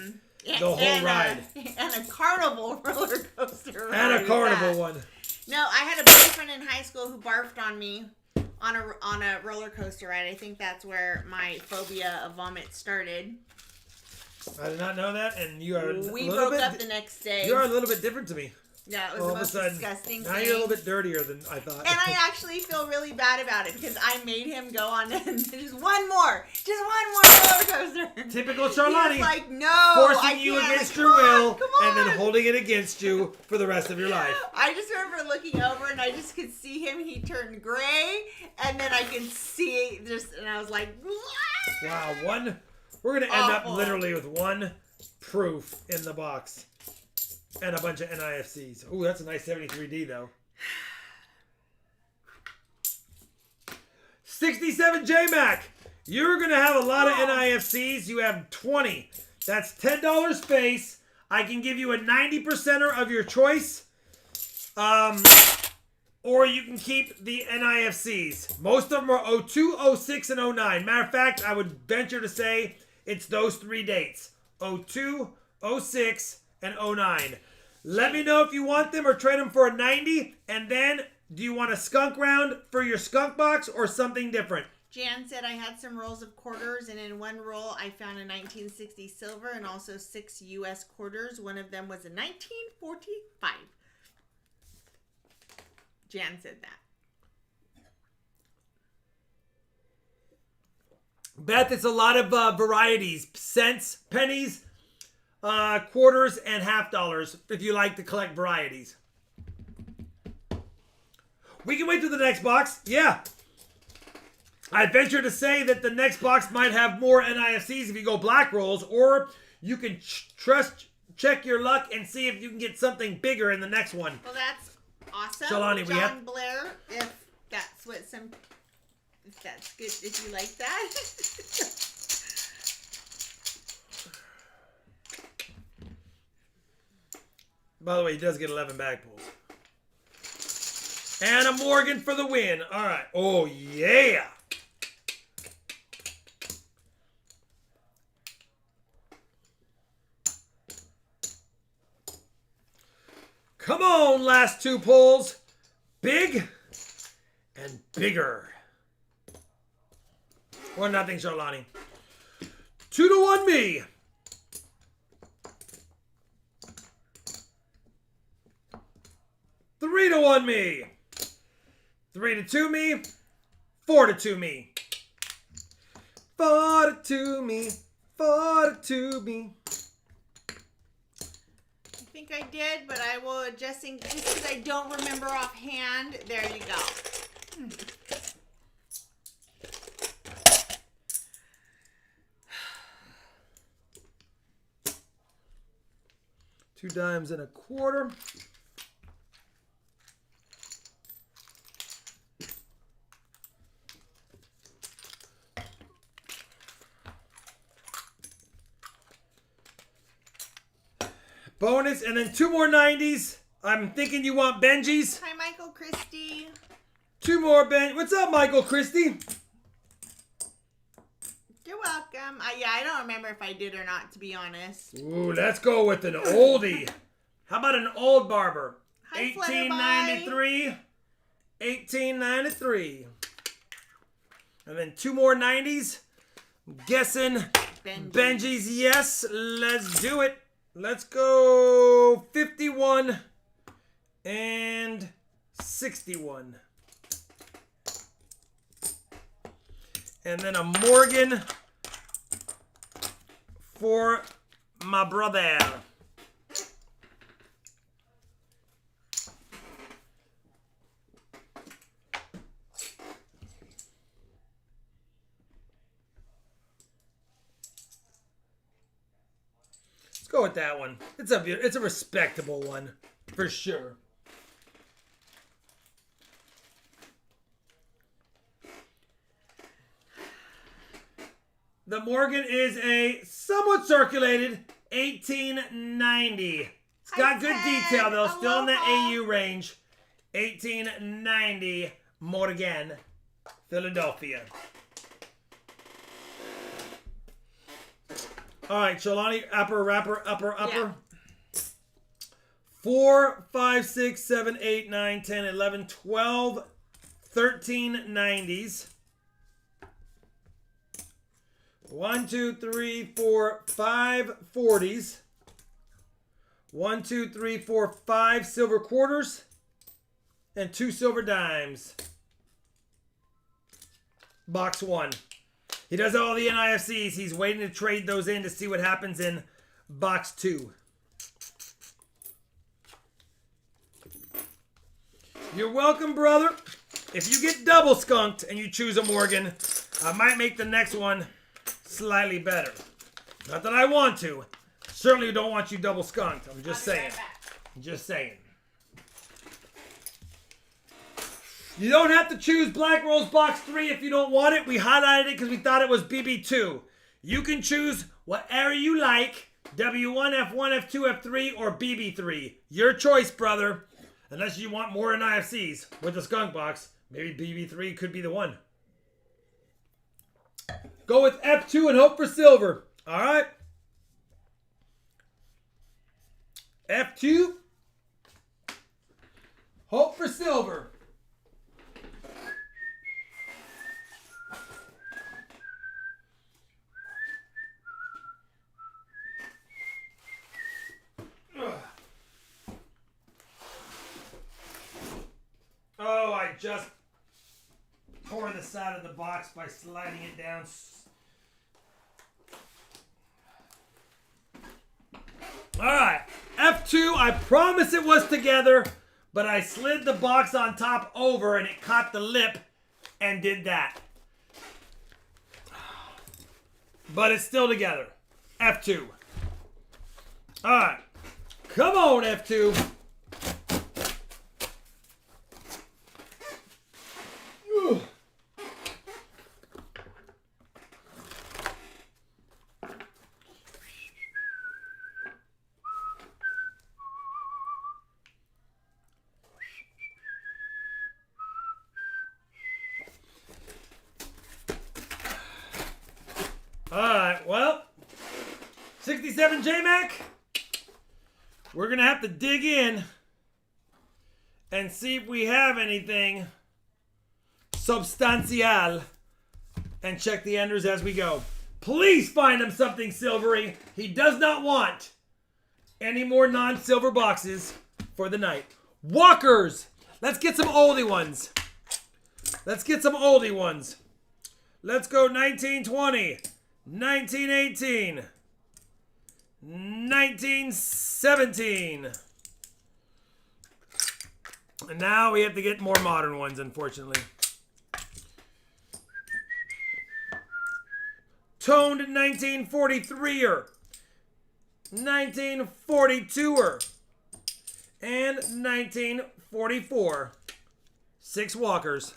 The whole ride. And a carnival roller coaster ride. And a carnival that. one. No, I had a boyfriend in high school who barfed on me on a roller coaster ride. I think that's where my phobia of vomit started. I did not know that, and you are We broke up the next day. You are a little bit different to me. Yeah, it was All the of a most sudden, disgusting now thing. you're a little bit dirtier than I thought. And I actually feel really bad about it because I made him go on just one more roller coaster. Typical He Charlani. was like, no, I Forcing you can't. against Like, your come on, will come and then on. holding it against you for the rest of your life. I just remember looking over and I just could see him. He turned gray, and then I could see just, and I was like, Wow, we're going to end up Awful. literally with one proof in the box and a bunch of NIFCs. Oh, that's a nice 73D though. 67 JMac. You're going to have a lot of NIFCs. You have 20. That's $10 space. I can give you a 90%er of your choice. Or you can keep the NIFCs. Most of them are 02, 06, and 09. Matter of fact, I would venture to say it's those 3 dates. 02, 06, and 09. Let me know if you want them or trade them for a 90. And then, do you want a skunk round for your skunk box or something different? Jan said I had some rolls of quarters, and in one roll I found a 1960 silver and also 6 U.S. quarters. One of them was a 1945. Jan said that. Beth, it's a lot of varieties. Cents, pennies, quarters, and half dollars if you like to collect varieties. We can wait till the next box. Yeah. I venture to say that the next box might have more NIFCs if you go black rolls, or you can check your luck and see if you can get something bigger in the next one. Well, that's awesome. Shalani, we John have... Blair, if that's what some... If that's good, if you like that. By the way, he does get 11 bag pulls. And a Morgan for the win. All right. Oh, yeah. Come on, last 2 pulls. Big and bigger. Or nothing, Charlani. 2-1 me. Three to 1 me. 3-2 me. 4-2 me. 4-2 me. 4-2 me. I think I did, but I will just because I don't remember offhand. There you go. 2 dimes and a quarter. Bonus, and then 2 more 90s. I'm thinking you want Benjis. Hi, Michael Christie. 2 more Ben. What's up, Michael Christie? You're welcome. Yeah, I don't remember if I did or not, to be honest. Ooh, let's go with an oldie. How about an old barber? Hi, 1893. 1893. And then 2 more 90s. I'm guessing Benji's. Yes, let's do it. Let's go 51 and 61. And then a Morgan for my brother. Let's go with that one. It's a respectable one for sure. The Morgan is a somewhat circulated 1890. It's got good detail though, still in the AU range. 1890 Morgan, Philadelphia. All right, Shalani, upper. Yeah. 4, 5, 6, 7, 8, 9, 10, 11, 12, 13 90s. 1, 2, 3, 4, 5 40s. 1, 2, 3, 4, 5 silver quarters. And 2 silver dimes. Box 1. He does all the NIFCs. He's waiting to trade those in to see what happens in box 2. You're welcome, brother. If you get double skunked and you choose a Morgan, I might make the next one slightly better. Not that I want to. Certainly don't want you double skunked. I'm just saying. Just saying. You don't have to choose Black Rose Box 3 if you don't want it. We highlighted it because we thought it was BB2. You can choose whatever you like. W1, F1, F2, F3, or BB3. Your choice, brother. Unless you want more NIFCs with the skunk box. Maybe BB3 could be the one. Go with F2 and hope for silver. All right. F2. Hope for silver. Oh, I just tore this out of the box by sliding it down. All right, F2, I promise it was together, but I slid the box on top over and it caught the lip and did that. But it's still together. F2. All right, come on, F2. Alright, well, 67 J-Mac, we're going to have to dig in and see if we have anything substantial and check the enders as we go. Please find him something silvery. He does not want any more non-silver boxes for the night. Walkers! Let's get some oldie ones. Let's get some oldie ones. Let's go 1920. 1918, 1917, and now we have to get more modern ones, unfortunately. Toned 1943er, 1942er, and 1944. 6 walkers.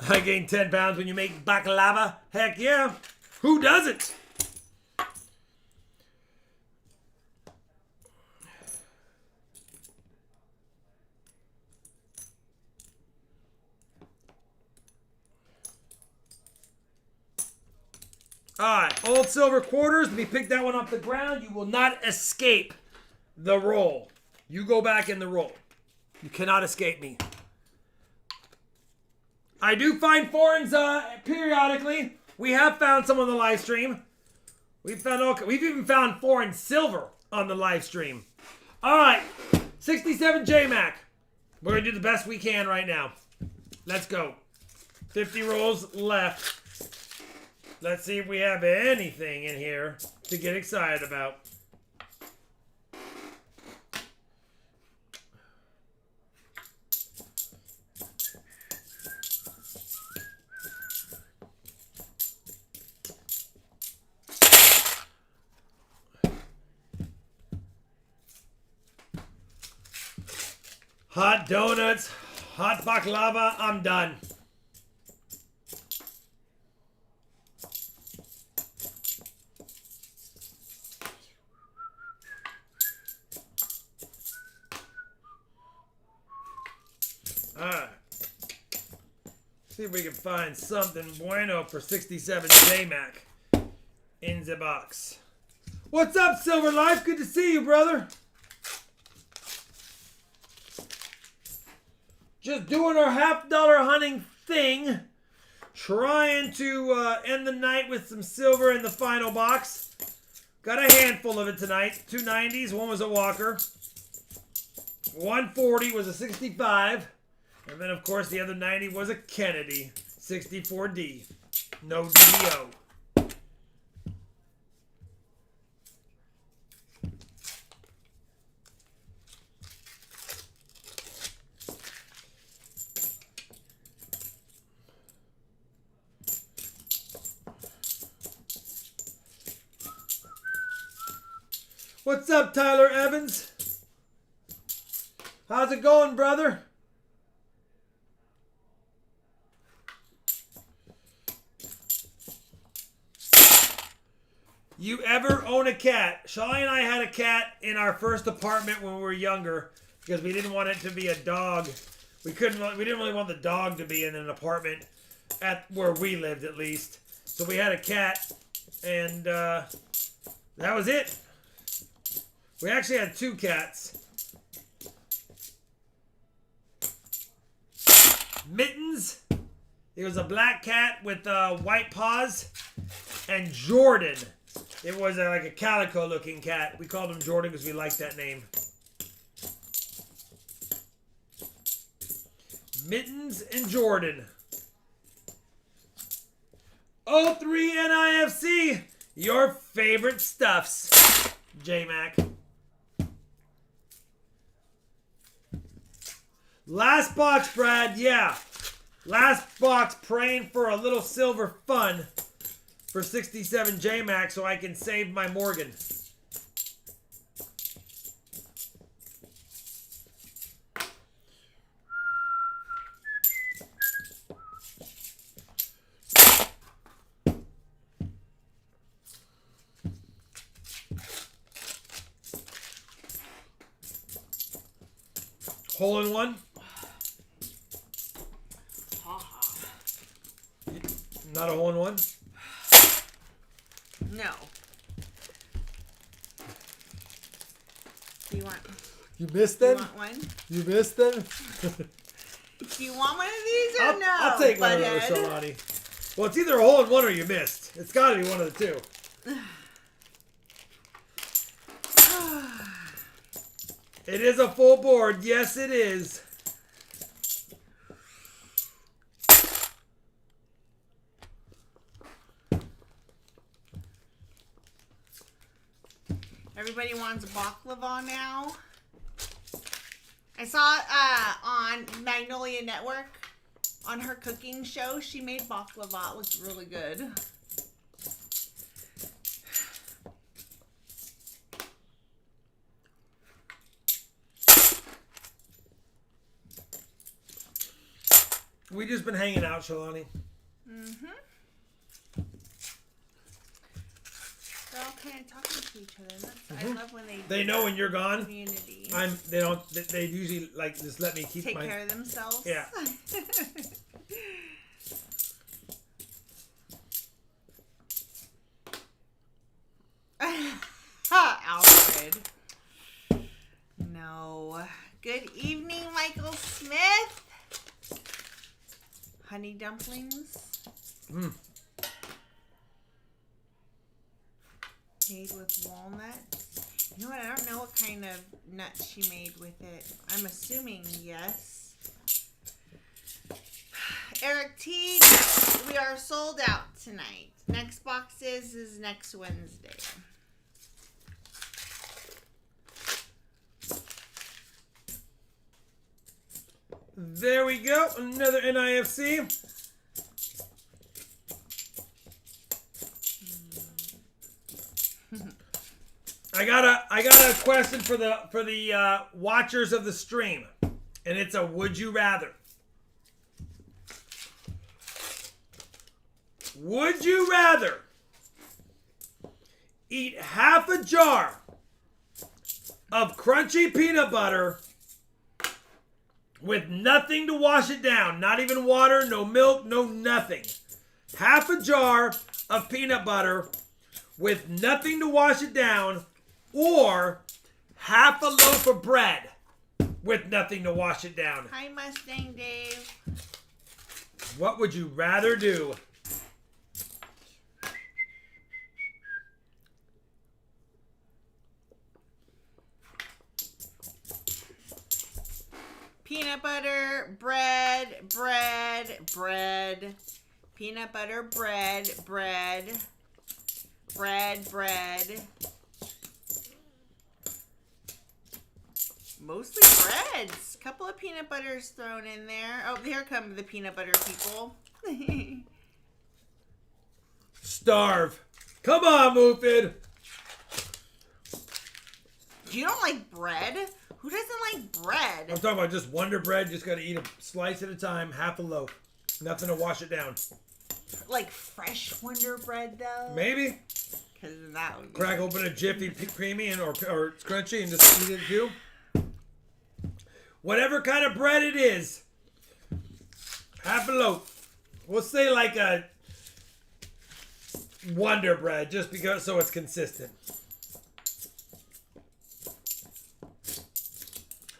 I gained 10 pounds when you make baklava. Heck yeah. Who doesn't? Alright, old silver quarters. Let me pick that one off the ground. You will not escape the roll. You go back in the roll. You cannot escape me. I do find foreigns periodically. We have found some on the live stream. We've even found foreign silver on the live stream. All right, 67 J-Mac. We're going to do the best we can right now. Let's go. 50 rolls left. Let's see if we have anything in here to get excited about. Hot donuts, hot baklava, I'm done. Alright. See if we can find something bueno for 67 J-Mac in the box. What's up, Silver Life? Good to see you, brother. Just doing our $50 hunting thing. Trying to end the night with some silver in the final box. Got a handful of it tonight. 2 90s. One was a Walker. 140 was a 65. And then, of course, the other 90 was a Kennedy. 64D. No Dio. What's up, Tyler Evans? How's it going, brother? You ever own a cat? Shelly and I had a cat in our first apartment when we were younger because we didn't want it to be a dog. We didn't really want the dog to be in an apartment at where we lived, at least. So we had a cat, and that was it. We actually had 2 cats. Mittens. It was a black cat with white paws. And Jordan. It was like a calico looking cat. We called him Jordan because we liked that name. Mittens and Jordan. 03 NIFC. Your favorite stuffs. J-Mac. Last box, Brad. Yeah. Last box, praying for a little silver fun for 67 J-Mac so I can save my Morgan. Hole in one? Not a hole in one? No. Do you want? You missed them? You want one? You missed them? Do you want one of these or no? I'll take one of those, Shalani. Well, it's either a hole in one or you missed. It's got to be one of the 2. It is a full board. Yes, it is. Everybody wants baklava now. I saw on Magnolia Network on her cooking show. She made baklava. It looks really good. We just been hanging out, Shalani. Mm-hmm. They're all kind of talking to each other. I love when they know when you're gone. Community. They usually like just let me take care of themselves. Yeah. Alfred. No. Good evening, Michael Smith. Honey dumplings. Mm. Made with walnuts. You know what? I don't know what kind of nuts she made with it. I'm assuming yes. Eric T, we are sold out tonight. Next box is next Wednesday. There we go. Another NIFC. I got a question for the watchers of the stream, and it's a would you rather. Would you rather eat half a jar of crunchy peanut butter with nothing to wash it down, not even water, no milk, no nothing? Half a jar of peanut butter with nothing to wash it down, or half a loaf of bread with nothing to wash it down? Hi, Mustang Dave. What would you rather do? Peanut butter, bread, bread, bread. Peanut butter bread. Mostly breads. Couple of peanut butters thrown in there. Oh, here come the peanut butter people. Starve. Come on, Mufid. You don't like bread? Who doesn't like bread? I'm talking about just Wonder Bread. Just got to eat a slice at a time, half a loaf. Nothing to wash it down. Like fresh Wonder Bread, though? Maybe. Because that would be Crack open a Jiffy Creamy or crunchy and just eat it too. Whatever kind of bread it is. Half a loaf. We'll say like a Wonder Bread just because so it's consistent.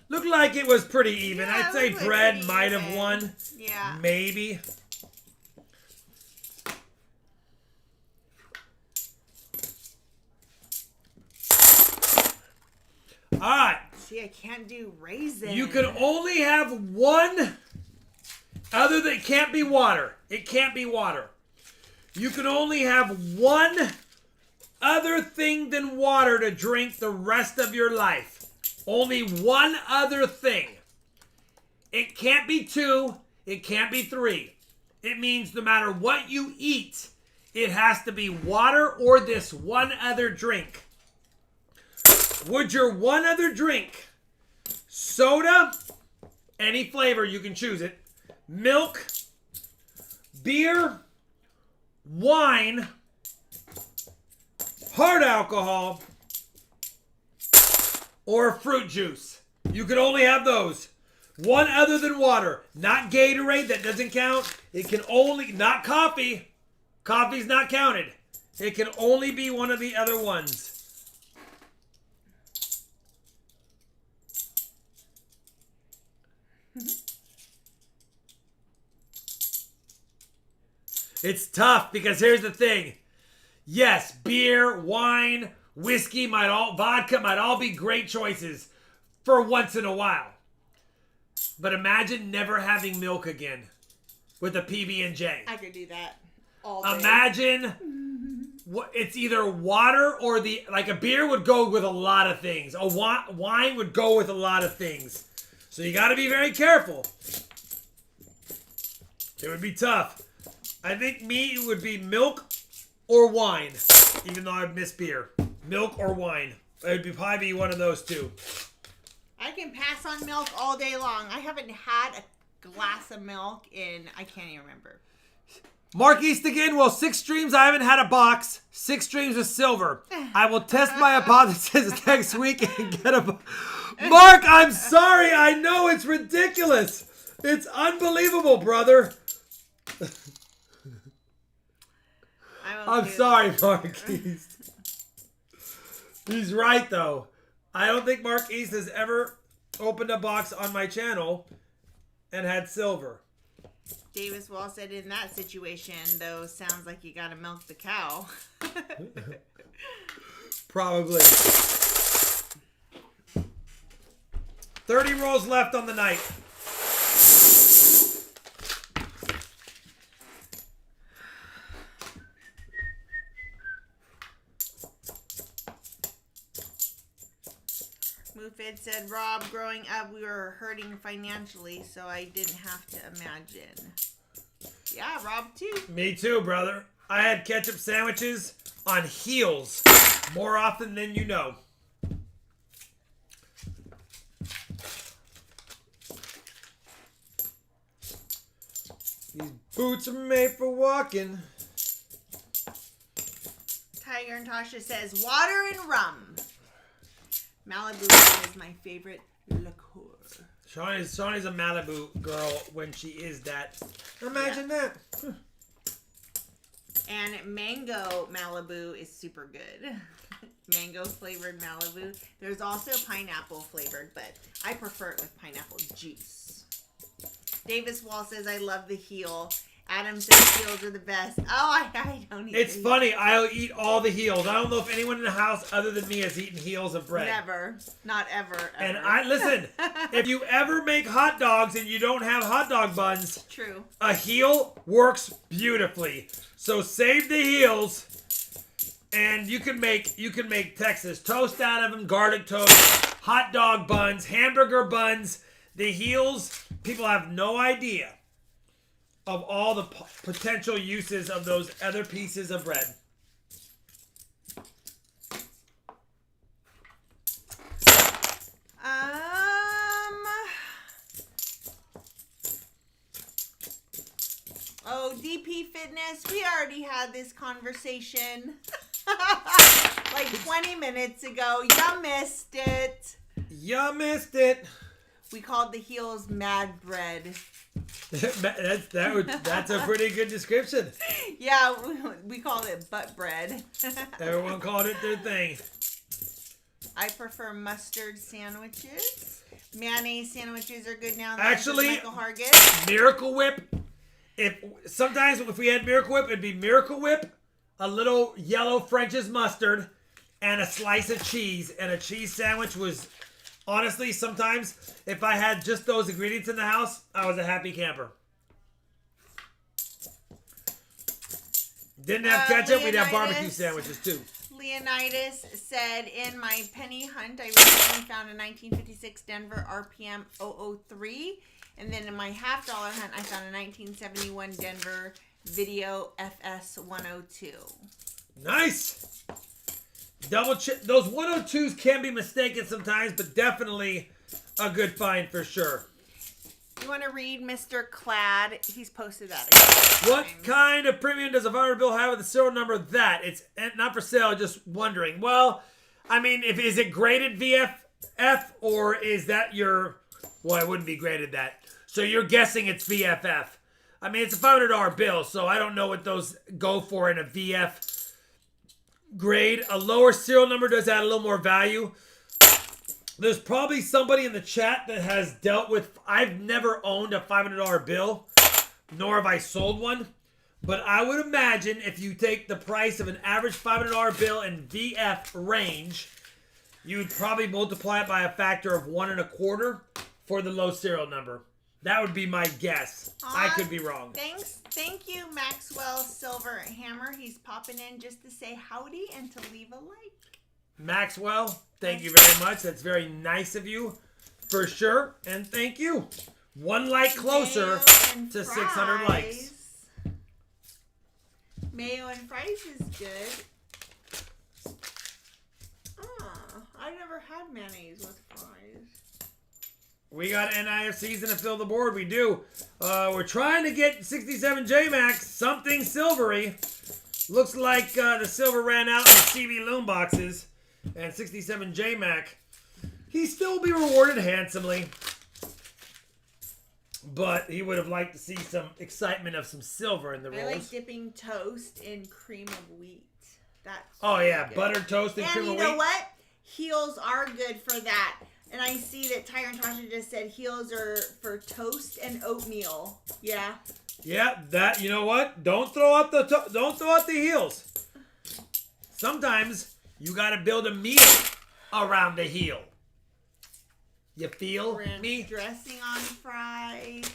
Looked like it was pretty even. Yeah, I'd say like bread might have won. Yeah. Maybe. All right. See, I can't do raisin. You can only have one other than it can't be water. It can't be water. You can only have one other thing than water to drink the rest of your life. Only one other thing. It can't be 2. It can't be 3. It means no matter what you eat, it has to be water or this one other drink. Would your one other drink, soda, any flavor, you can choose it, milk, beer, wine, hard alcohol, or fruit juice? You can only have those. One other than water. Not Gatorade, that doesn't count. It can only, not coffee. Coffee's not counted. It can only be one of the other ones. It's tough because here's the thing. Yes, beer, wine, whiskey, vodka might all be great choices for once in a while. But imagine never having milk again with a PB&J. I could do that all day. Imagine it's either water or like a beer would go with a lot of things. A wine would go with a lot of things. So you got to be very careful. It would be tough. I think it would be milk or wine, even though I miss beer. Milk or wine. It would probably be one of those two. I can pass on milk all day long. I haven't had a glass of milk in, I can't even remember. Mark East again. Well, 6 streams. I haven't had a box. 6 streams of silver. I will test my hypothesis next week and get a... Mark, I'm sorry. I know it's ridiculous. It's unbelievable, brother. I'm sorry, Mark East. He's right, though. I don't think Mark East has ever opened a box on my channel and had silver. Davis Wall said in that situation, though, sounds like you gotta milk the cow. Probably. 30 rolls left on the night. Mufid said, Rob, growing up, we were hurting financially, so I didn't have to imagine. Yeah, Rob, too. Me too, brother. I had ketchup sandwiches on heels more often than you know. These boots are made for walking. Tiger and Tasha says, water and rum. Malibu is my favorite liqueur. Shawnee's a Malibu girl when she is that. Imagine that. And mango Malibu is super good. Mango flavored Malibu. There's also pineapple flavored, but I prefer it with pineapple juice. Davis Wall says, I love the heel. Adam says heels are the best. Oh, I don't eat It's the funny. I'll eat all the heels. I don't know if anyone in the house other than me has eaten heels of bread. Never. Not ever. And listen, if you ever make hot dogs and you don't have hot dog buns, True. a heel works beautifully. So save the heels, and you can make Texas toast out of them, garlic toast, hot dog buns, hamburger buns. The heels, people have no idea of all the potential uses of those other pieces of bread. Oh, DP Fitness, we already had this conversation like 20 minutes ago. You missed it. You missed it. We called the heels mad bread. That's a pretty good description. Yeah, we called it butt bread. Everyone called it their thing. I prefer mustard sandwiches. Mayonnaise sandwiches are good now. Actually, Michael Hargis. Miracle Whip. Sometimes if we had Miracle Whip, it'd be Miracle Whip, a little yellow French's mustard, and a slice of cheese. And a cheese sandwich was, honestly, sometimes if I had just those ingredients in the house, I was a happy camper. Didn't have ketchup, we'd have barbecue sandwiches too. Leonidas said, in my penny hunt, I recently found a 1956 Denver RPM 003. And then in my $50 hunt, I found a 1971 Denver Video FS 102. Nice! Double check. Those 102s can be mistaken sometimes, but definitely a good find for sure. You want to read Mr. Clad? He's posted that again. What kind of premium does a $500 bill have with the serial number that? It's not for sale, just wondering. Well, I mean, is it graded VFF or is that your... Well, it wouldn't be graded that. So you're guessing it's VFF. I mean, it's a $500 bill, so I don't know what those go for in a VF grade. A lower serial number does add a little more value. There's probably somebody in the chat that has dealt with... I've never owned a $500 bill, nor have I sold one. But I would imagine if you take the price of an average $500 bill in VF range, you'd probably multiply it by a factor of 1.25 for the low serial number. That would be my guess. I could be wrong. Thank you, Maxwell Silver Hammer. He's popping in just to say howdy and to leave a like. Maxwell, thank you very much. That's very nice of you, for sure. And thank you. One like closer to 600 likes. Mayo and fries is good. I never had mayonnaise with fries. We got NIFCs to fill the board. We do. We're trying to get 67J Max something silvery. Looks like the silver ran out in the CB Loom boxes. And 67J Mac, he still will be rewarded handsomely. But he would have liked to see some excitement of some silver in the rolls. I like dipping toast in cream of wheat. That's yeah, good. Buttered toast and cream of wheat. And you know what? Heels are good for that. And I see that Tyron Tasha just said heels are for toast and oatmeal. Yeah. Yeah, that, you know what? Don't throw out the heels. Sometimes you got to build a meal around the heel. You feel me? Dressing on fries.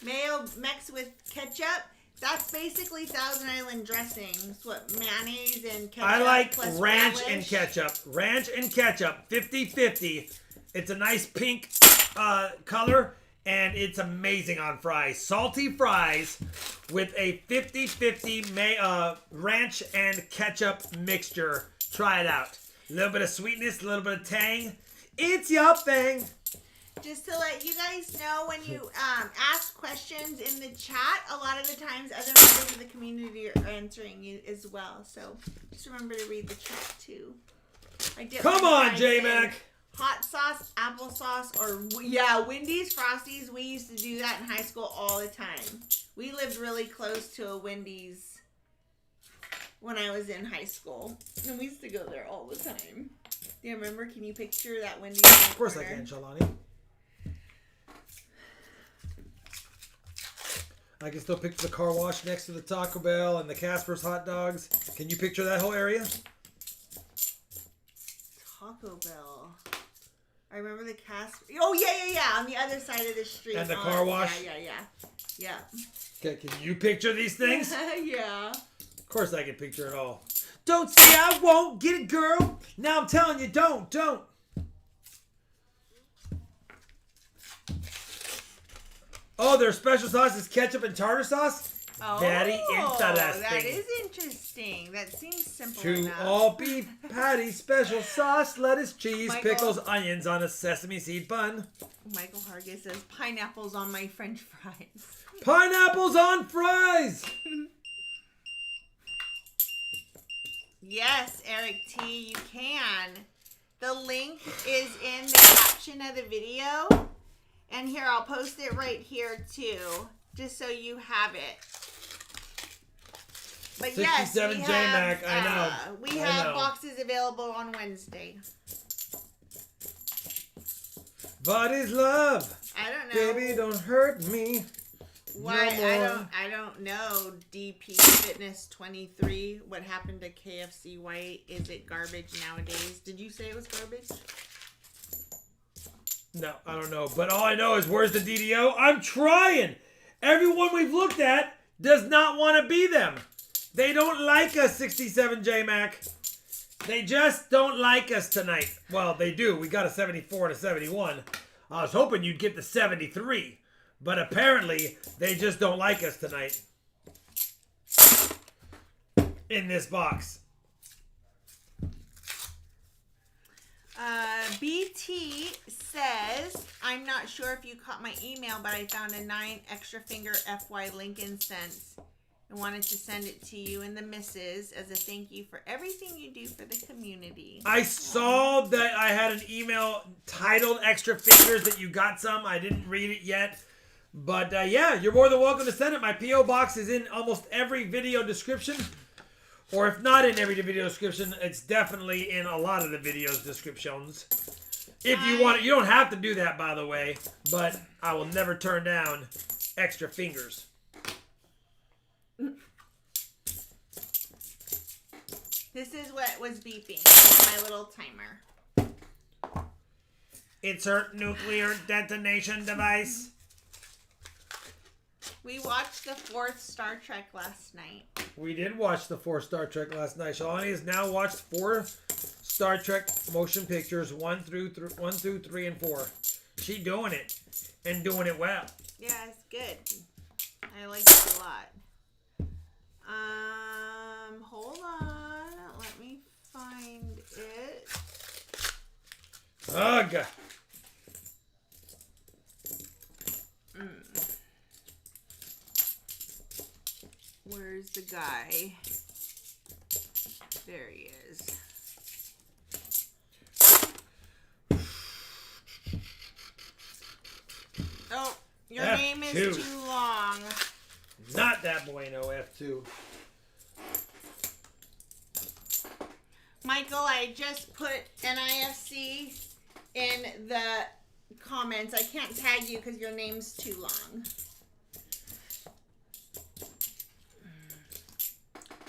Mayo mixed with ketchup. That's basically Thousand Island dressing. It's what, mayonnaise and ketchup. I like plus ranch relish. and ketchup. Ranch and ketchup, 50-50. It's a nice pink color, and it's amazing on fries. Salty fries with a 50-50 ranch and ketchup mixture. Try it out. A little bit of sweetness, a little bit of tang. It's your thing. Just to let you guys know, when you ask questions in the chat, a lot of the times other members of the community are answering you as well. So just remember to read the chat too. Come on, J-Mac. Hot sauce, applesauce, or Wendy's Frosties. We used to do that in high school all the time. We lived really close to a Wendy's when I was in high school. And we used to go there all the time. Do you remember? Can you picture that Wendy's? Of course I can, Shalani. I can still picture the car wash next to the Taco Bell and the Casper's hot dogs. Can you picture that whole area? Taco Bell. I remember the Casper. Oh, yeah. On the other side of the street. And the car wash? Yeah. Okay, can you picture these things? Yeah. Of course I can picture it all. Don't say I won't. Get it, girl. Now I'm telling you, don't. Oh, their special sauce is ketchup and tartar sauce? Oh, Very interesting. that is interesting. That seems simple 2 enough. all-beef patty, special sauce, lettuce, cheese, Michael. pickles, onions on a sesame seed bun. Michael Hargis says, pineapples on my french fries. Pineapples on fries! Yes, Eric T, you can. The link is in the caption of the video. And here, I'll post it right here, too. Just so you have it. But yes, 67 J-Mac, I know. We have boxes available on Wednesday. What is love? I don't know. Baby, don't hurt me. Why? No more. I don't know. DP Fitness 23. What happened to KFC White? Is it garbage nowadays? Did you say it was garbage? No, I don't know. But all I know is, where's the DDO? I'm trying. Everyone we've looked at does not want to be them. They don't like us, 67 J-Mac. They just don't like us tonight. Well, they do. We got a 74 and a 71. I was hoping you'd get the 73. But apparently, they just don't like us tonight. In this box. BT says, I'm not sure if you caught my email, but I found a 9 extra finger FY Lincoln cents and wanted to send it to you and the missus as a thank you for everything you do for the community. I saw that I had an email titled Extra Fingers that you got some. I didn't read it yet. But yeah, you're more than welcome to send it. My P.O. box is in almost every video description. Or if not in every video description, it's definitely in a lot of the videos descriptions. If you want it, you don't have to do that, by the way. But I will never turn down extra fingers. This is what was beeping. My little timer. Insert nuclear detonation device. We watched the 4th Star Trek last night. We did watch the 4 Star Trek last night. Shalani has now watched 4 Star Trek motion pictures, 1 through 3 and 4. She doing it and doing it well. Yeah, it's good. I like it a lot. Hold on. Let me find it. Ugh. Where's the guy? There he is. Oh, your F2. name is too long. Not that bueno, F2. Michael, I just put NIFC in the comments. I can't tag you because your name's too long.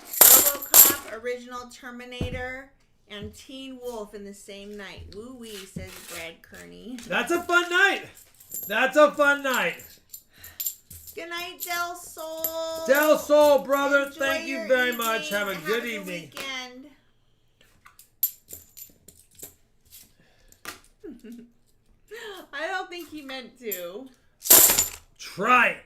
RoboCop, Original Terminator, and Teen Wolf in the same night. Woo-wee, says Brad Kearney. That's a fun night. That's a fun night. Good night, Del Sol. Del Sol, brother. Enjoy Thank you your very evening. much. Have a good good evening. Weekend. I don't think he meant to. Try it.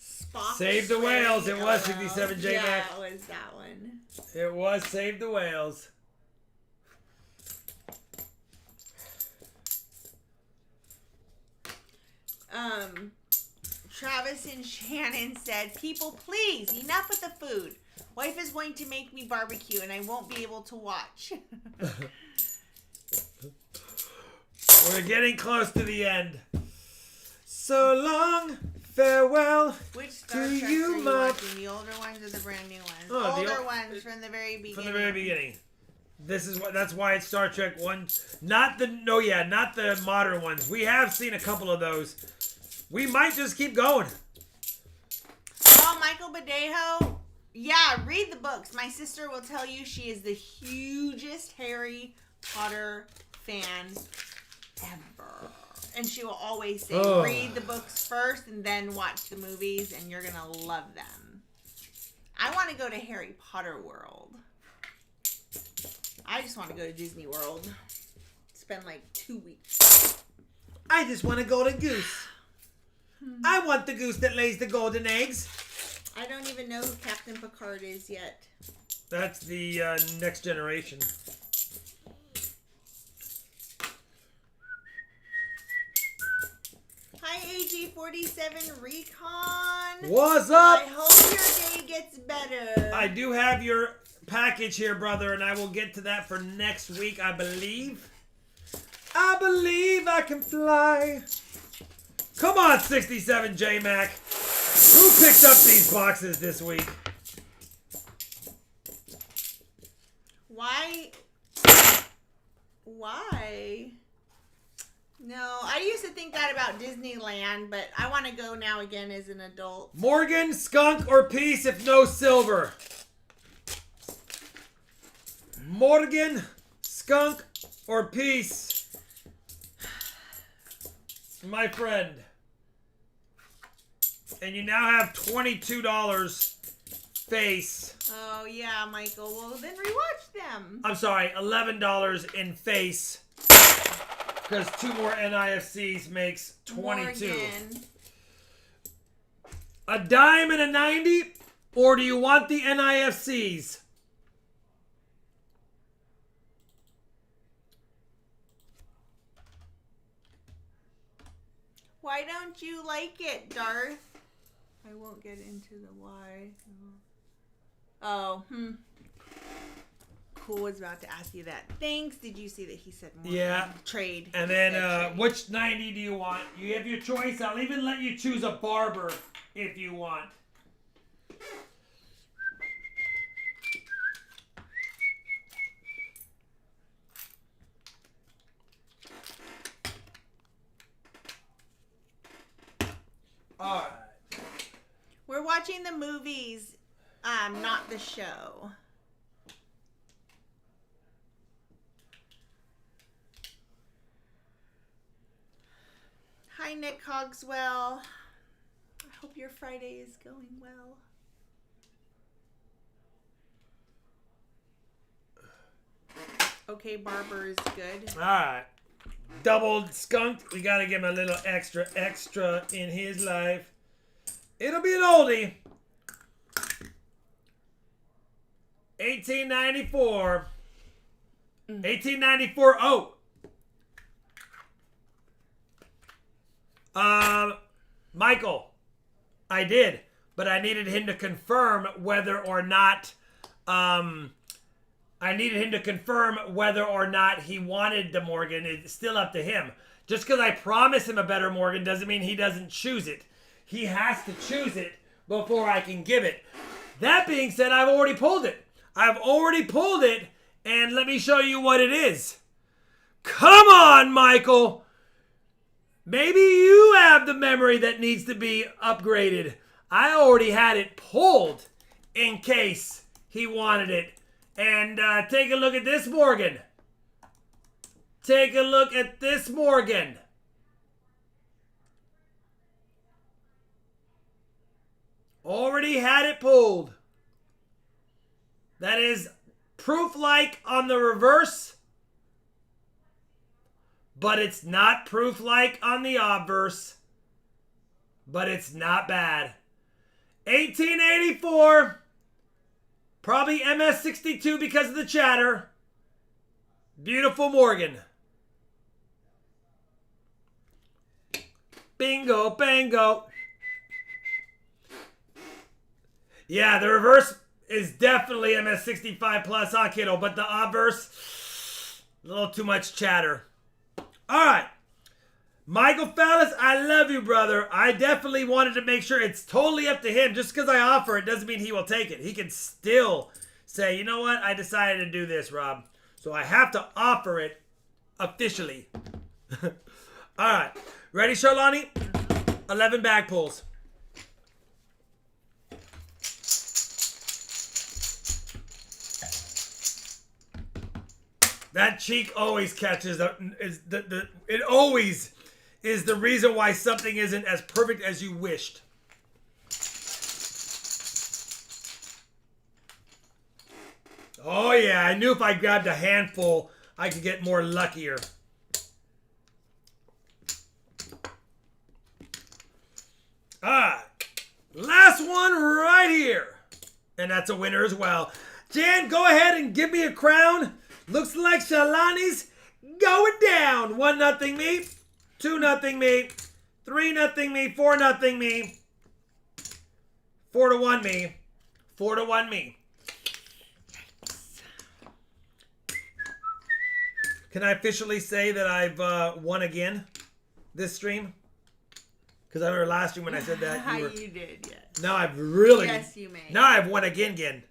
Spock Save the Whales. It was shredding 67 J oil. Mac. Yeah, it was that one. It was Save the Whales. Travis and Shannon said, people, please, enough with the food. Wife is going to make me barbecue and I won't be able to watch. We're getting close to the end. So long, farewell. Which Star to Trek you, are you my... watching? The older ones or the brand new ones? Oh, the older ones from the very beginning. From the very beginning. This is what. That's why it's Star Trek 1. Not the modern ones. We have seen a couple of those. we might just keep going. Oh, Michael Badejo. Yeah, read the books. My sister will tell you she is the hugest Harry Potter fan ever. And she will always say, read the books first and then watch the movies, and you're going to love them. I want to go to Harry Potter World. I just want to go to Disney World. Spend like 2 weeks. I just want to go to Goose. I want the goose that lays the golden eggs. I don't even know who Captain Picard is yet. That's the next generation. Hi, AG47 Recon. What's up? I hope your day gets better. I do have your package here, brother, and I will get to that for next week, I believe. I believe I can fly. Come on, 67 J-Mac. Who picked up these boxes this week? Why? No, I used to think that about Disneyland, but I want to go now again as an adult. Morgan, skunk, or peace if no silver? Morgan, skunk, or peace? My friend. And you now have $22 face. Oh, yeah, Michael. Well, then rewatch them. I'm sorry, $11 in face. Because 2 more NIFCs makes 22. Morgan. A dime and a 90? Or do you want the NIFCs? Why don't you like it, Darth? I won't get into the why. Oh, Cool was about to ask you that. Thanks. Did you see that he said more? Yeah. Trade. And then, which 90 do you want? You have your choice. I'll even let you choose a barber if you want. All right. We're watching the movies, not the show. Hi, Nick Cogswell. I hope your Friday is going well. Okay, Barber is good. All right. Doubled skunked. We got to give him a little extra in his life. It'll be an oldie. 1894. 1894. Oh. Michael, I did, but I needed him to confirm whether or not, he wanted the Morgan. It's still up to him. Just because I promise him a better Morgan doesn't mean he doesn't choose it. He has to choose it before I can give it. That being said, I've already pulled it. And let me show you what it is. Come on, Michael. Maybe you have the memory that needs to be upgraded. I already had it pulled in case he wanted it. And take a look at this Morgan. Take a look at this Morgan. Already had it pulled. That is proof-like on the reverse. But it's not proof-like on the obverse. But it's not bad. 1884. Probably MS62 because of the chatter. Beautiful Morgan. Bingo, bango. Yeah, the reverse is definitely MS65 plus, kiddo. But the obverse, a little too much chatter. All right. Michael Fallis, I love you, brother. I definitely wanted to make sure it's totally up to him. Just because I offer it doesn't mean he will take it. He can still say, you know what? I decided to do this, Rob. So I have to offer it officially. All right. Ready, Charlani? 11 bag pulls. That cheek always catches it always is the reason why something isn't as perfect as you wished. Oh yeah, I knew if I grabbed a handful, I could get more luckier. Ah, last one right here. And that's a winner as well. Jan, go ahead and give me a crown. Looks like Shalani's going down. 1-0 me. 2-0 me. 3-0 me. 4-0 me. 4-1 me. 4-1 me. Can I officially say that I've won again this stream? Because I remember last stream when I said that. You did, yes. Now I've really... Yes, you may. Now I've won again.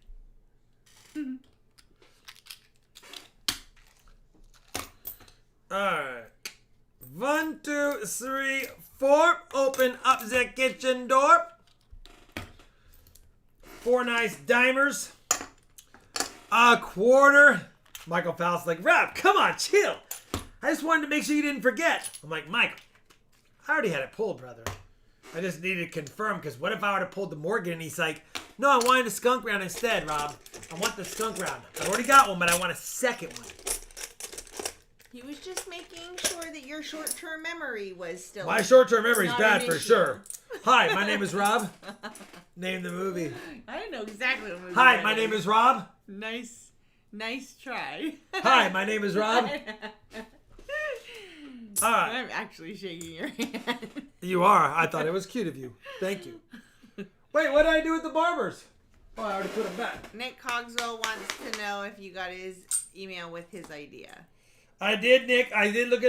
Alright. 1, 2, 3, 4. Open up the kitchen door. 4 nice dimers. A quarter. Michael Faust's like, Rob, come on, chill. I just wanted to make sure you didn't forget. I'm like, Mike, I already had it pulled, brother. I just needed to confirm, because what if I would have pulled the Morgan? And he's like, no, I wanted a skunk round instead, Rob. I want the skunk round. I already got one, but I want a second one. He was just making sure that your short-term memory was still... My short-term memory is bad for sure. Hi, my name is Rob. Name the movie. I didn't know exactly what movie. Hi, my name is Rob. Nice try. Hi, my name is Rob. All right. I'm actually shaking your hand. You are. I thought it was cute of you. Thank you. Wait, what did I do with the barbers? Oh, I already put them back. Nick Cogswell wants to know if you got his email with his idea. I did, Nick. I did look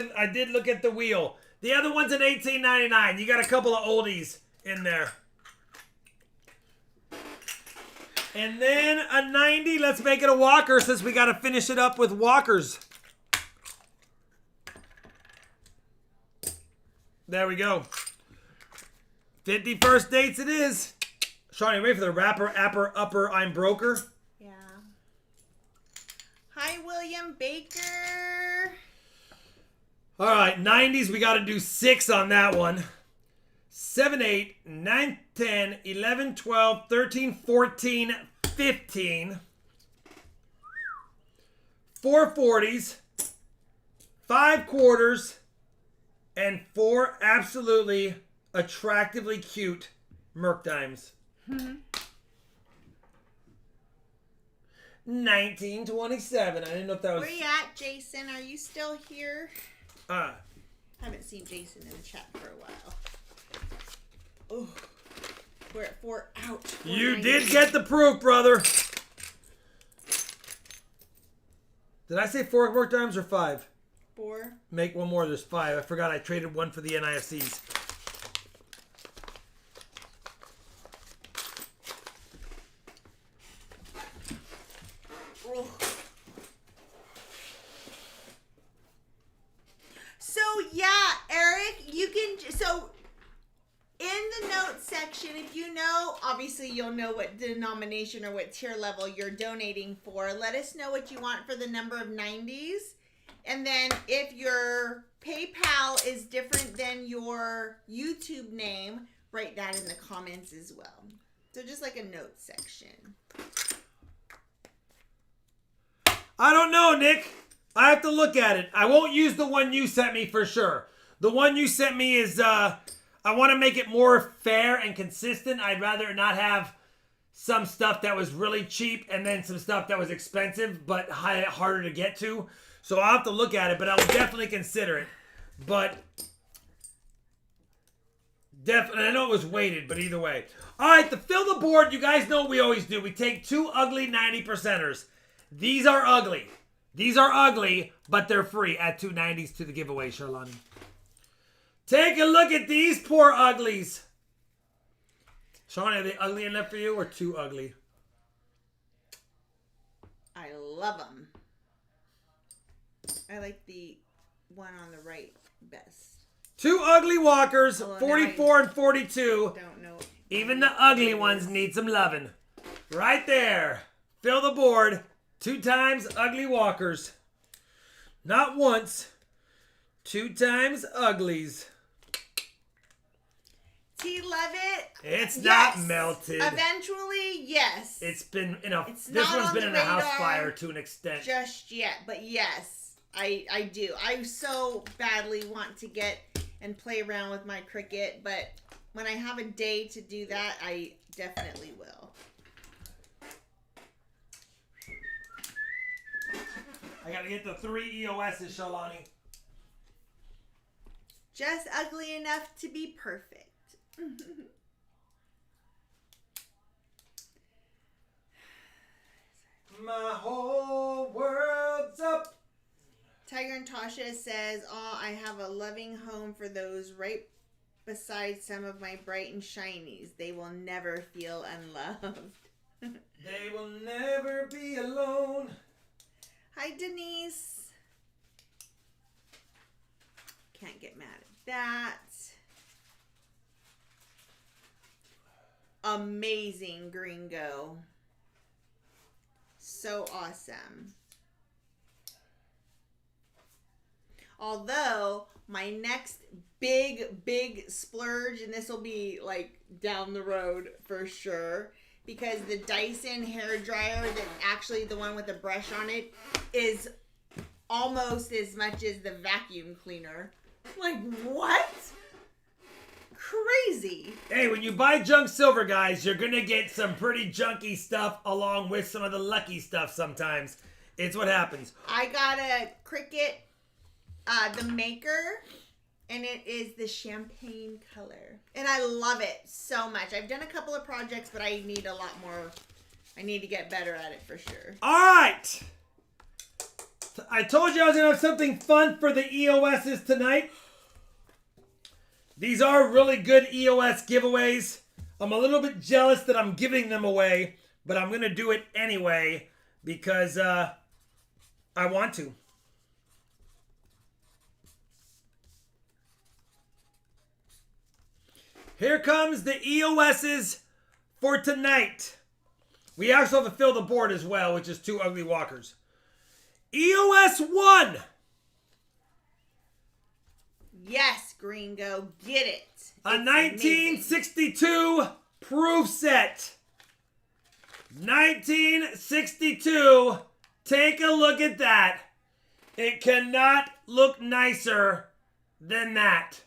at the wheel. The other one's an $18.99. You got a couple of oldies in there. And then a 90. Let's make it a walker since we got to finish it up with walkers. There we go. 51st dates it is. Sean, you ready for the rapper, upper, I'm broker? Yeah. Hi, William Baker. All right, 90s, we got to do 6 on that one. 7, 8, 9, 10, 11, 12, 13, 14, 15. 4 40s. 5 quarters. And 4 absolutely attractively cute Merc dimes. 1927. I didn't know if that was... Where you at, Jason? Are you still here? Haven't seen Jason in the chat for a while. Oh, we're at 4 out. You did get the proof, brother. Did I say 4 Merc dimes or 5? 4. Make one more. There's 5. I forgot I traded one for the NIFCs. So yeah, Eric, you can. So in the notes section, if you know, obviously you'll know what denomination or what tier level you're donating for. Let us know what you want for the number of 90s. And then if your PayPal is different than your YouTube name, write that in the comments as well. So just like a notes section. I don't know, Nick. I have to look at it. I won't use the one you sent me for sure. The one you sent me is, I want to make it more fair and consistent. I'd rather not have some stuff that was really cheap and then some stuff that was expensive but harder to get to. So I'll have to look at it, but I will definitely consider it. But definitely, I know it was weighted, but either way. All right, to fill the board, you guys know what we always do. We take 2 ugly 90%ers. These are ugly. These are ugly, but they're free. Add 2 90s to the giveaway, Charlani. Take a look at these poor uglies. Sean, are they ugly enough for you or too ugly? I love them. I like the one on the right best. 2 ugly walkers, Oh, 44 and 42. Don't know. Even the ugly ones need some loving. Right there. Fill the board. 2 times ugly walkers. Not once. 2 times uglies. Tea Levitt. It's yes. not melted. Eventually, yes. It's been in a. It's this not one's on been the in a house radar fire to an extent. just yet, but yes, I do. I so badly want to get and play around with my Cricut, but when I have a day to do that, I definitely will. I gotta get the 3 EOSs, Shalani. Just ugly enough to be perfect. My whole world's up. Tiger and Tasha says, "Oh, I have a loving home for those right beside some of my bright and shinies. They will never feel unloved." They will never be alone. Hi, Denise. Can't get mad at that. Amazing, Gringo. So awesome. Although, my next big splurge, and this will be like down the road for sure, because the Dyson hair dryer, that actually the one with the brush on it, is almost as much as the vacuum cleaner. Like, what? Crazy. Hey, when you buy junk silver, guys, you're gonna get some pretty junky stuff along with some of the lucky stuff sometimes. It's what happens. I got a Cricut, the maker, and it is the champagne color. And I love it so much. I've done a couple of projects, but I need a lot more. I need to get better at it for sure. All right. I told you I was gonna have something fun for the EOSs tonight. These are really good EOS giveaways. I'm a little bit jealous that I'm giving them away, but I'm going to do it anyway because I want to. Here comes the EOSs for tonight. We actually have to fill the board as well, which is 2 ugly walkers. EOS 1. Yes, Gringo, get it. It's A 1962 proof set. 1962. Take a look at that. It cannot look nicer than that.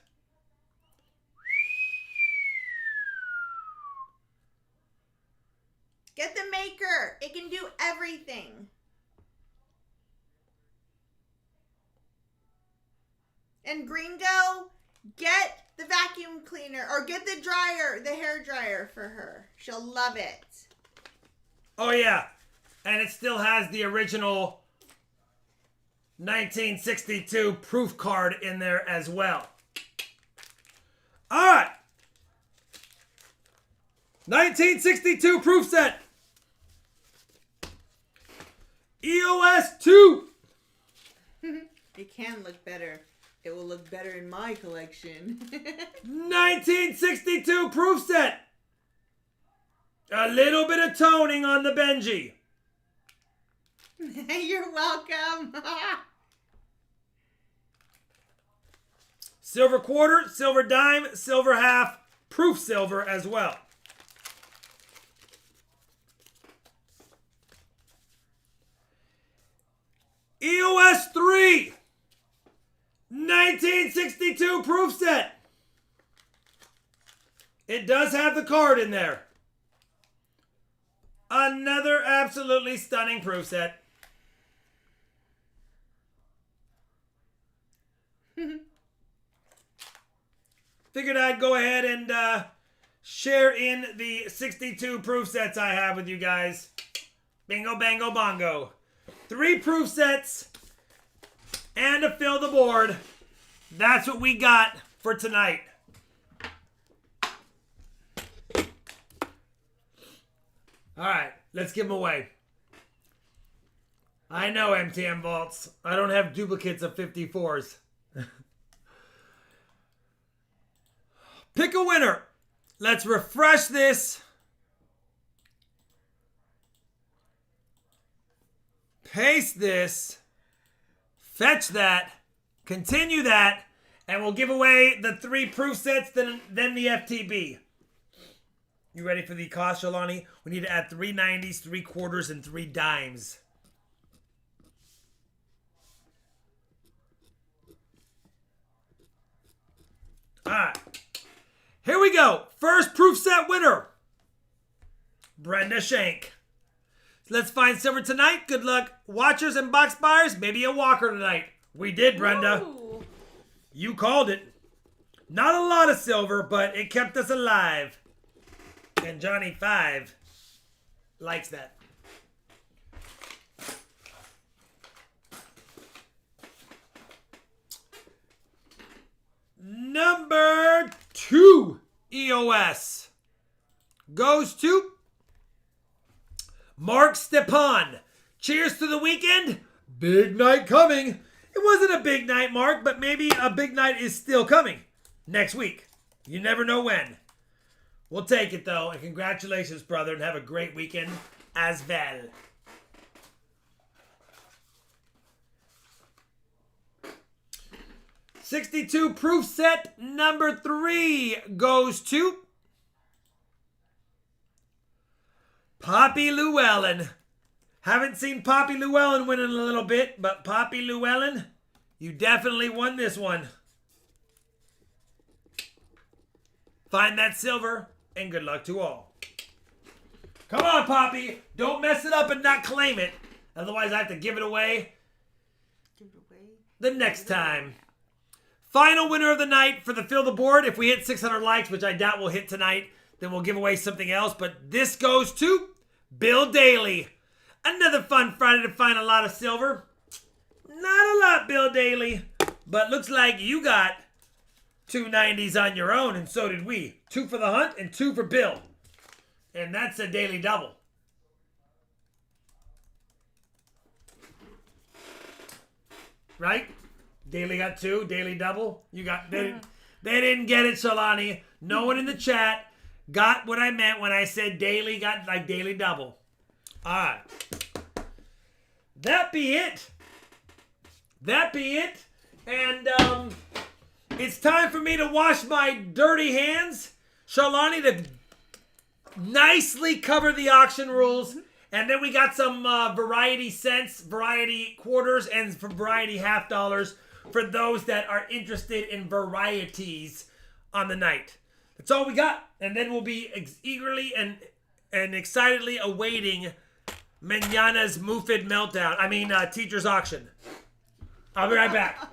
Get the maker. It can do everything. And Gringo, get the vacuum cleaner or get the dryer, the hair dryer for her. She'll love it. Oh yeah. And it still has the original 1962 proof card in there as well. All right. 1962 proof set. EOS 2. It can look better. It will look better in my collection. 1962 proof set. A little bit of toning on the Benji. You're welcome. Silver quarter, silver dime, silver half, proof silver as well. EOS 3. 1962 proof set. It does have the card in there. Another absolutely stunning proof set. Figured I'd go ahead and share in the 62 proof sets I have with you guys. Bingo, bango, bongo. 3 proof sets. And to fill the board, that's what we got for tonight. All right, let's give them away. I know, MTM Vaults. I don't have duplicates of 54s. Pick a winner. Let's refresh this. Paste this. Fetch that. Continue that. And we'll give away the 3 proof sets, then the FTB. You ready for the cost, Shalani? We need to add 3 90s, 3 quarters, and 3 dimes. All right. Here we go. First proof set winner. Brenda Shank. So let's find silver tonight. Good luck, watchers and box buyers. Maybe a walker tonight. We did, Brenda. Ooh. You called it. Not a lot of silver, but it kept us alive. And Johnny 5 likes that. Number 2 EOS goes to Mark Stepan. Cheers to the weekend. Big night coming. It wasn't a big night, Mark, but maybe a big night is still coming next week. You never know when. We'll take it, though, and congratulations, brother, and have a great weekend as well. $62 proof set number 3 goes to Poppy Llewellyn. Haven't seen Poppy Llewellyn win in a little bit, but Poppy Llewellyn, you definitely won this one. Find that silver, and good luck to all. Come on, Poppy. Don't mess it up and not claim it. Otherwise, I have to give it away the next time. Final winner of the night for the Fill the Board. If we hit 600 likes, which I doubt we'll hit tonight, then we'll give away something else. But this goes to Bill Daly. Another fun Friday to find a lot of silver. Not a lot, Bill Daly. But looks like you got 2 90s on your own, and so did we. 2 for the hunt and 2 for Bill. And that's a daily double. Right? Daily got 2, daily double. You got they didn't get it, Solani. No one in the chat got what I meant when I said daily got like daily double. Alright. That be it. And it's time for me to wash my dirty hands. Shalani, to nicely cover the auction rules. And then we got some variety cents, variety quarters, and variety half dollars for those that are interested in varieties on the night. That's all we got. And then we'll be eagerly and excitedly awaiting Mañana's Mufid Meltdown. Teacher's Auction. I'll be right back.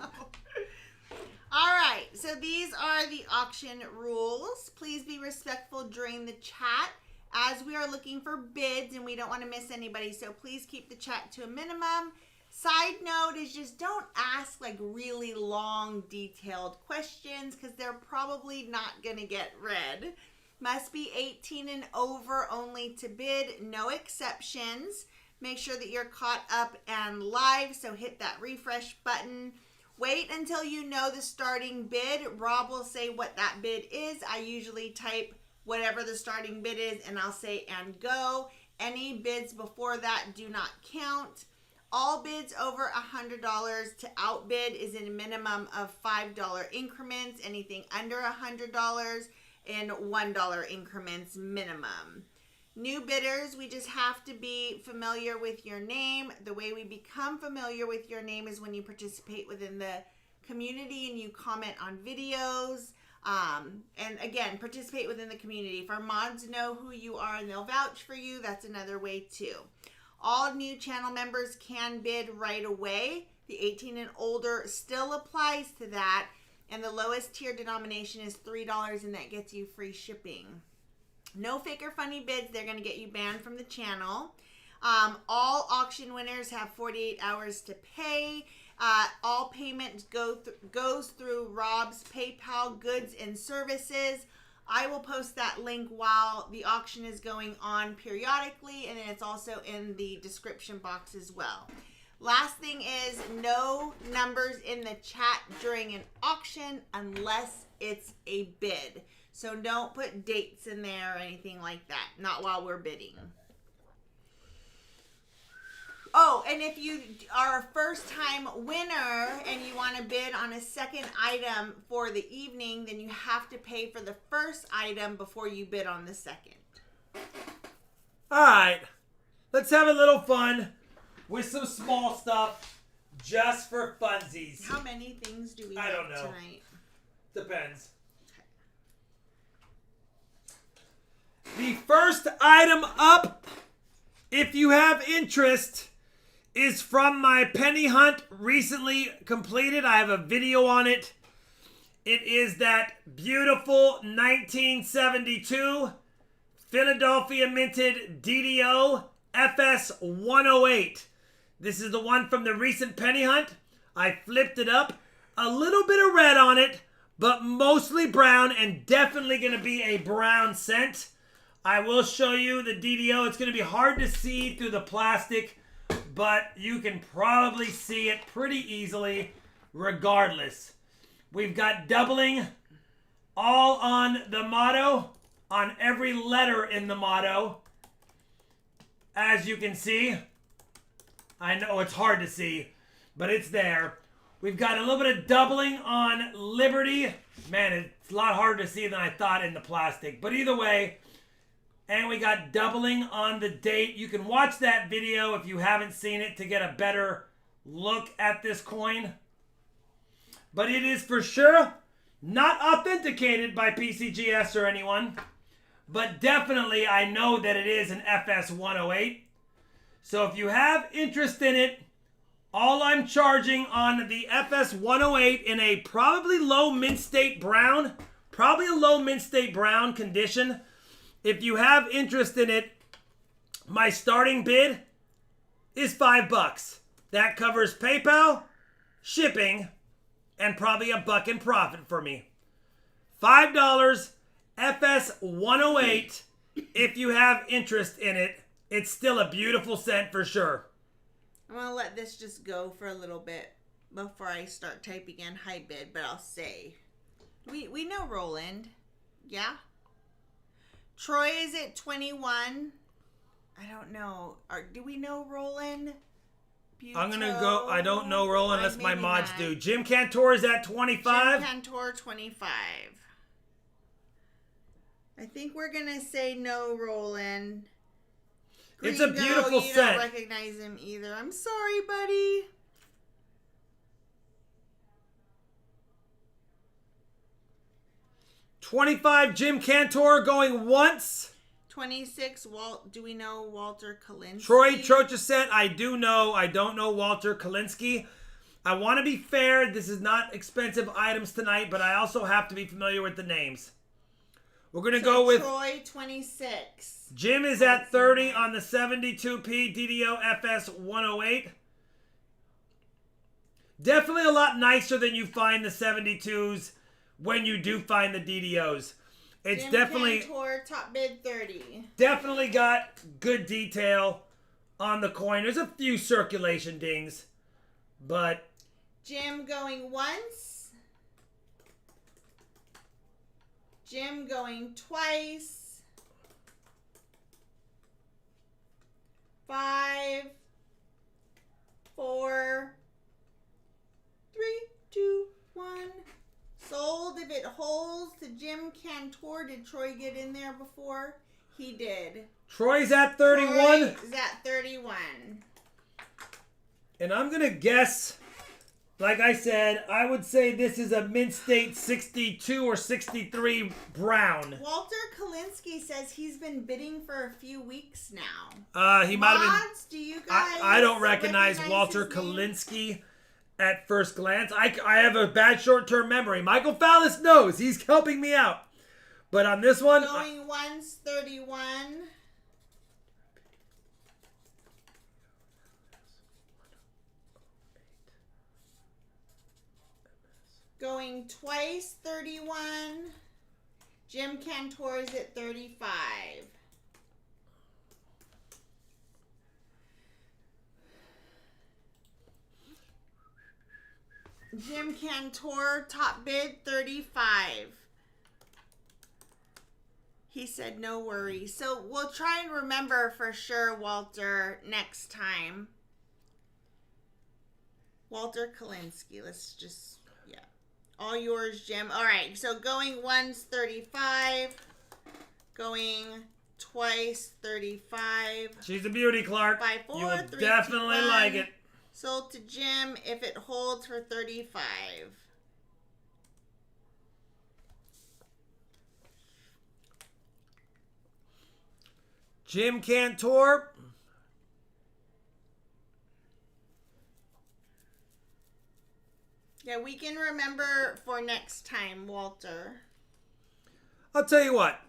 All right, so these are the auction rules. Please be respectful during the chat as we are looking for bids and we don't want to miss anybody. So please keep the chat to a minimum. Side note is just don't ask like really long, detailed questions because they're probably not going to get read. Must be 18 and over only to bid. No exceptions. Make sure that you're caught up and live, so hit that refresh button. Wait until you know the starting bid. Rob will say what that bid is. I usually type whatever the starting bid is, and I'll say and go. Any bids before that do not count. All bids over $100 to outbid is in a minimum of $5 increments. Anything under $100 in $1 increments minimum. New bidders, we just have to be familiar with your name. The way we become familiar with your name is when you participate within the community and you comment on videos. And again, participate within the community. If our mods know who you are and they'll vouch for you, that's another way too. All new channel members can bid right away. The 18 and older still applies to that. And the lowest tier denomination is $3 and that gets you free shipping. No fake or funny bids. They're going to get you banned from the channel. All auction winners have 48 hours to pay. All payments goes through Rob's PayPal goods and services. I will post that link while the auction is going on periodically, and then it's also in the description box as well. Last thing is no numbers in the chat during an auction unless it's a bid. So don't put dates in there or anything like that. Not while we're bidding. Oh, and if you are a first-time winner and you want to bid on a second item for the evening, then you have to pay for the first item before you bid on the second. All right. Let's have a little fun with some small stuff just for funsies. How many things do we I have don't know. tonight? Depends. The first item up, if you have interest, is from my penny hunt recently completed. I have a video on it. It is that beautiful 1972 Philadelphia minted DDO FS 108. This is the one from the recent penny hunt. I flipped it up. A little bit of red on it, but mostly brown, and definitely going to be a brown scent. I will show you the DDO. It's going to be hard to see through the plastic, but you can probably see it pretty easily regardless. We've got doubling all on the motto, on every letter in the motto. As you can see, I know it's hard to see, but it's there. We've got a little bit of doubling on Liberty. Man, it's a lot harder to see than I thought in the plastic, but either way. And we got doubling on the date. You can watch that video if you haven't seen it to get a better look at this coin. But it is for sure not authenticated by PCGS or anyone. But definitely I know that it is an FS 108. So if you have interest in it, all I'm charging on the FS 108 in a probably low mint state brown, probably a low mint state brown condition. If you have interest in it, my starting bid is $5. That covers PayPal, shipping, and probably $1 in profit for me. $5 FS 108 if you have interest in it. It's still a beautiful scent for sure. I'm going to let this just go for a little bit before I start typing in high bid, but I'll say. We know Roland. Yeah? Troy is at 21. I don't know. Do we know Roland? I'm going to go. I don't know Roland unless my mods do. Jim Cantor is at 25. Jim Cantor, 25. I think we're going to say no Roland. It's a beautiful You scent. don't recognize him either. I'm sorry, buddy. $25 Jim Cantor going once. 26 do we know Walter Kalinsky? Troy Trochasset, I do know. I don't know Walter Kalinsky. I want to be fair. This is not expensive items tonight, but I also have to be familiar with the names. We're going to go with Troy, 26. Jim is at 30 on the 72p DDO FS 108. Definitely a lot nicer than you find the 72s when you do find the DDOs. It's Jim definitely Cantor, top bid 30. Definitely got good detail on the coin. There's a few circulation dings, but Jim going once. Jim going twice. 5, 4, 3, 2, 1. Sold if it holds to Jim Cantor. Did Troy get in there before? He did. Troy's at 31. Troy is at 31. And I'm going to guess, like I said, I would say this is a mint state 62 or 63 brown. Walter Kalinsky says he's been bidding for a few weeks now. He might have been. Mods, do you guys I don't recognize Walter his name? Kalinsky at first glance. I have a bad short-term memory. Michael Fallis knows. He's helping me out. But on this one, Going once, 31. Going twice, 31. Jim Cantor is at 35. Jim Cantor, top bid, 35. He said no worries. So we'll try and remember for sure, Walter, next time. Walter Kalinsky. Let's just, yeah. All yours, Jim. All right. So going once, 35. Going twice, 35. She's a beauty, Clark. 5, 4, you will 3, definitely 2, 1. like it. Sold to Jim if it holds for 35. Jim Cantor. Yeah, we can remember for next time, Walter. I'll tell you what.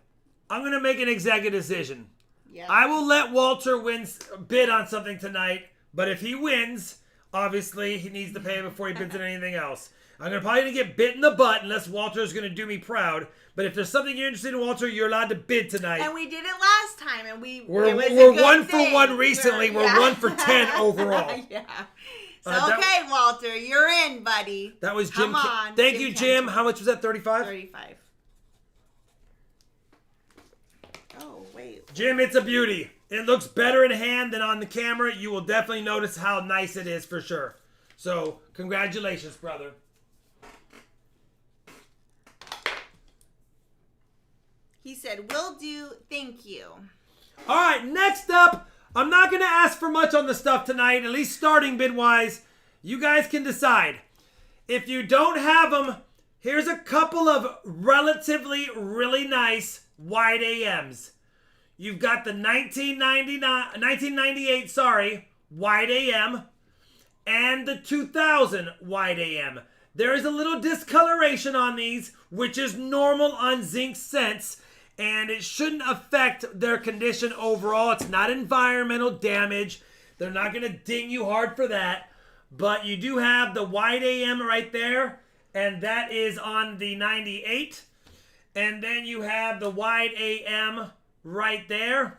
I'm going to make an executive decision. Yeah. I will let Walter bid on something tonight, but if he wins, obviously he needs to pay before he bids on anything else. I'm probably going to get bit in the butt unless Walter is going to do me proud. But if there's something you're interested in, Walter, you're allowed to bid tonight. And we did it last time, and we're one for one recently. We're 1 for 10 overall. Yeah. So, okay, Walter, you're in, buddy. That was Jim. Come on. Thank you, Jim. How much was that, 35? 35. Oh, wait. Jim, it's a beauty. It looks better in hand than on the camera. You will definitely notice how nice it is for sure. So, congratulations, brother. He said, will do. Thank you. All right, next up, I'm not going to ask for much on the stuff tonight, at least starting bid-wise. You guys can decide. If you don't have them, here's a couple of relatively really nice wide AMs. You've got the 1998 wide AM and the 2000 wide AM. There is a little discoloration on these, which is normal on Zinc Sense, and it shouldn't affect their condition overall. It's not environmental damage. They're not going to ding you hard for that. But you do have the wide AM right there, and that is on the 98. And then you have the wide AM right there.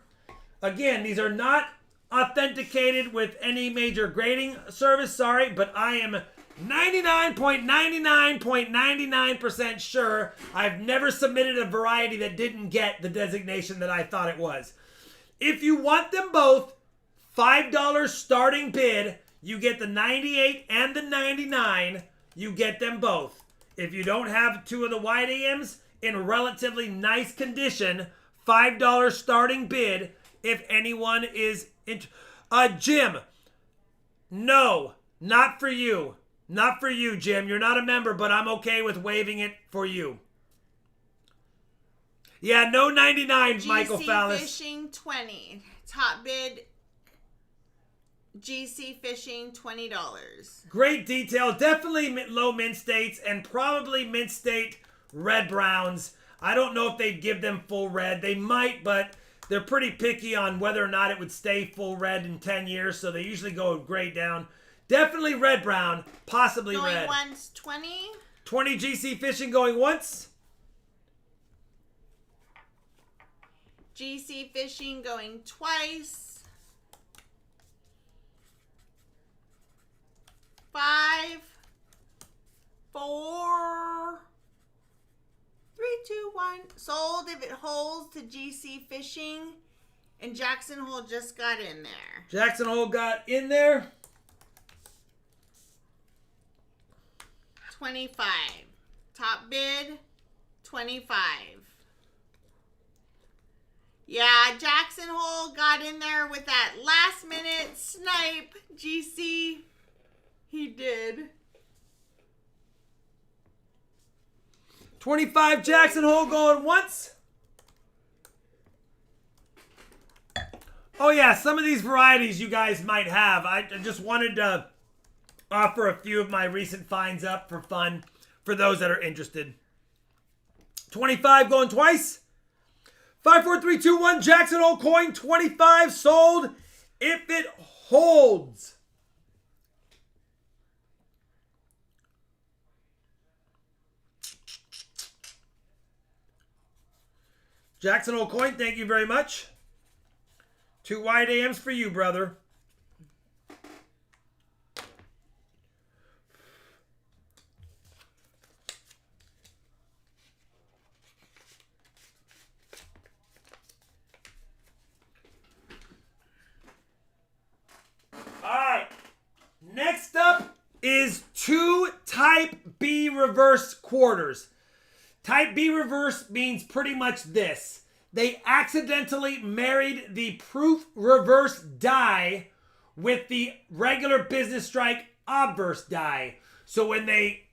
Again, these are not authenticated with any major grading service, sorry, but I am 99.99% sure I've never submitted a variety that didn't get the designation that I thought it was. If you want them both, $5 starting bid, you get the 98 and the 99, you get them both. If you don't have two of the wide AMs in relatively nice condition, $5 starting bid if anyone is Jim, no, not for you. Not for you, Jim. You're not a member, but I'm okay with waiving it for you. Yeah, no 99, Michael Fallis. GC Fishing 20. Top bid, GC Fishing $20. Great detail. Definitely low mint states and probably mint state red browns. I don't know if they'd give them full red. They might, but they're pretty picky on whether or not it would stay full red in 10 years, so they usually go grade down. Definitely red brown, possibly going red. Going once, 20. 20 GC Fishing going once. GC Fishing going twice. 5, 4, 3, 2, 1. Sold if it holds to GC Fishing. And Jackson Hole just got in there. Jackson Hole got in there. 25. Top bid, 25. Yeah, Jackson Hole got in there with that last minute snipe. GC, he did. 25 Jackson Hole going once. Oh yeah, some of these varieties you guys might have. I just wanted to offer a few of my recent finds up for fun for those that are interested. 25 going twice. 5, 4, 3, 2, 1. Jackson Hole coin 25 sold if it holds. Jackson Hole coin, thank you very much. 2 wide AMs for you, brother. reverse quarters. Type B reverse means pretty much this. They accidentally married the proof reverse die with the regular business strike obverse die. So when they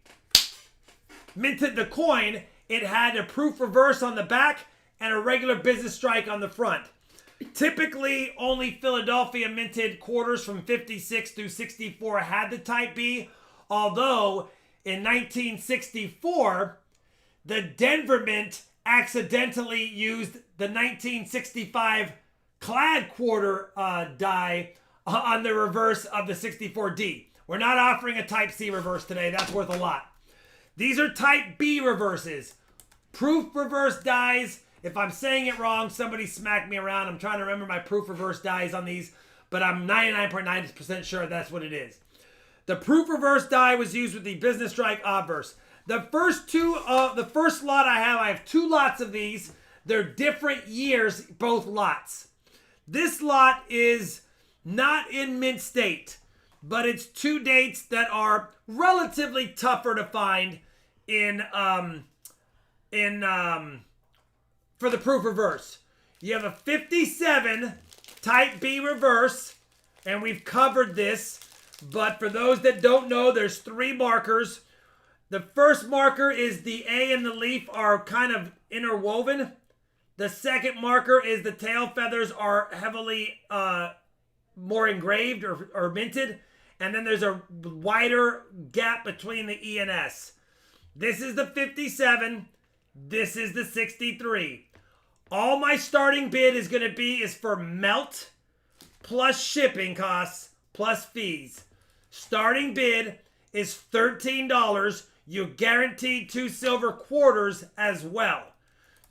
minted the coin, it had a proof reverse on the back and a regular business strike on the front. Typically, only Philadelphia minted quarters from 56 through 64 had the Type B, although in 1964, the Denver Mint accidentally used the 1965 clad quarter die on the reverse of the 64D. We're not offering a Type C reverse today. That's worth a lot. These are Type B reverses. Proof reverse dies. If I'm saying it wrong, somebody smack me around. I'm trying to remember my proof reverse dies on these, but I'm 99.9% sure that's what it is. The proof reverse die was used with the business strike obverse. The first lot I have 2 lots of these. They're different years, both lots. This lot is not in mint state, but it's 2 dates that are relatively tougher to find for the proof reverse. You have a 57 Type B reverse, and we've covered this, but for those that don't know, there's 3 markers. The first marker is the A and the leaf are kind of interwoven. The second marker is the tail feathers are heavily more engraved or minted. And then there's a wider gap between the E and S. This is the 57. This is the 63. All my starting bid is going to be is for melt plus shipping costs plus fees. Starting bid is $13. You guaranteed 2 silver quarters as well.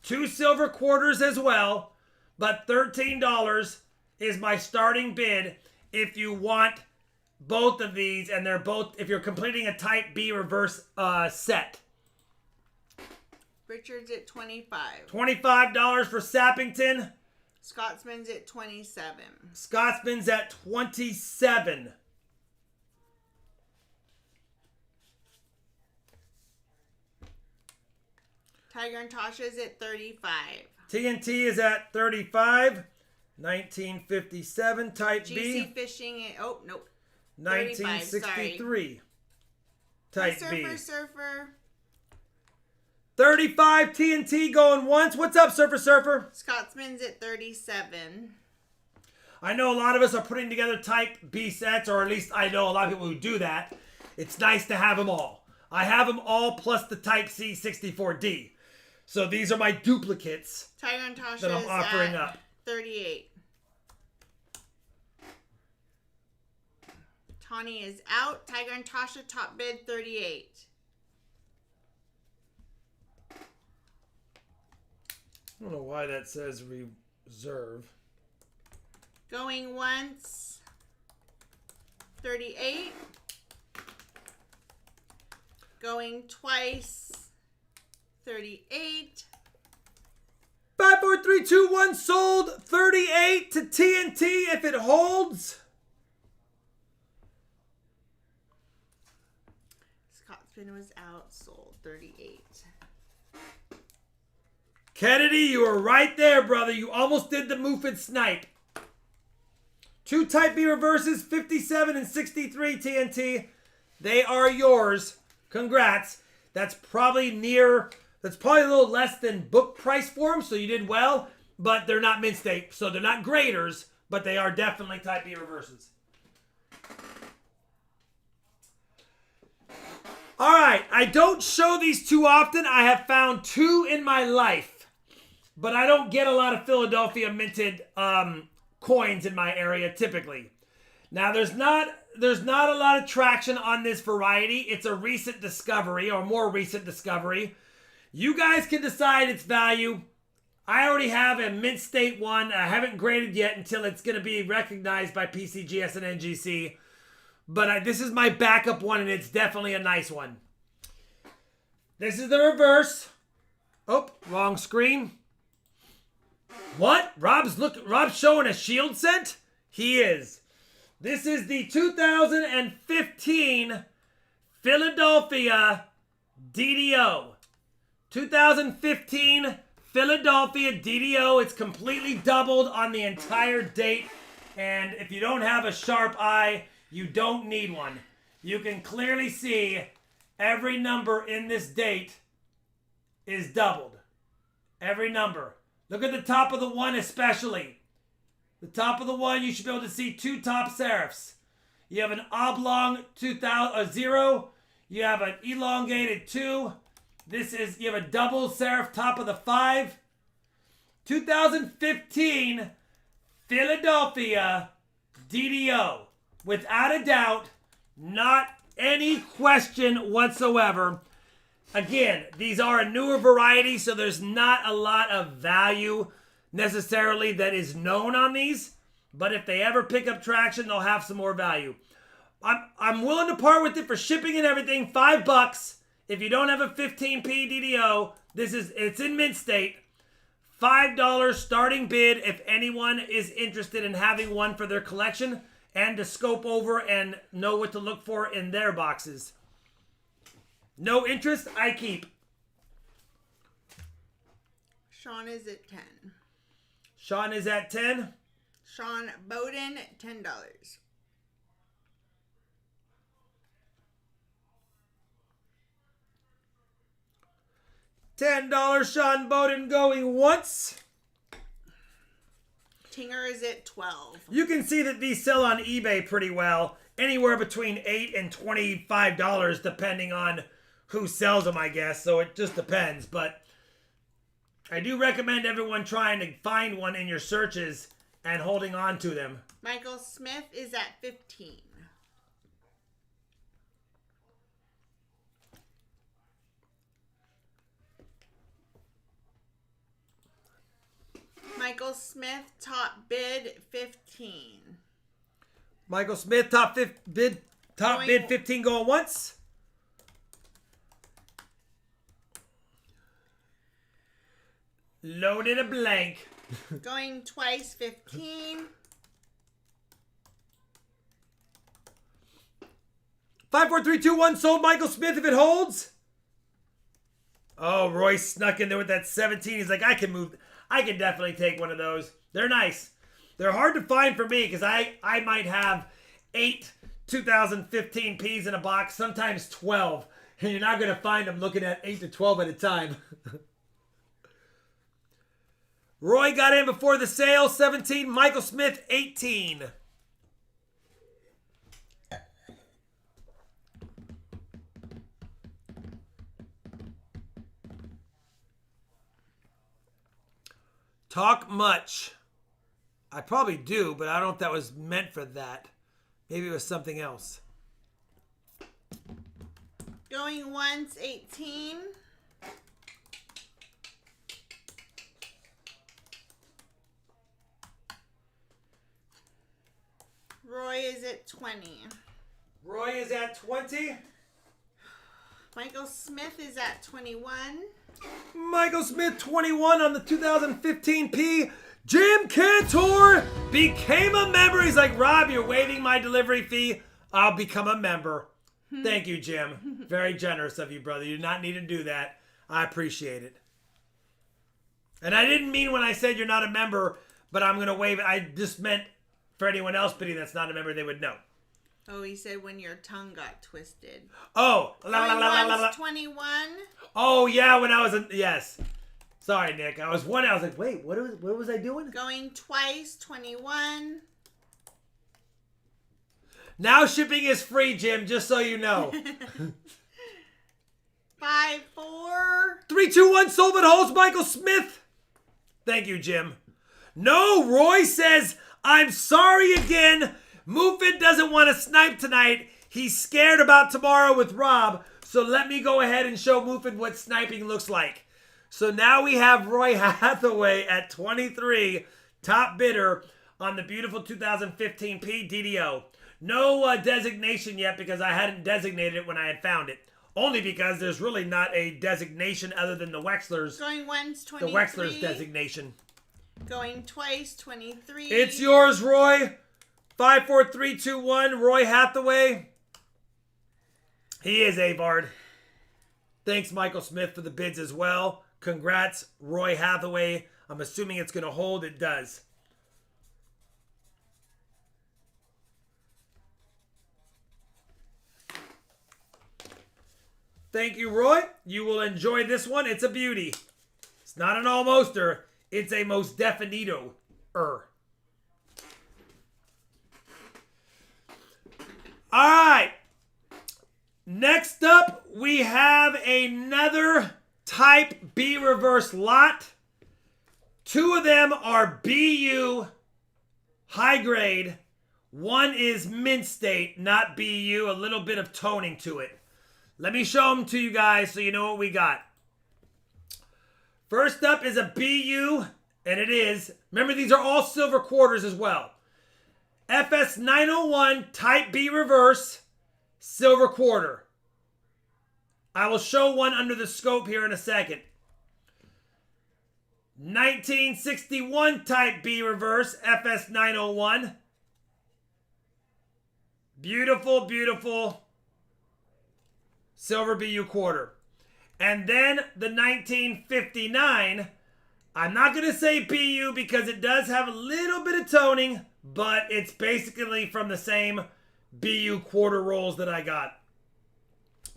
2 silver quarters as well, but $13 is my starting bid if you want both of these, and they're both, if you're completing a Type B reverse set. Richard's at $25. $25 for Sappington. Scotsman's at $27. Scotsman's at $27. Tiger and Tasha's at $35. TNT is at $35. 1957 Type GC B. Fishing at, oh, nope. 1963 Type B. Surfer. 35 TNT going once. What's up, Surfer? Scotsman's at 37. I know a lot of us are putting together Type B sets, or at least I know a lot of people who do that. It's nice to have them all. I have them all plus the Type C 64D. So these are my duplicates Tiger and Tasha that I'm offering at up. 38. Tawny is out. Tiger and Tasha top bid 38. I don't know why that says reserve. Going once. 38. Going twice. 38. 5, 4, 3, 2, 1 sold. 38 to TNT if it holds. Scotsman was out. Sold 38. Kennedy, you were right there, brother. You almost did the Moofid snipe. 2 Type B reverses, 57 and 63 TNT. They are yours. Congrats. That's probably a little less than book price for them, so you did well, but they're not mint state, so they're not graders, but they are definitely Type B reverses. All right, I don't show these too often. I have found 2 in my life. But I don't get a lot of Philadelphia minted coins in my area typically. Now there's not a lot of traction on this variety. It's a recent discovery or more recent discovery. You guys can decide its value. I already have a mint state one. I haven't graded yet until it's going to be recognized by PCGS and NGC. But this is my backup one, and it's definitely a nice one. This is the reverse. Oh, wrong screen. What? Rob's showing a shield set? He is. This is the 2015 Philadelphia DDO. 2015 Philadelphia DDO. It's completely doubled on the entire date. And if you don't have a sharp eye, you don't need one. You can clearly see every number in this date is doubled. Every number. Look at the top of the one especially. The top of the one, you should be able to see 2 top serifs. You have an oblong 0. You have an elongated 2. You have a double serif top of the 5. 2015 Philadelphia DDO. Without a doubt, not any question whatsoever. Again, these are a newer variety, so there's not a lot of value necessarily that is known on these. But if they ever pick up traction, they'll have some more value. I'm willing to part with it for shipping and everything. $5. If you don't have a 15p DDO, it's in mint state. $5 starting bid if anyone is interested in having one for their collection and to scope over and know what to look for in their boxes. No interest, I keep. Sean is at 10. Sean is at 10. Sean Bowden, $10. $10 Sean Bowden going once. Tinger is at 12. You can see that these sell on eBay pretty well. Anywhere between $8 and $25 depending on who sells them, I guess. So it just depends. But I do recommend everyone trying to find one in your searches and holding on to them. Michael Smith is at 15. Michael Smith, top bid 15. Michael Smith, top bid 15 going once. Loaded a blank. Going twice, 15. 5, 4, 3, 2, 1. Sold Michael Smith if it holds. Oh, Roy snuck in there with that 17. He's like, I can definitely take one of those. They're nice. They're hard to find for me because I might have 8 2015 Ps in a box, sometimes 12. And you're not going to find them looking at 8 to 12 at a time. Roy got in before the sale, 17. Michael Smith, 18. Talk much. I probably do, but I don't know if that was meant for that. Maybe it was something else. Going once, 18. Roy is at 20. Roy is at 20. Michael Smith is at 21. Michael Smith, 21 on the 2015 P. Jim Cantor became a member. He's like, Rob, you're waiving my delivery fee. I'll become a member. Thank you, Jim. Very generous of you, brother. You do not need to do that. I appreciate it. And I didn't mean when I said you're not a member, but I'm going to waive it. I just meant for anyone else bidding that's not a member, they would know. Oh, he said when your tongue got twisted. Oh. Going 21. Oh, yeah, when I was yes. Sorry, Nick. I was like, wait, what was I doing? Going twice, 21. Now shipping is free, Jim, just so you know. 5, 4. 3, 2, 1, sold but holds Michael Smith. Thank you, Jim. No, Roy says, I'm sorry again. Mufid doesn't want to snipe tonight. He's scared about tomorrow with Rob. So let me go ahead and show Mufid what sniping looks like. So now we have Roy Hathaway at 23, top bidder on the beautiful 2015 P DDO. No designation yet because I hadn't designated it when I had found it. Only because there's really not a designation other than the Wexler's. Going once, 23. The Wexler's designation. Going twice, 23. It's yours, Roy. 5, 4, 3, 2, 1. Roy Hathaway. He is Avard. Thanks, Michael Smith, for the bids as well. Congrats, Roy Hathaway. I'm assuming it's going to hold. It does. Thank you, Roy. You will enjoy this one. It's a beauty. It's not an almoster. It's a most definito-er. All right. Next up, we have another Type B reverse lot. Two of them are BU high grade. One is mint state, not BU. A little bit of toning to it. Let me show them to you guys so you know what we got. First up is a BU, and it is, remember these are all silver quarters as well. FS 901 Type B reverse, silver quarter. I will show one under the scope here in a second. 1961 Type B reverse, FS 901. Beautiful, beautiful silver BU quarter. And then the 1959, I'm not going to say BU because it does have a little bit of toning, but it's basically from the same BU quarter rolls that I got.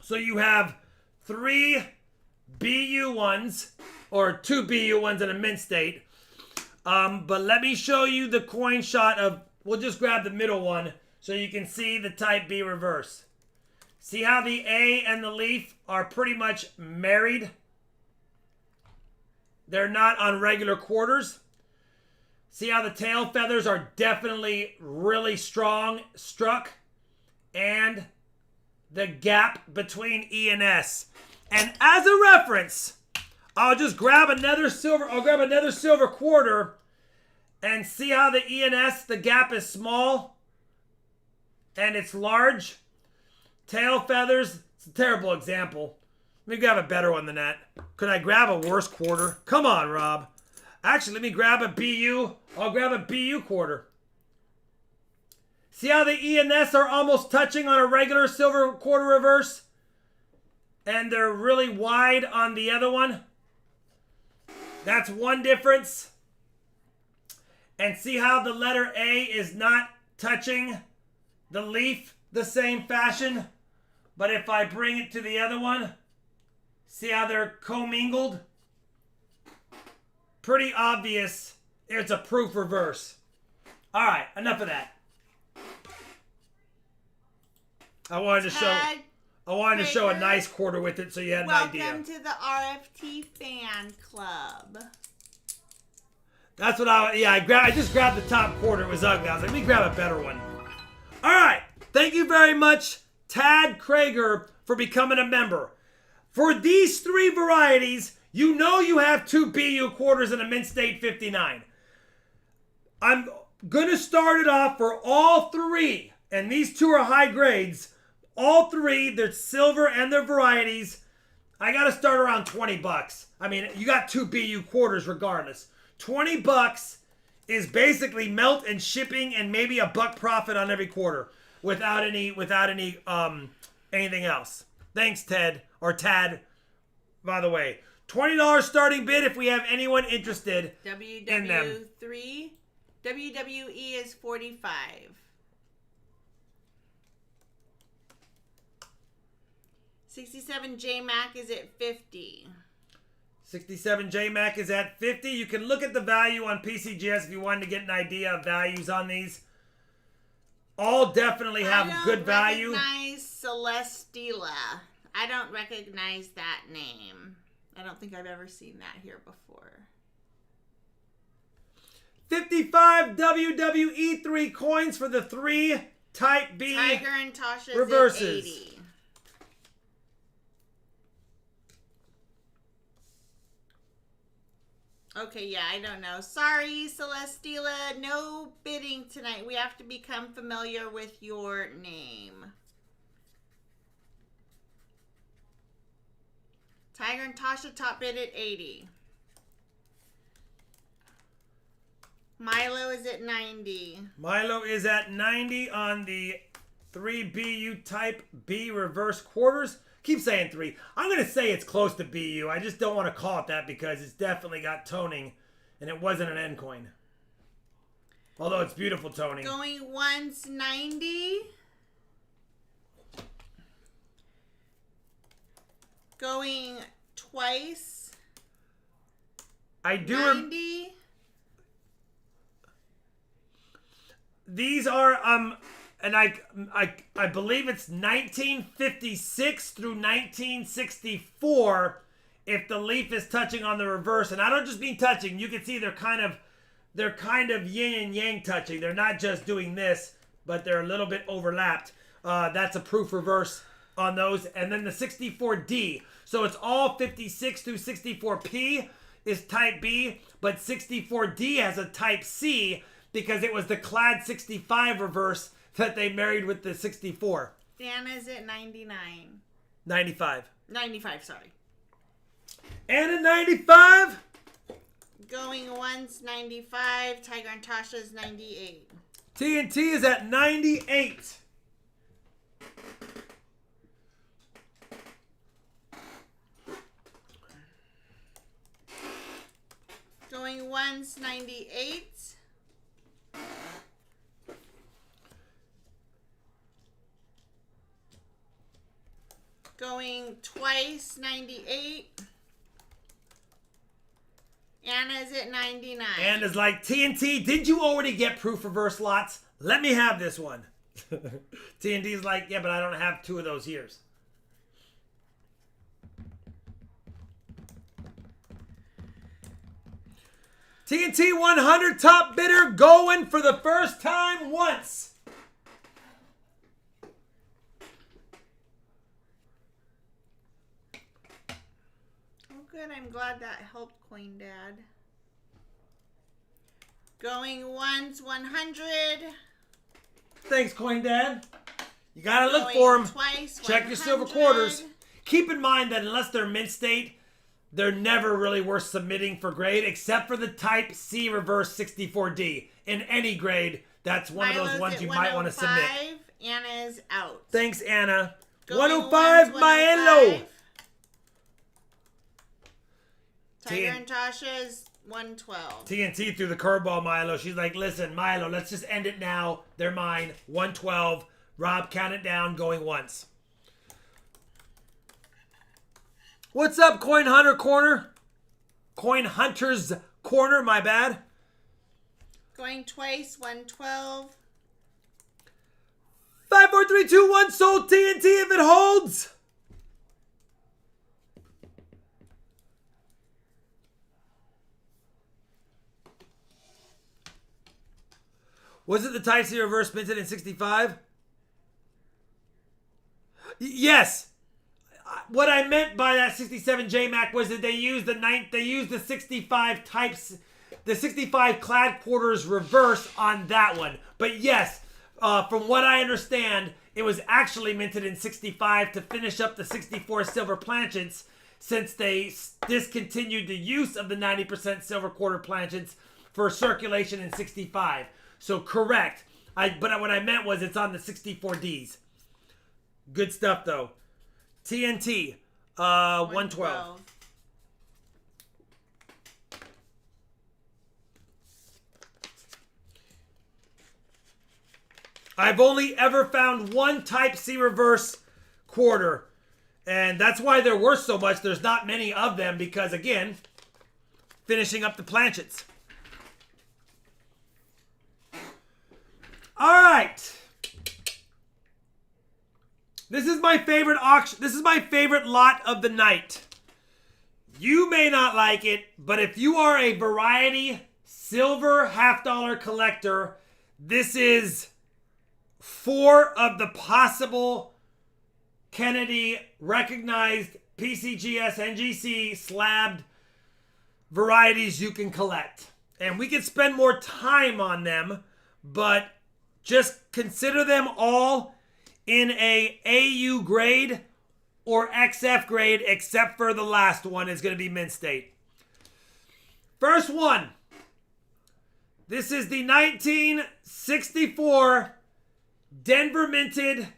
So you have 3 BU ones, or 2 BU ones in a mint state. But let me show you the coin shot of, we'll just grab the middle one so you can see the Type B reverse. See how the A and the leaf are pretty much married? They're not on regular quarters. See how the tail feathers are definitely really strong struck? And the gap between E and S. And as a reference, I'll just grab another silver quarter and see how the E and S, the gap is small and it's large. Tail feathers, it's a terrible example. Let me grab a better one than that. Could I grab a worse quarter? Come on, Rob. Actually, let me grab a BU. I'll grab a BU quarter. See how the E and S are almost touching on a regular silver quarter reverse? And they're really wide on the other one? That's one difference. And see how the letter A is not touching the leaf the same fashion? But if I bring it to the other one, see how they're commingled? Pretty obvious it's a proof reverse. All right, enough of that. I wanted to show a nice quarter with it so you had an idea. Welcome to the RFT fan club. That's what I just grabbed the top quarter. It was ugly. I was like, let me grab a better one. All right. Thank you very much, Tad Krager, for becoming a member. For these 3 varieties, you know you have 2 BU quarters and a mint state 59. I'm going to start it off for all 3, and these 2 are high grades. All 3, they're silver and they're varieties. I got to start around 20 bucks. I mean, you got 2 BU quarters regardless. 20 bucks is basically melt and shipping and maybe a buck profit on every quarter without any anything else. Thanks, Ted, or Tad, by the way. $20 starting bid if we have anyone interested in them. WW3, WWE is 45. 67 J-Mac is at 50. 67 J-Mac is at 50. You can look at the value on PCGS if you wanted to get an idea of values on these. All definitely have good value. I don't recognize Celestila. I don't recognize that name. I don't think I've ever seen that here before. 55 WWE 3 coins for the 3 Type B Tiger and Tasha's reverses. At 80. Okay, yeah, I don't know. Sorry, Celestila. No bidding tonight. We have to become familiar with your name. Tiger and Tasha top bid at 80. Milo is at 90. Milo is at 90 on the 3 BU Type B reverse quarters. Keep saying 3. I'm going to say it's close to BU. I just don't want to call it that because it's definitely got toning, and it wasn't an N coin. Although it's beautiful toning. Going once, 90. Going twice, I do 90. These are and I believe it's 1956 through 1964 if the leaf is touching on the reverse. And I don't just mean touching. You can see they're kind of yin and yang touching. They're not just doing this, but they're a little bit overlapped. That's a proof reverse on those. And then the 64D. So it's all 56 through 64P is type B, but 64D has a type C because it was the clad 65 reverse that they married with the 64. Anna's at 99. 95. 95, sorry. Anna 95. Going once, 95. Tiger and Tasha's 98. TNT is at 98. Going once, 98. Going twice, 98. Anna's at 99. Anna's like, TNT, did you already get proof reverse lots? Let me have this one. TNT's like, yeah, but I don't have 2 of those years. TNT 100 top bidder going for the first time once. Oh, good. I'm glad that helped, Coin Dad. Going once, 100. Thanks, Coin Dad. You gotta look Going for them. Twice, Check your silver quarters. Keep in mind that unless they're mint state, they're never really worth submitting for grade, except for the Type C reverse 64D. In any grade, that's one of those ones you might want to submit. Anna's out. Thanks, Anna. Going 105, once, Maelo. 105. Tiger and Tasha's 112. TNT threw the curveball, Milo. She's like, listen, Milo, let's just end it now. They're mine. 112. Rob, count it down, going once. What's up, Coin Hunter Corner? Coin Hunter's Corner, my bad. Going twice, 112. 5, 4, 3, 2, 1, sold TNT if it holds. Was it the Type C reverse minted in 65? Yes. What I meant by that 67 JMac was that they used the 65 types, the 65 clad quarters reverse on that one. But yes, from what I understand, it was actually minted in 65 to finish up the 64 silver planchets since they discontinued the use of the 90% silver quarter planchets for circulation in 65. So correct. But what I meant was it's on the 64Ds. Good stuff though. TNT, 112. I've only ever found one Type C reverse quarter. And that's why they're worth so much. There's not many of them because, again, finishing up the planchets. All right. This is my favorite auction. This is my favorite lot of the night. You may not like it, but if you are a variety silver $50 collector, this is 4 of the possible Kennedy recognized PCGS NGC slabbed varieties you can collect. And we could spend more time on them, but just consider them all in a AU grade or XF grade, except for the last one is going to be mint state. First one. This is the 1964 Denver minted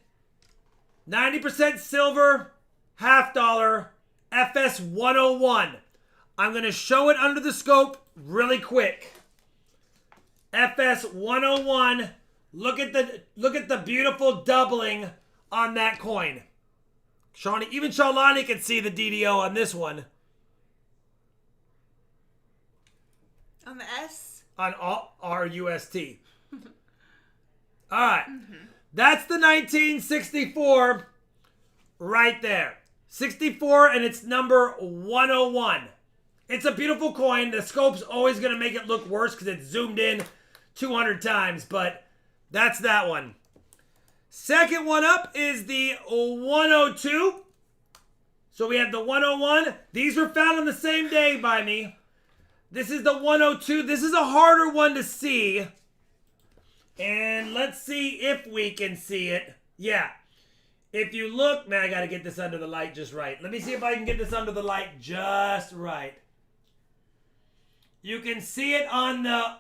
90% silver $1 FS101. I'm going to show it under the scope really quick. FS101. Look at the beautiful doubling on that coin. Even Shalani can see the DDO on this one. On the S? On RUST. All right. That's the 1964 right there. 64 and it's number 101. It's a beautiful coin. The scope's always going to make it look worse because it's zoomed in 200 times, but that's that one. Second one up is the 102. So we have the 101. These were found on the same day by me. This is the 102. This is a harder one to see. And let's see if we can see it. Yeah. If you look, man, I got to get this under the light just right. Let me see if I can get this under the light just right. You can see it on the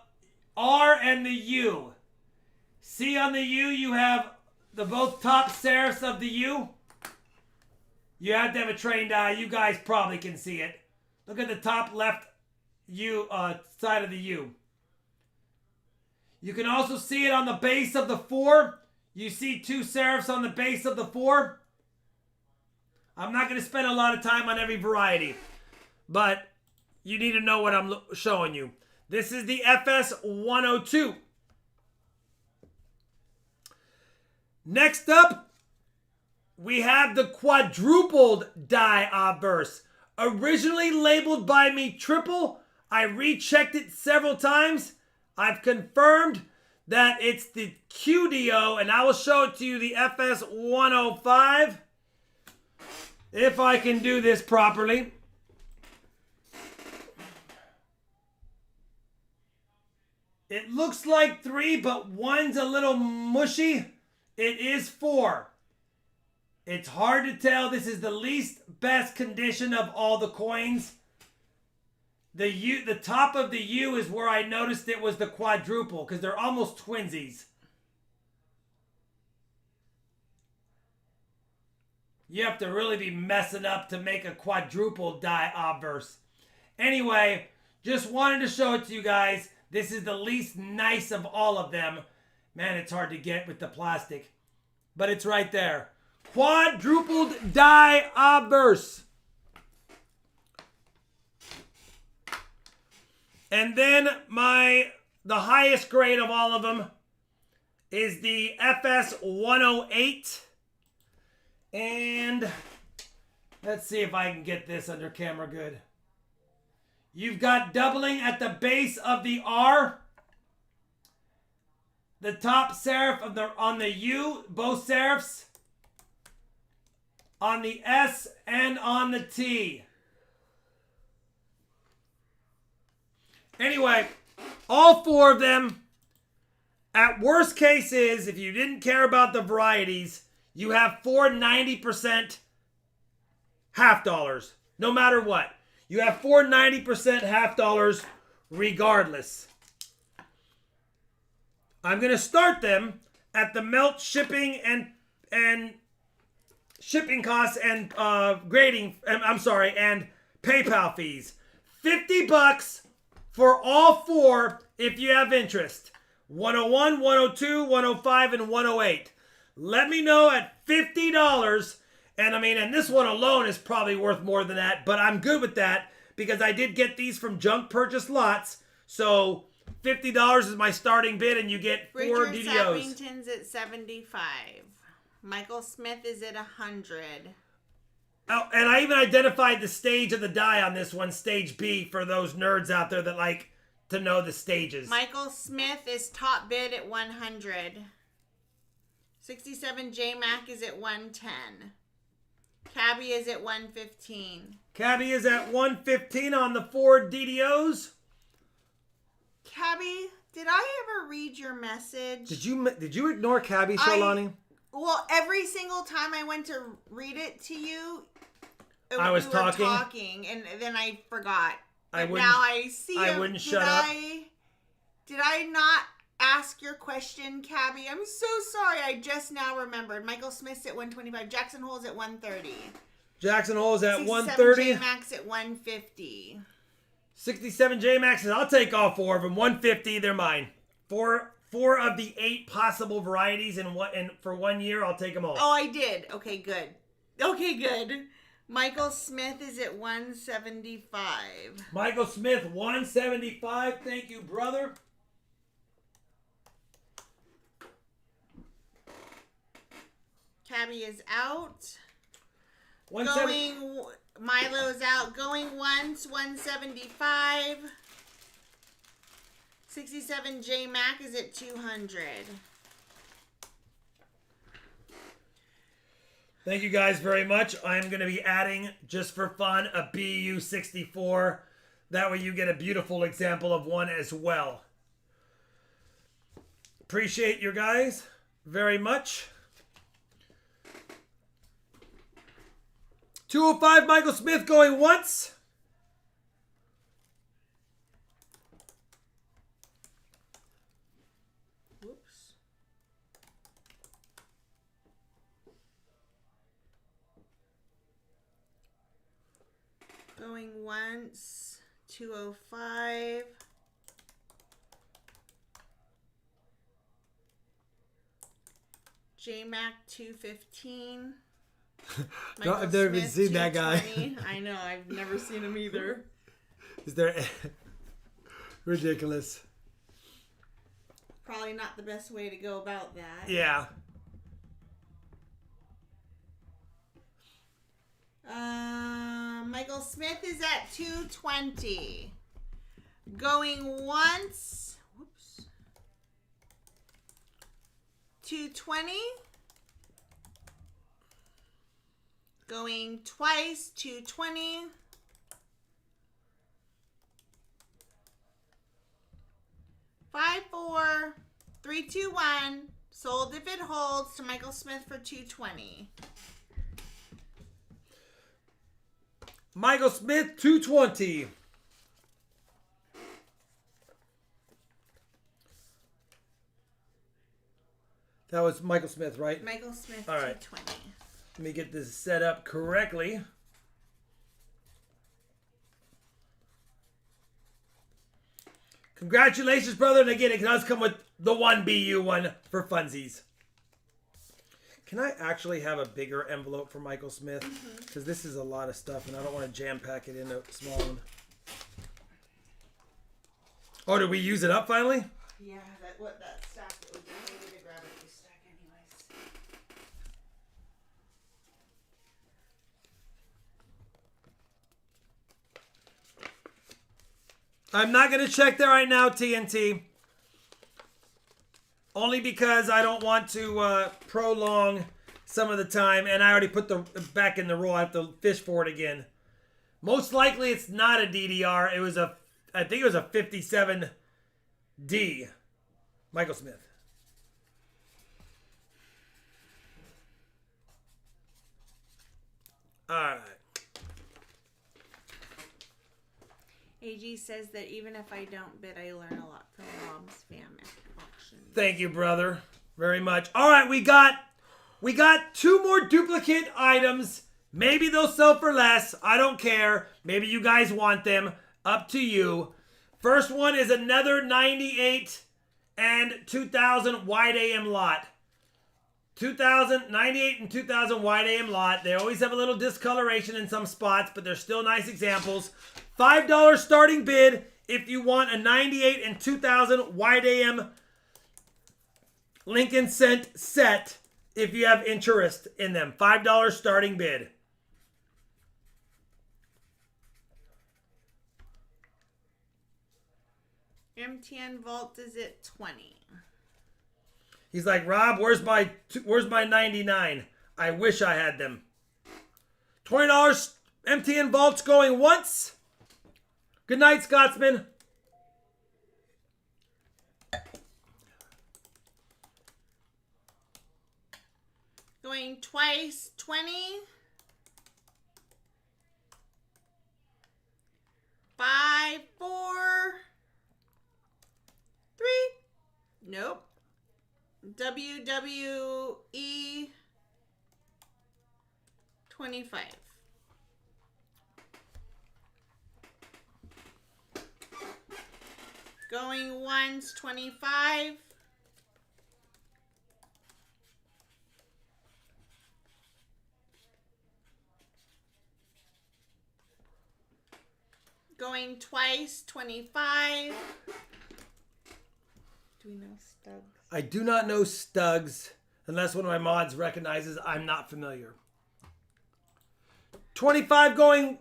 R and the U. See on the U, you have the both top serifs of the U. You have to have a trained eye. You guys probably can see it. Look at the top left U side of the U. You can also see it on the base of the 4. You see 2 serifs on the base of the 4. I'm not going to spend a lot of time on every variety, but you need to know what I'm showing you. This is the FS102. Next up, we have the quadrupled die obverse. Originally labeled by me triple. I rechecked it several times. I've confirmed that it's the QDO, and I will show it to you, the FS105. If I can do this properly. It looks like 3, but 1's a little mushy. It is 4. It's hard to tell. This is the least best condition of all the coins. The top of the U is where I noticed it was the quadruple because they're almost twinsies. You have to really be messing up to make a quadruple die obverse. Anyway, just wanted to show it to you guys. This is the least nice of all of them. Man, it's hard to get with the plastic. But it's right there. Quadrupled die obverse. And then the highest grade of all of them is the FS108. And let's see if I can get this under camera good. You've got doubling at the base of the R. The top serif on the U, both serifs. On the S and on the T. Anyway, all 4 of them, at worst case is, if you didn't care about the varieties, you have 4 90% half dollars, no matter what. You have 4 90% half dollars regardless. I'm going to start them at the melt shipping and shipping costs and grading, and PayPal fees. $50 for all 4 if you have interest. 101, 102, 105, and 108. Let me know at $50. And this one alone is probably worth more than that, but I'm good with that because I did get these from junk purchase lots. So $50 is my starting bid and you get 4 Richard DDOs. Sappington's at 75. Michael Smith is at 100. Oh, and I even identified the stage of the die on this one, stage B, for those nerds out there that like to know the stages. Michael Smith is top bid at 100. 67 J-Mac is at 110. Cabby is at 115. Cabby is at 115 on the 4 DDOs. Cabby, did I ever read your message? Did you ignore Cabby, Shalani? Well, every single time I went to read it to you, I was talking, and then I forgot. Now I see. I wouldn't shut up. Did I not ask your question, Cabby? I'm so sorry. I just now remembered. Michael Smith's at 125. Jackson Hole's at 130. Jackson Hole's at 67 130. J-Max at 150. 67 J-Maxes. I'll take all 4 of them. 150, they're mine. Four of the 8 possible varieties and for 1 year, I'll take them all. Oh, I did. Okay, good. Okay, good. Michael Smith is at 175. Michael Smith, 175. Thank you, brother. Cabby is out. 170. Milo's out. Going once, 175. 67 J Mac is at 200. Thank you guys very much. I'm going to be adding, just for fun, a BU64. That way you get a beautiful example of one as well. Appreciate you guys very much. 205 Michael Smith going once. Whoops. Going once, 205. J-Mac 215. No, I've never even seen that guy. 220. I know, I've never seen him either. Is there ridiculous? Probably not the best way to go about that. Yeah. Michael Smith is at 220. Going once. Whoops. 220. Going twice, 220. Five, 4, 3, 2, 1. Sold if it holds to Michael Smith for 220. Michael Smith, 220. That was Michael Smith, right? Michael Smith, all right. 220. Let me get this set up correctly. Congratulations, brother. And again, it does come with the 1BU one for funsies. Can I actually have a bigger envelope for Michael Smith? Because this is a lot of stuff, and I don't want to jam pack it into a small one. Oh, did we use it up finally? Yeah, that stack that was done. We need to grab a new stack anyways. I'm not going to check that right now, TNT. Only because I don't want to prolong some of the time. And I already put the back in the roll. I have to fish for it again. Most likely it's not a DDR. I think it was a 57D. Michael Smith. All right. AG says that even if I don't bid, I learn a lot from Rob's spam auctions. Thank you, brother, very much. All right, we got 2 more duplicate items. Maybe they'll sell for less. I don't care. Maybe you guys want them. Up to you. First one is another 98 and 2000 wide AM lot. 98 and 2000 wide AM lot. They always have a little discoloration in some spots, but they're still nice examples. $5 starting bid if you want a 98 and 2000 wide AM Lincoln Cent set if you have interest in them. $5 starting bid. MTN Vault is at 20. He's like, Rob, where's my 99? I wish I had them. $20 MTN Vault's going once. Good night, Scotsman. Going twice, 20. 5, 4, 3. Nope. WWE 25. Going once, 25. Going twice, 25. Do we know Stugs? I do not know Stugs, unless one of my mods recognizes I'm not familiar. 25 going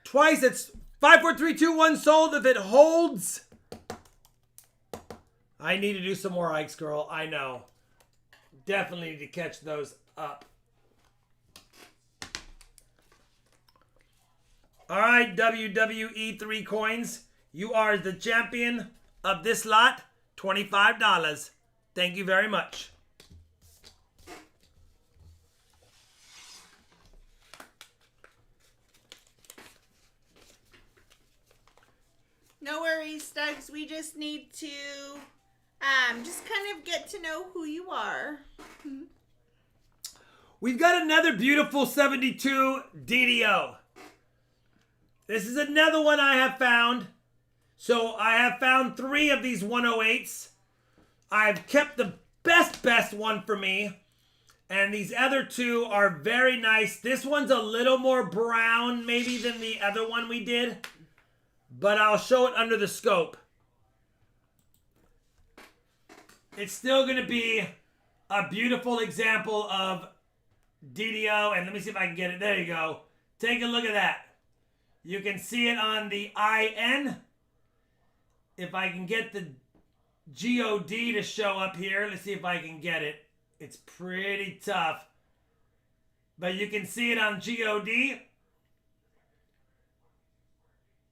twice. It's 5, 4, 3, 2, 1 sold. If it holds, I need to do some more hikes, girl. I know. Definitely need to catch those up. All right, WWE 3 coins. You are the champion of this lot. $25. Thank you very much. No worries, Stugs. We just need to just kind of get to know who you are. We've got another beautiful 72 DDO. This is another one I have found. So I have found 3 of these 108s. I've kept the best one for me. And these other 2 are very nice. This one's a little more brown maybe than the other one we did. But I'll show it under the scope. It's still going to be a beautiful example of DDO. And let me see if I can get it. There you go. Take a look at that. You can see it on the IN. If I can get the GOD to show up here. Let's see if I can get it. It's pretty tough. But you can see it on GOD.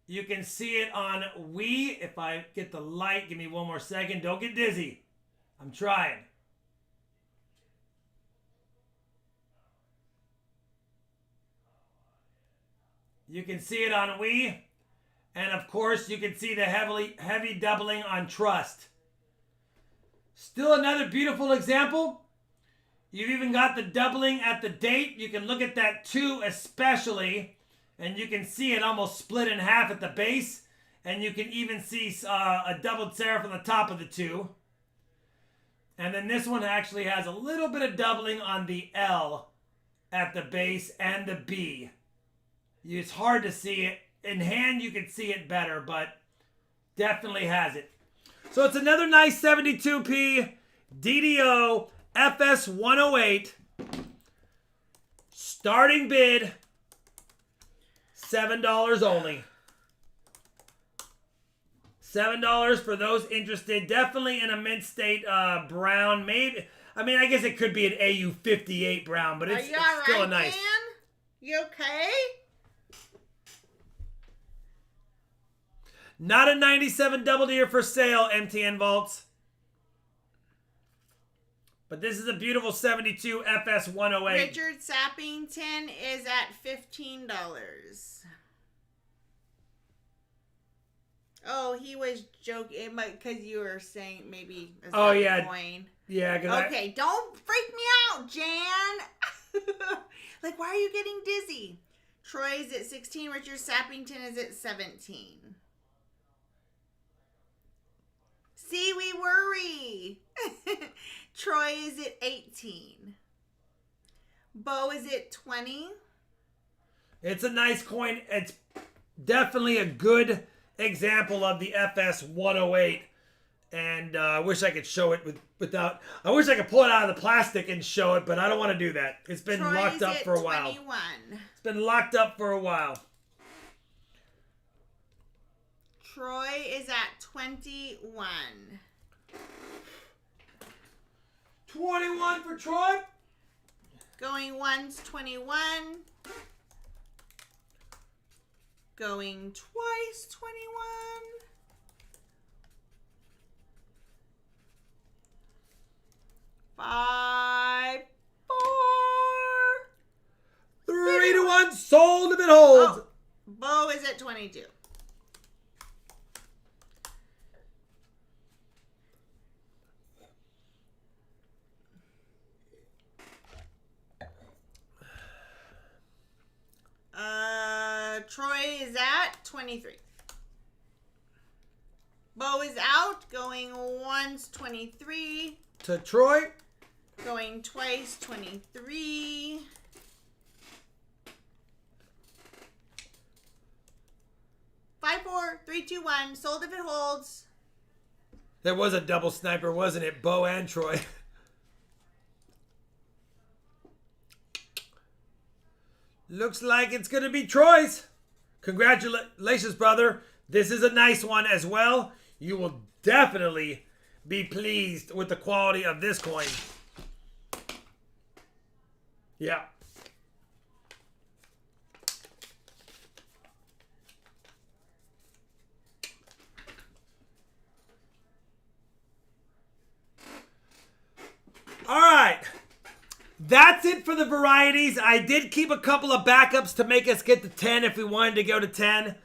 You can see it on Wii. If I get the light, give me one more second. Don't get dizzy. I'm trying. You can see it on Wii. And of course, you can see the heavy doubling on Trust. Still another beautiful example. You've even got the doubling at the date. You can look at that 2 especially. And you can see it almost split in half at the base. And you can even see a doubled serif on the top of the 2. And then this one actually has a little bit of doubling on the L at the base and the B. It's hard to see it. In hand, you can see it better, but definitely has it. So it's another nice 72p DDO FS108. Starting bid, $7 only. $7 for those interested. Definitely in a mint state brown. Maybe, I mean, I guess it could be an AU58 brown, but it's still a nice. Man? You okay? Not a 97 double deer for sale, MTN Vaults. But this is a beautiful 72 FS108. Richard Sappington is at $15. Oh, he was joking because you were saying maybe. Oh yeah, coin. Yeah. Okay, don't freak me out, Jan. Like, why are you getting dizzy? Troy is at 16. Richard Sappington is at 17. See, we worry. Troy is at 18. Bo is at 20. It's a nice coin. It's definitely a good example of the FS108. And I wish I could show it without... I wish I could pull it out of the plastic and show it, but I don't want to do that. It's been locked up for a while. 21. It's been locked up for a while. Troy is at 21. 21 for Troy. Going once, 21. Going twice, 21. Five, 4. 3 to 1. Sold if it holds. Oh, Bo is at 22. Troy is at 23. Bo is out. Going once, 23. To Troy. Going twice, 23. Five, 4, 3, 2, 1. Sold if it holds. There was a double sniper, wasn't it? Bo and Troy. Looks like it's going to be Troy's. Congratulations, brother. This is a nice one as well. You will definitely be pleased with the quality of this coin. Yeah. All right. That's it for the varieties. I did keep a couple of backups to make us get to 10 if we wanted to go to 10.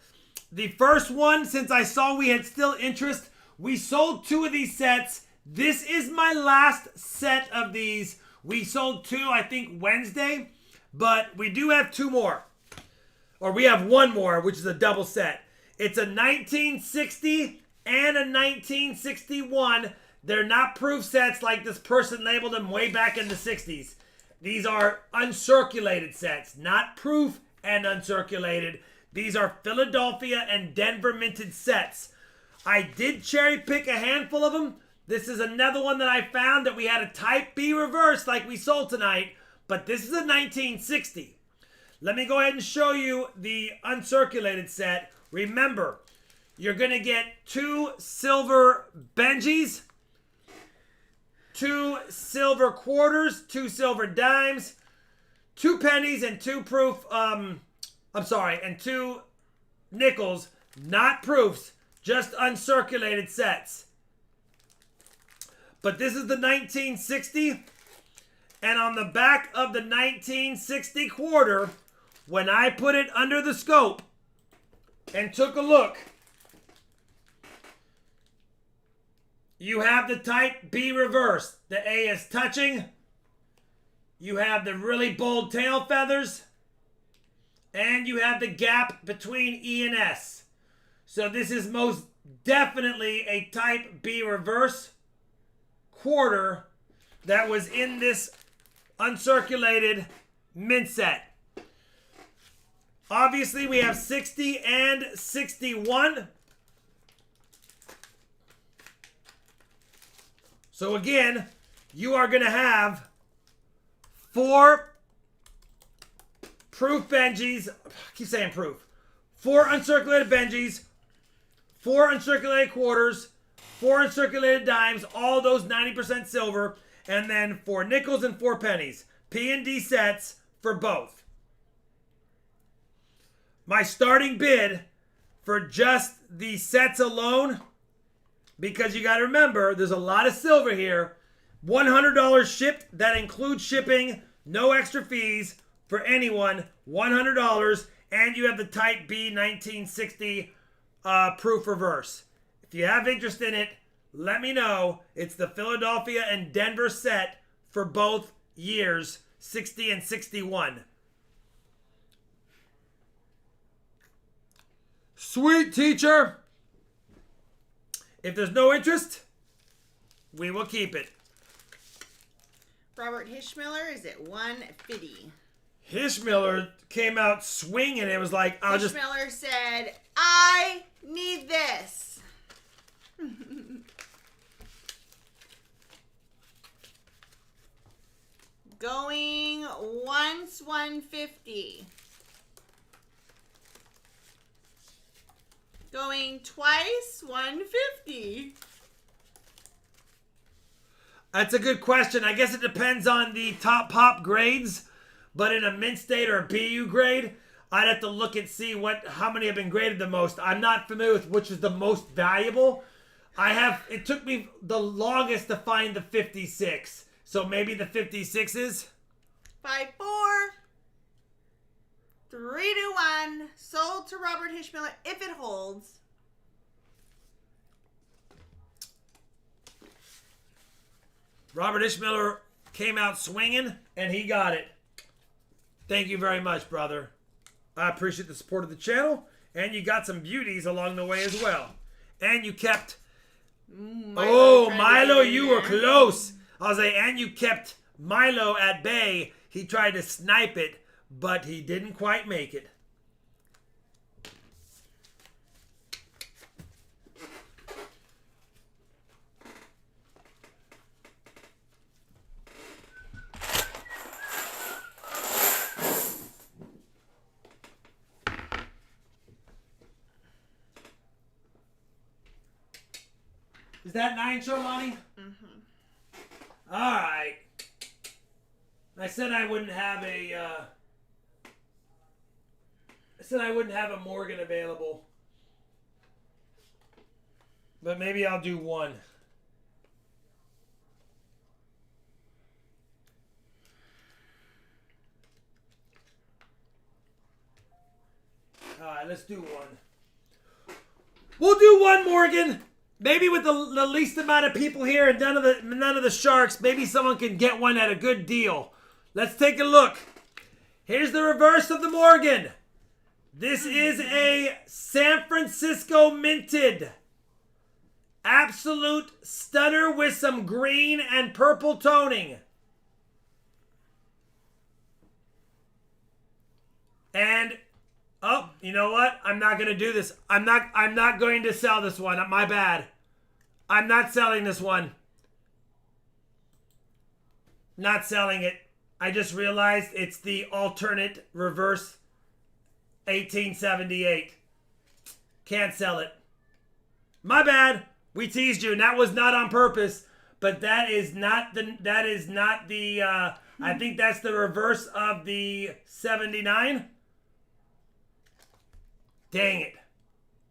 The first one, since I saw we had still interest, we sold 2 of these sets. This is my last set of these. We sold 2, I think, Wednesday, but we do have 2 more. Or we have 1 more, which is a double set. It's a 1960 and a 1961. They're not proof sets like this person labeled them way back in the 60s. These are uncirculated sets, not proof and uncirculated. These are Philadelphia and Denver minted sets. I did cherry pick a handful of them. This is another one that I found that we had a Type B reverse like we sold tonight, but this is a 1960. Let me go ahead and show you the uncirculated set. Remember, you're going to get 2 silver Benjis, 2 silver quarters, 2 silver dimes, 2 pennies, and 2 proof, and 2 nickels, not proofs, just uncirculated sets. But this is the 1960, and on the back of the 1960 quarter, when I put it under the scope and took a look, you have the Type B reverse. The A is touching. You have the really bold tail feathers. And you have the gap between E and S. So this is most definitely a Type B reverse quarter that was in this uncirculated mint set. Obviously, we have 60 and 61. So again, you are going to have 4 proof Benjis. I keep saying proof. 4 uncirculated Benjis, 4 uncirculated quarters, 4 uncirculated dimes, all those 90% silver, and then 4 nickels and 4 pennies. P and D sets for both. My starting bid for just the sets alone, because you got to remember, there's a lot of silver here. $100 shipped. That includes shipping. No extra fees for anyone. $100. And you have the Type B 1960 proof reverse. If you have interest in it, let me know. It's the Philadelphia and Denver set for both years, 60 and 61. Sweet, teacher. If there's no interest, we will keep it. Robert Hishmiller is at 150. Hishmiller came out swinging. It was like, Hishmiller said, I need this. Going once, 150. Going twice, 150. That's a good question. I guess it depends on the top pop grades. But in a mint state or a BU grade, I'd have to look and see how many have been graded the most. I'm not familiar with which is the most valuable. It took me the longest to find the 56. So maybe the 56s? 5, 4, 3, 2, 1. Sold to Robert Hishmiller if it holds. Robert Hishmiller came out swinging, and he got it. Thank you very much, brother. I appreciate the support of the channel, and you got some beauties along the way as well. And you kept... Milo tried to Milo, get in you were there. close. I was like, and you kept Milo at bay. He tried to snipe it, but he didn't quite make it. Is that 9, Sholani? Mm-hmm. All right. I said I wouldn't have a. I said I wouldn't have a Morgan available, but maybe I'll do one. All right, let's do one. We'll do one, Morgan. Maybe with the least amount of people here and none of the sharks, maybe someone can get one at a good deal. Let's take a look. Here's the reverse of the Morgan. This is a San Francisco minted. Absolute stunner with some green and purple toning. And oh, you know what? I'm not going to do this. I'm not going to sell this one. My bad. I'm not selling this one. Not selling it. I just realized it's the alternate reverse 1878. Can't sell it. My bad. We teased you, and that was not on purpose. But that is not the. I think that's the reverse of the 79. Dang it.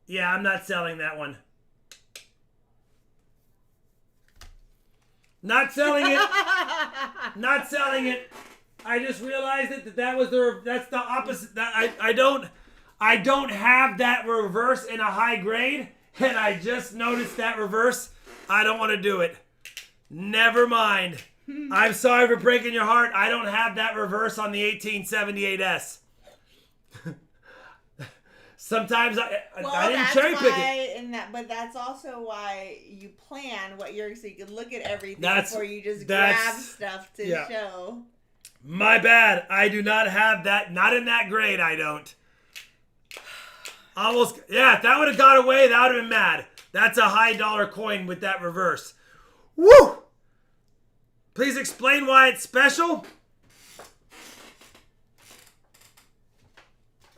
Yeah, I'm not selling that one. Not selling it. Not selling it. I just realized that was that's the opposite. That I don't have that reverse in a high grade, and I just noticed that reverse. I don't want to do it. Never mind. I'm sorry for breaking your heart. I don't have that reverse on the 1878S. Sometimes I didn't cherry pick it. But that's also why you plan what you're so you can look at everything before you just grab stuff to show. My bad. I do not have that. Not in that grade. I don't. Almost. Yeah. If that would have got away, that would have been mad. That's a high dollar coin with that reverse. Woo! Please explain why it's special.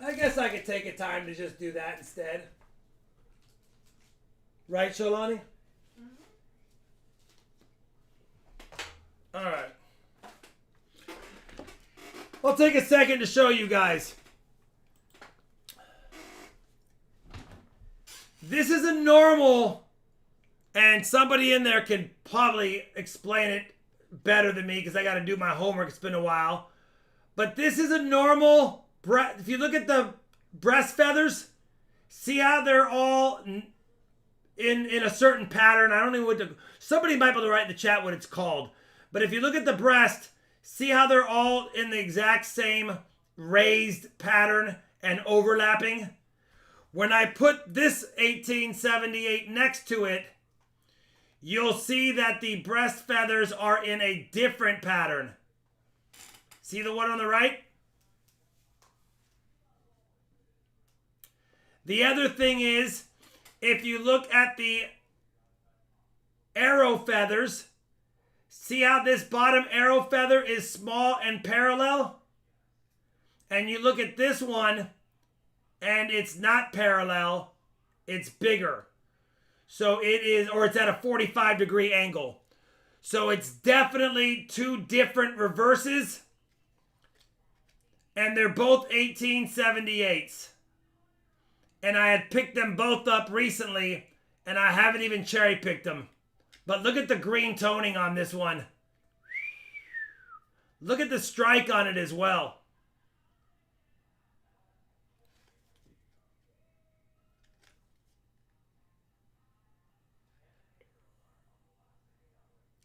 I guess I could take a time to just do that instead. Right, Sholani? Mm-hmm. All right. I'll take a second to show you guys. This is a normal, and somebody in there can probably explain it better than me because I got to do my homework. It's been a while. But this is a normal... If you look at the breast feathers, see how they're all in a certain pattern. I don't know what somebody might be able to write in the chat what it's called. But if you look at the breast, see how they're all in the exact same raised pattern and overlapping? When I put this 1878 next to it, you'll see that the breast feathers are in a different pattern. See the one on the right? The other thing is, if you look at the arrow feathers, see how this bottom arrow feather is small and parallel? And you look at this one, and it's not parallel, it's bigger. So it is, or it's at a 45-degree angle. So it's definitely two different reverses, and they're both 1878s. And I had picked them both up recently, and I haven't even cherry picked them. But look at the green toning on this one. Look at the strike on it as well.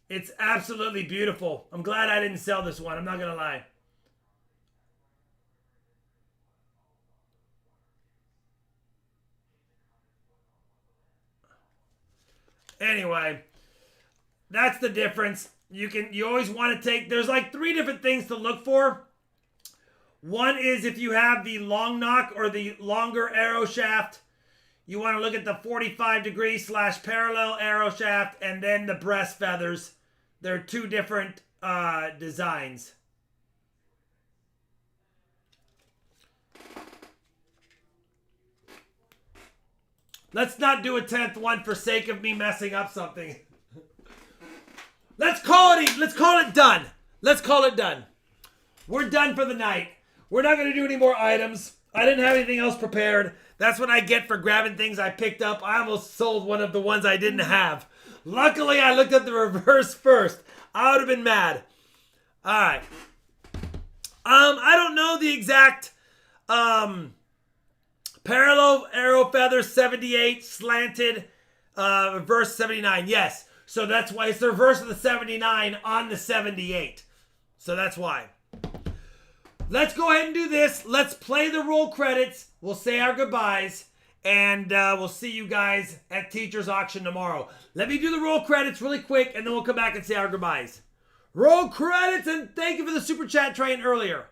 It's absolutely beautiful. I'm glad I didn't sell this one. I'm not going to lie. Anyway, that's the difference. You always want to take, there's like 3 different things to look for. One is if you have the long knock or the longer arrow shaft, you want to look at the 45 degree / parallel arrow shaft, and then the breast feathers. They're 2 different designs. Let's not do a 10th one for sake of me messing up something. Let's call it done. Let's call it done. We're done for the night. We're not going to do any more items. I didn't have anything else prepared. That's what I get for grabbing things I picked up. I almost sold one of the ones I didn't have. Luckily, I looked at the reverse first. I would have been mad. All right. I don't know the exact parallel arrow feather 78 slanted reverse 79. Yes. So that's why it's the reverse of the 79 on the 78. So that's why. Let's go ahead and do this. Let's play the roll credits. We'll say our goodbyes. And we'll see you guys at Teacher's Auction tomorrow. Let me do the roll credits really quick, and then we'll come back and say our goodbyes. Roll credits, and thank you for the super chat train earlier.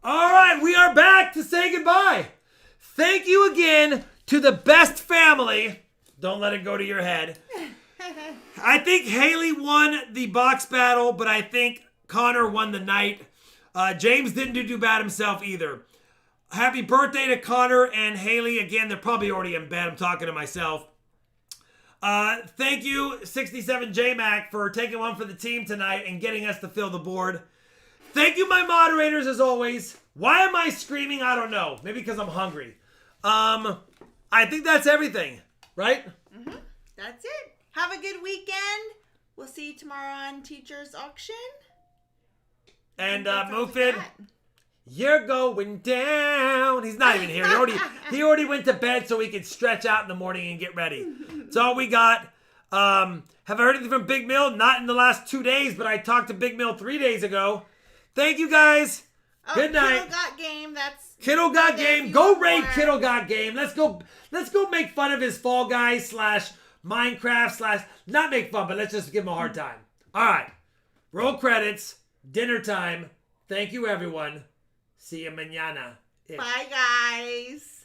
All right, we are back to say goodbye. Thank you again to the best family. Don't let it go to your head. I think Haley won the box battle, but I think Connor won the night. James didn't do too bad himself either. Happy birthday to Connor and Haley. Again, they're probably already in bed. I'm talking to myself. Thank you, 67JMac, for taking one for the team tonight and getting us to fill the board. Thank you, my moderators, as always. Why am I screaming? I don't know. Maybe because I'm hungry. I think that's everything, right? Mm-hmm. That's it. Have a good weekend. We'll see you tomorrow on Teacher's Auction. And Mufid, you're going down. He's not even here. He already went to bed so he could stretch out in the morning and get ready. That's all we got. Have I heard anything from Big Mill? Not in the last 2 days, but I talked to Big Mill 3 days ago. Thank you, guys. Good night. Kiddo Got Game. That's Kiddo Got Game. Go raid Kiddo Got Game. Let's go make fun of his Fall Guys / Minecraft / not make fun, but let's just give him a hard time. All right. Roll credits. Dinner time. Thank you, everyone. See you mañana. Bye, guys.